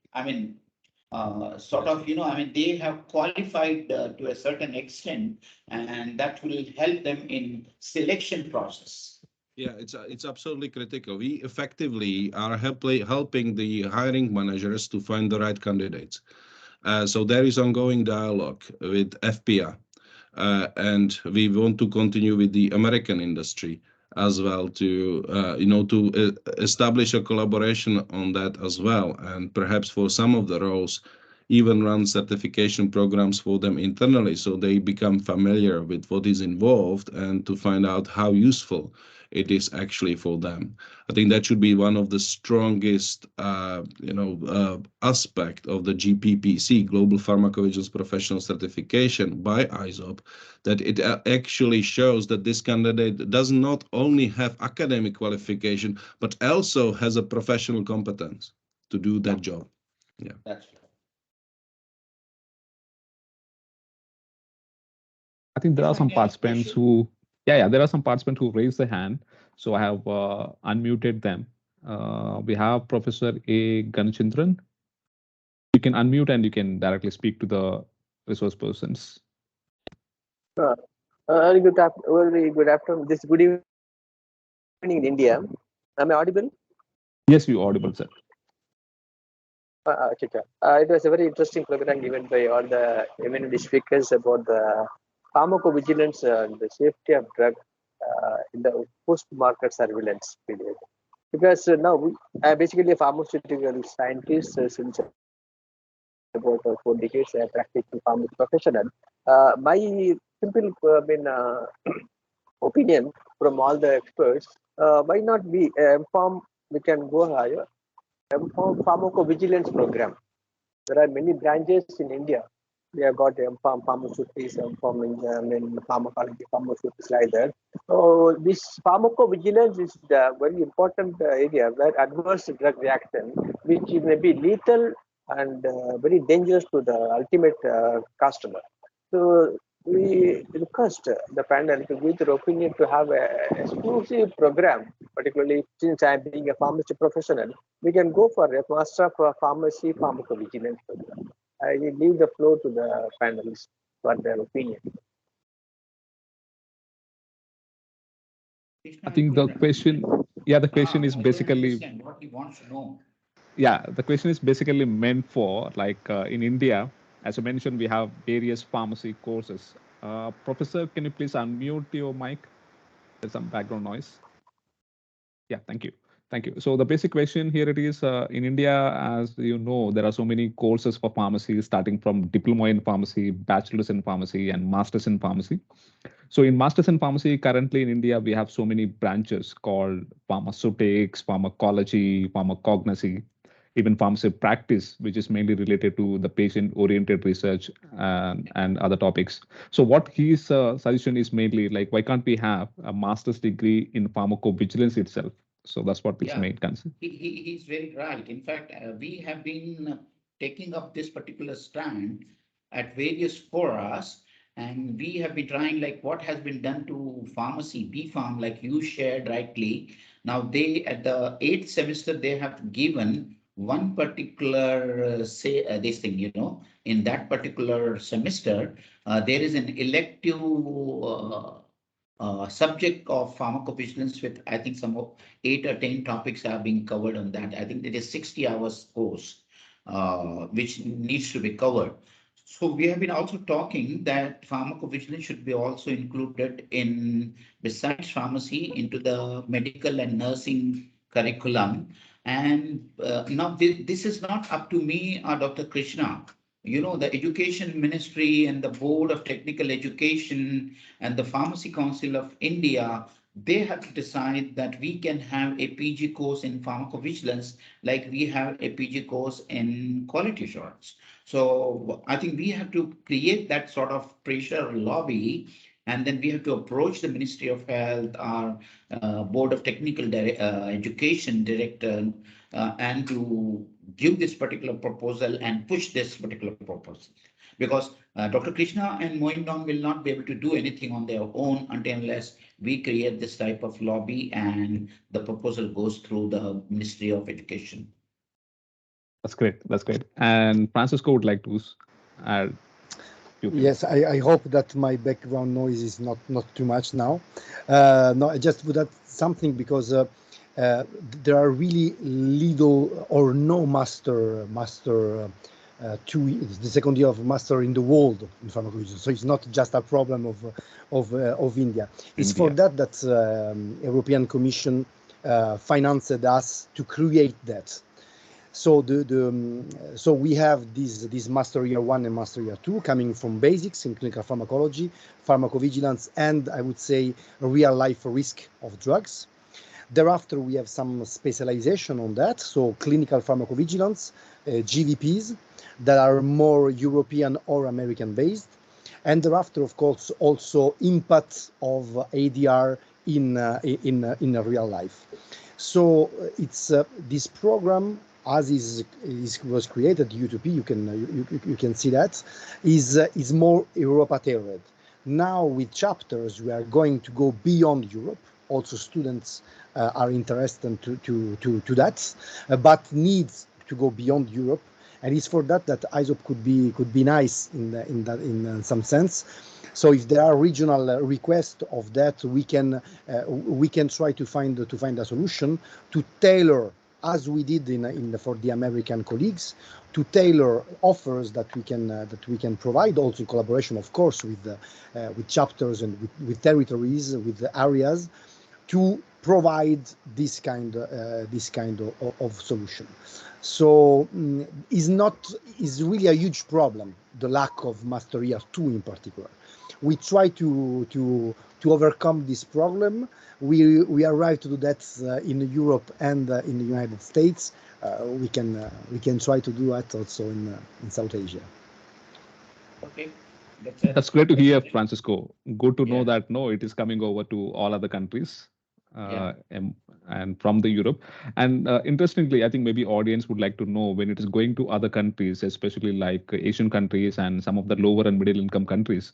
they have qualified to a certain extent, and that will help them in selection process. Yeah, it's absolutely critical. We effectively are helping the hiring managers to find the right candidates. So there is ongoing dialogue with FPA, and we want to continue with the American industry as well to establish a collaboration on that as well. And perhaps for some of the roles, even run certification programs for them internally, so they become familiar with what is involved and to find out how useful it is actually for them. I think that should be one of the strongest, aspect of the GPPC, Global Pharmacovigilance Professional Certification by ISoP, that it actually shows that this candidate does not only have academic qualification, but also has a professional competence to do that job. Yeah, That's right. I think there are some participants who, there are some participants who raised their hand. So I have unmuted them. We have Professor A. Ganachandran. You can unmute and you can directly speak to the resource persons. Very good afternoon. This is good evening in India. Am I audible? Yes, you audible, sir. Okay. It was a very interesting program given by all the eminent speakers about the pharmacovigilance and the safety of drug in the post-market surveillance period. Because now I am basically a pharmaceutical scientist since about 4 decades. I practicing pharmacy professional. My simple opinion from all the experts, why not we inform, we can go higher, inform pharmacovigilance program. There are many branches in India. We have got inform pharmaceutics, pharmacology, pharmaceutics like that. So this pharmacovigilance is the very important area where adverse drug reaction, which may be lethal and very dangerous to the ultimate customer. So we request the panel to give their opinion to have an exclusive program, particularly since I am being a pharmacy professional, we can go for a Master of Pharmacy Pharmacovigilance program. I will leave the floor to the panelists for their opinion. I think the question, the question is basically what he wants to know. The question is basically meant for in India, as I mentioned, we have various pharmacy courses. Professor, can you please unmute your mic? There's some background noise. Yeah, thank you. Thank you. So the basic question here it is, in India, as you know, there are so many courses for pharmacy, starting from diploma in pharmacy, bachelor's in pharmacy, and master's in pharmacy. So in master's in pharmacy, currently in India, we have so many branches called pharmaceutics, pharmacology, pharmacognosy, even pharmacy practice, which is mainly related to the patient-oriented research and other topics. So what his suggestion is mainly why can't we have a master's degree in pharmacovigilance itself? So that's what his main concern. He's very right. In fact, we have been taking up this particular stand at various forums, and we have been trying what has been done to pharmacy, BPharm, like you shared rightly. Now they, at the 8th semester, they have given one particular this thing, in that particular semester, there is an elective subject of pharmacovigilance with, I think, some 8 or 10 topics are being covered on that. I think it is 60 hours course, which needs to be covered. So we have been also talking that pharmacovigilance should be also included in, besides pharmacy, into the medical and nursing curriculum. And now this is not up to me or Dr. Krishna. The Education Ministry and the Board of Technical Education and the Pharmacy Council of India, they have to decide that we can have a PG course in pharmacovigilance like we have a PG course in quality assurance. So I think we have to create that sort of pressure lobby, and then we have to approach the Ministry of Health, our Board of Technical Education Director, and to give this particular proposal and push this particular proposal. Because Dr. Krishna and Moindon will not be able to do anything on their own unless we create this type of lobby and the proposal goes through the Ministry of Education. That's great. That's great. And Francisco would like to add. Yes, I hope that my background noise is not too much now. No, I just would add something because there are really little or no master the second year of master in the world in pharmacovigilance. So it's not just a problem of India. It's for that European Commission financed us to create that. So so we have these Master Year 1 and Master Year 2 coming from basics in clinical pharmacology, pharmacovigilance, and I would say real life risk of drugs. Thereafter, we have some specialization on that, so clinical pharmacovigilance, GVPs, that are more European or American based. And thereafter, of course, also impact of ADR in real life. So it's this program, as was created U2P, you can see that is more Europa tailored. Now with chapters, we are going to go beyond Europe. Also, students are interested to that, but needs to go beyond Europe, and it's for that ISoP could be nice in some sense. So if there are regional requests of that, we can try to find a solution to tailor, as we did for the American colleagues, to tailor offers that we can provide, also in collaboration, of course, with chapters and with territories, with the areas, to provide this kind of solution. So is really a huge problem, the lack of Master Year 2 in particular. We try to overcome this problem. We arrive to do that in Europe and in the United States. We can try to do that also in South Asia. Okay. That's great to hear, Francisco. Good to know that it is coming over to all other countries and from the Europe. And interestingly, I think maybe audience would like to know when it is going to other countries, especially like Asian countries and some of the lower and middle income countries,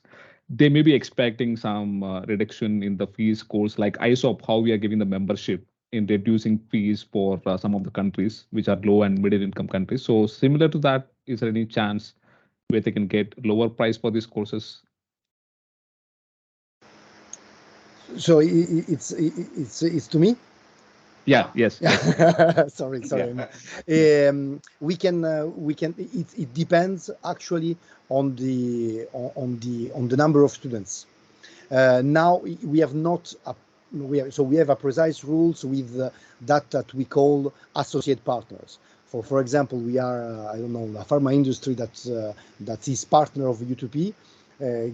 they may be expecting some reduction in the fees course like ISoP, how we are giving the membership in reducing fees for some of the countries which are low and middle income countries. So similar to that, is there any chance where they can get lower price for these courses? So it's to me. Yeah. Yes. Sorry. Yeah. We can. It depends actually on the number of students. Now we have not. We have a precise rules with that we call associate partners. For example, we are I don't know, a pharma industry that is partner of U2P.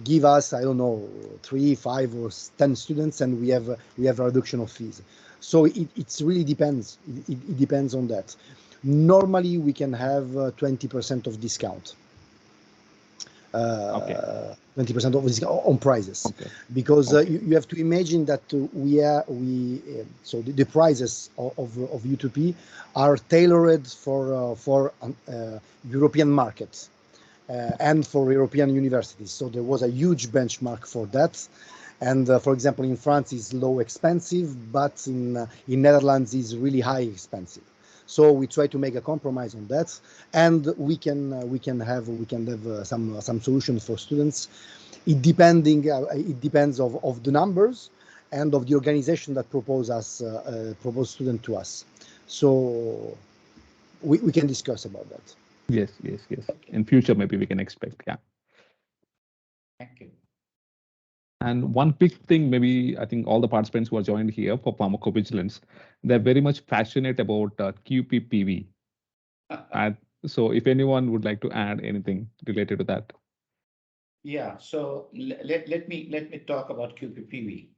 Give us, I don't know, 3, 5, or 10 students, and we have a reduction of fees. So it really depends. It depends on that. Normally, we can have 20% of discount. 20% of discount on prices, because you have to imagine that so the prices of U2P are tailored for European markets. And for European universities. So there was a huge benchmark for that. And for example, in France is low expensive, but in Netherlands is really high expensive. So we try to make a compromise on that, and we can have some solutions for students. It depends of the numbers and of the organization that propose student to us. So we can discuss about that. Yes. In future, maybe we can expect. Yeah. Thank you. And one big thing, maybe I think all the participants who are joined here for Pharmacovigilance, they're very much passionate about Qppv. So if anyone would like to add anything related to that. Yeah, so let me talk about Qppv.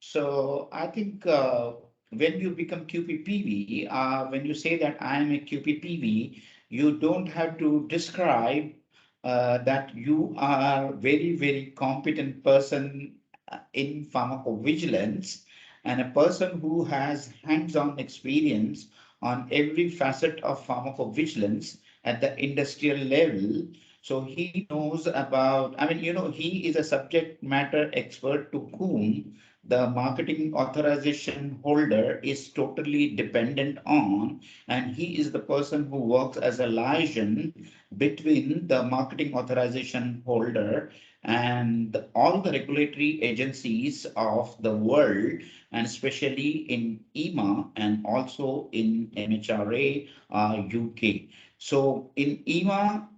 So I think when you become Qppv, when you say that I am a Qppv, you don't have to describe that you are very competent person in pharmacovigilance and a person who has hands-on experience on every facet of pharmacovigilance at the industrial level. So he knows about, I mean, he is a subject matter expert to whom the marketing authorization holder is totally dependent on, and he is the person who works as a liaison between the marketing authorization holder and all the regulatory agencies of the world, and especially in EMA and also in MHRA, UK. So in EMA,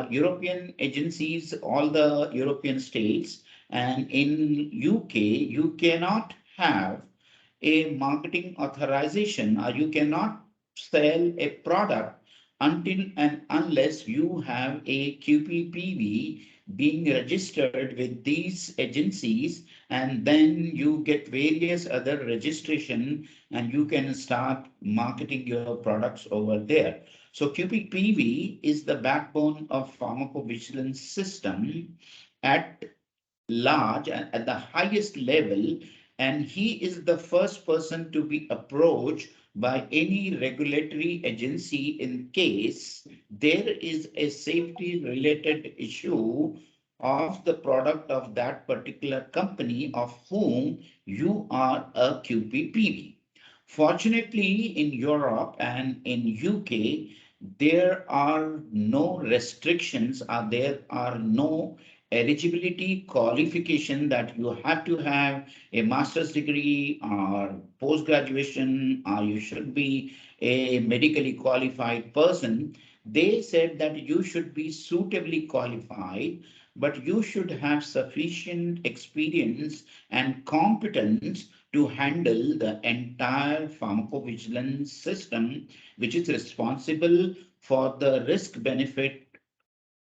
European agencies, all the European states, and in UK, you cannot have a marketing authorization, or you cannot sell a product until and unless you have a QPPV being registered with these agencies, and then you get various other registration and you can start marketing your products over there. So QPPV is the backbone of pharmacovigilance system at large and at the highest level, and he is the first person to be approached by any regulatory agency in case there is a safety related issue of the product of that particular company of whom you are a QPPV. Fortunately, in Europe and in UK, there are no restrictions, or there are no eligibility qualification that you have to have a master's degree or post graduation, or you should be a medically qualified person. They said that you should be suitably qualified, but you should have sufficient experience and competence to handle the entire pharmacovigilance system, which is responsible for the risk benefit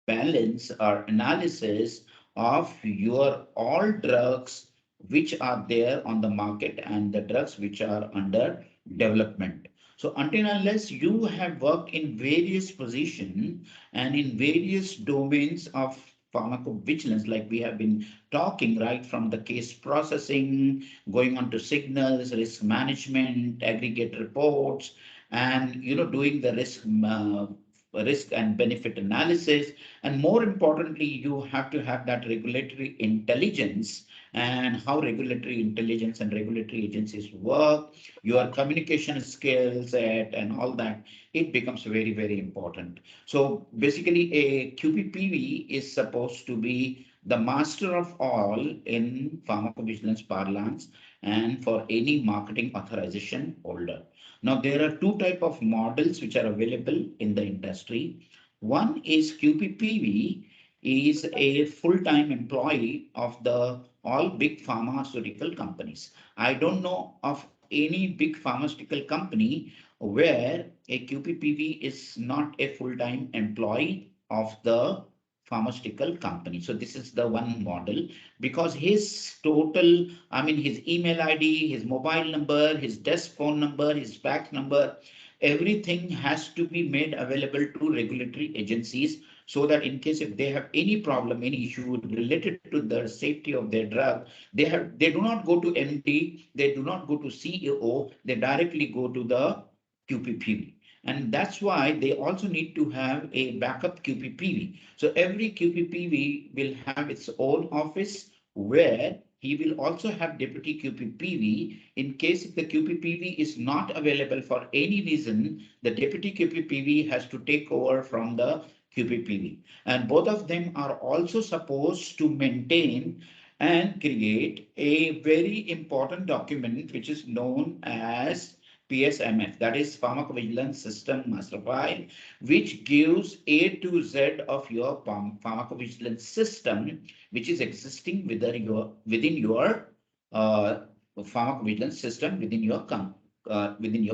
balance or analysis of your all drugs which are there on the market and the drugs which are under development. So until unless you have worked in various positions and in various domains of pharmacovigilance, like we have been talking, right from the case processing, going on to signals, risk management, aggregate reports, and doing the risk and benefit analysis. And more importantly, you have to have that regulatory intelligence and how regulatory intelligence and regulatory agencies work, your communication skills and all that. It becomes very, very important. So basically, a QPPV is supposed to be the master of all in pharmacovigilance parlance and for any marketing authorization holder. Now, there are two type of models which are available in the industry. One is QPPV is a full-time employee of the all big pharmaceutical companies. I don't know of any big pharmaceutical company where a QPPV is not a full-time employee of the pharmaceutical company. So this is the one model, because his total, I mean, his email ID, his mobile number, his desk phone number, his fax number, everything has to be made available to regulatory agencies, so that in case if they have any problem, any issue related to the safety of their drug, they do not go to MD, they do not go to CEO, they directly go to the QPPV. And that's why they also need to have a backup QPPV. So every QPPV will have its own office where he will also have deputy QPPV. In case if the QPPV is not available for any reason, the deputy QPPV has to take over from the QPPV. And both of them are also supposed to maintain and create a very important document which is known as PSMF, that is Pharmacovigilance System Master File, which gives A to Z of your pharmacovigilance system, which is existing within your pharmacovigilance system within your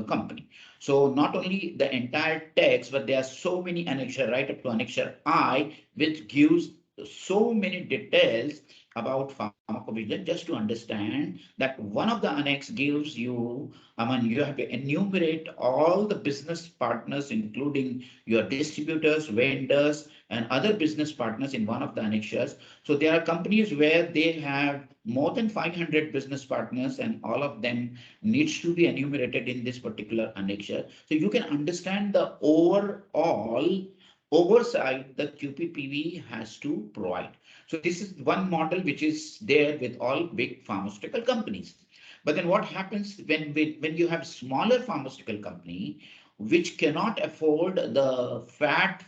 company. So not only the entire text, but there are so many annexure, right up to annexure I, which gives so many details about pharmacovigilance. Just to understand that one of the annex gives you, I mean, you have to enumerate all the business partners, including your distributors, vendors, and other business partners in one of the annexures. So there are companies where they have more than 500 business partners, and all of them needs to be enumerated in this particular annexure. So you can understand the overall oversight the QPPV has to provide. So this is one model which is there with all big pharmaceutical companies. But then what happens when you have smaller pharmaceutical company which cannot afford the fat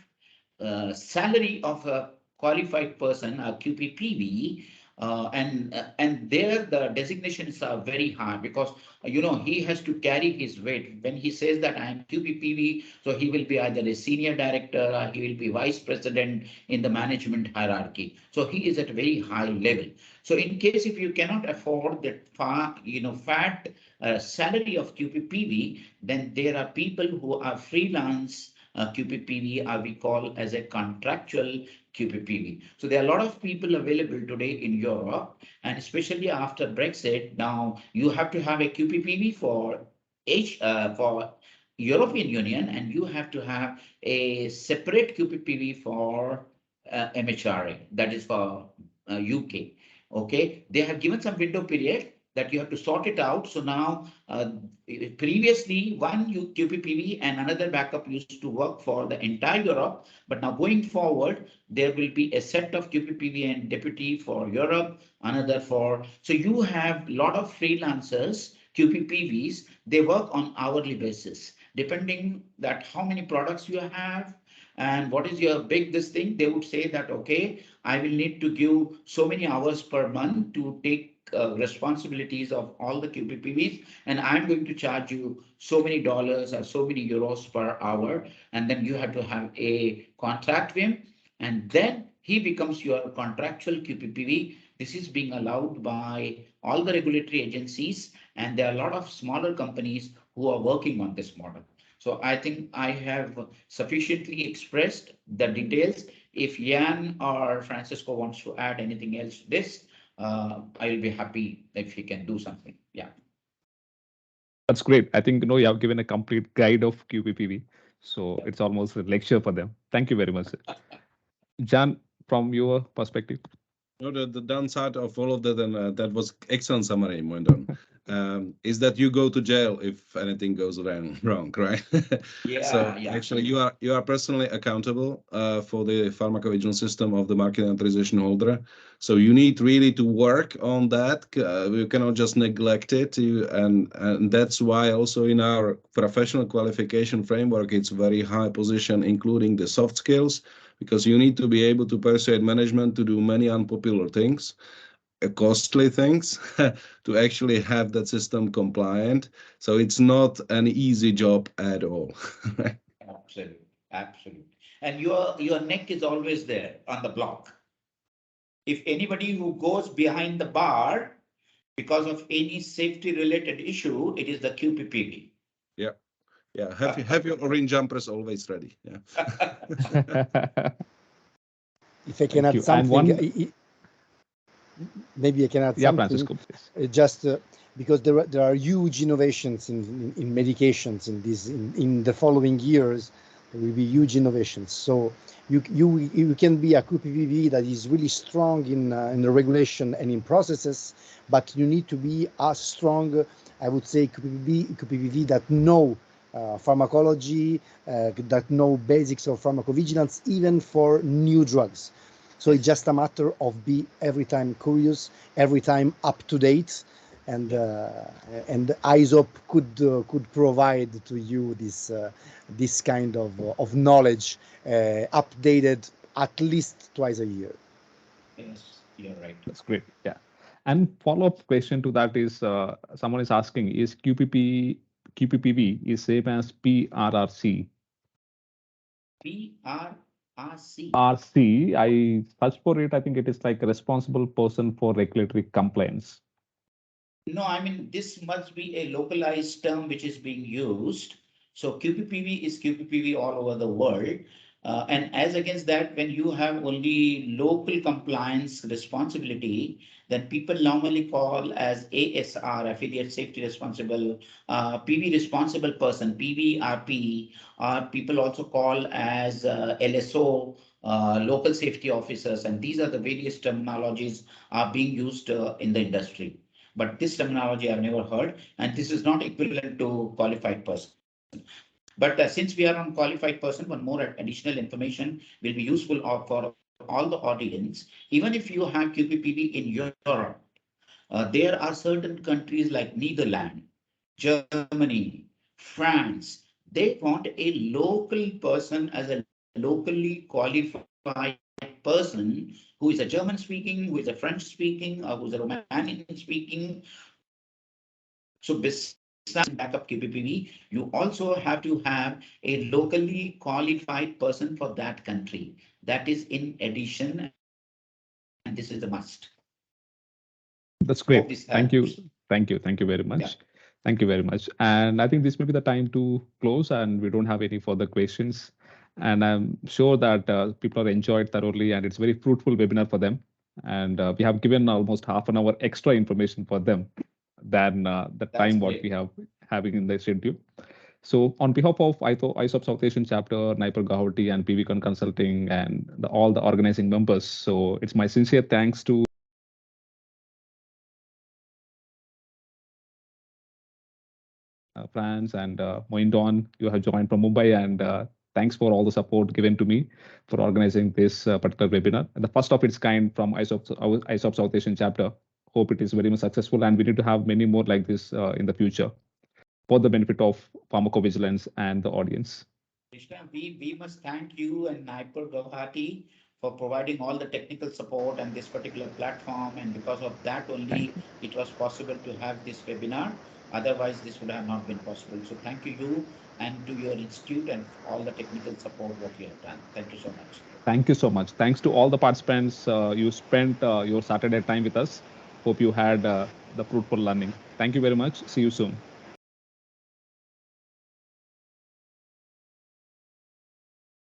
salary of a qualified person, a QPPV, and there the designations are very high, because he has to carry his weight. When he says that I am QPPV, so he will be either a senior director or he will be vice president in the management hierarchy. So he is at a very high level. So in case if you cannot afford that fat salary of QPPV, then there are people who are freelance QPPV we call as a contractual QPPV. So there are a lot of people available today in Europe, and especially after Brexit, now you have to have a QPPV for for European Union, and you have to have a separate QPPV for MHRA, that is for UK. Okay, they have given some window period that you have to sort it out. So now, previously, one QPPV and another backup used to work for the entire Europe, but now going forward, there will be a set of QPPV and deputy for Europe, another for, so you have a lot of freelancers, QPPVs, they work on hourly basis, depending that how many products you have, and what is your big this thing, they would say that, okay, I will need to give so many hours per month to take responsibilities of all the QPPVs, and I'm going to charge you so many dollars or so many euros per hour, and then you have to have a contract with him, and then he becomes your contractual QPPV. This is being allowed by all the regulatory agencies, and there are a lot of smaller companies who are working on this model. So I think I have sufficiently expressed the details. If Jan or Francisco wants to add anything else to this, I will be happy if he can do something. Yeah. That's great. I think you have given a complete guide of QPPV, so it's almost a lecture for them. Thank you very much, sir. Jan, from your perspective. No, the downside of all of that, and that was excellent summary, Moindon, is that you go to jail if anything goes wrong, right? So actually, you are personally accountable for the pharmacovigilance system of the market authorization holder. So you need really to work on that. You cannot just neglect it, and that's why also in our professional qualification framework, it's very high position, including the soft skills, because you need to be able to persuade management to do many unpopular things, costly things, to actually have that system compliant. So it's not an easy job at all. Absolutely, absolutely. And your neck is always there on the block. If anybody who goes behind the bar because of any safety related issue, it is the QPPV. Yeah. Yeah, have your orange jumpers always ready. Yeah. If I can add something, maybe I can add something. Francisco, please. Just because there are huge innovations in medications in the following years. There will be huge innovations. So you can be a QPPV that is really strong in the regulation and in processes, but you need to be as strong, I would say, QPPV that know pharmacology, that know basics of pharmacovigilance, even for new drugs. So it's just a matter of be every time curious, every time up to date, and ISoP could provide to you this kind of knowledge, updated at least twice a year. Yes, you're right. That's great. Yeah. And follow-up question to that is, someone is asking, is QPPV is same as PRRC? RC, I searched for it. I think it is like a responsible person for regulatory compliance. No, I mean, this must be a localized term which is being used. So QPPV is QPPV all over the world. And as against that, when you have only local compliance responsibility, then people normally call as ASR, Affiliate Safety Responsible, PV Responsible Person, PVRP, or people also call as LSO, Local Safety Officers. And these are the various terminologies are being used in the industry. But this terminology I've never heard, and this is not equivalent to qualified person. But since we are on qualified person, one more additional information will be useful for all the audience. Even if you have QPPV in Europe, there are certain countries like Netherlands, Germany, France. They want a local person as a locally qualified person who is a German speaking, who is a French speaking, or who's a Romanian speaking. So besides backup QPPV, you also have to have a locally qualified person for that country. That is in addition, and this is a must. That's great. Thank you. Thank you. Thank you very much. Yeah. Thank you very much. And I think this may be the time to close, and we don't have any further questions. And I'm sure that people are enjoyed thoroughly, and it's very fruitful webinar for them. And we have given almost half an hour extra information for them than the time what we have having in the schedule. So on behalf of ISoP South Asian Chapter, Naipur Gauhati, and PVCon Consulting, and all the organizing members, so it's my sincere thanks to France and Moindon. You have joined from Mumbai, and thanks for all the support given to me for organizing this particular webinar, the first of its kind from ISoP South Asian Chapter. Hope it is very much successful, and we need to have many more like this in the future for the benefit of pharmacovigilance and the audience. Krishna, we must thank you and Naipur Guwahati for providing all the technical support and this particular platform. And because of that only, it was possible to have this webinar. Otherwise, this would have not been possible. So thank you and to your institute and all the technical support what you have done. Thank you so much. Thank you so much. Thanks to all the participants. You spent your Saturday time with us. Hope you had the fruitful learning. Thank you very much. See you soon.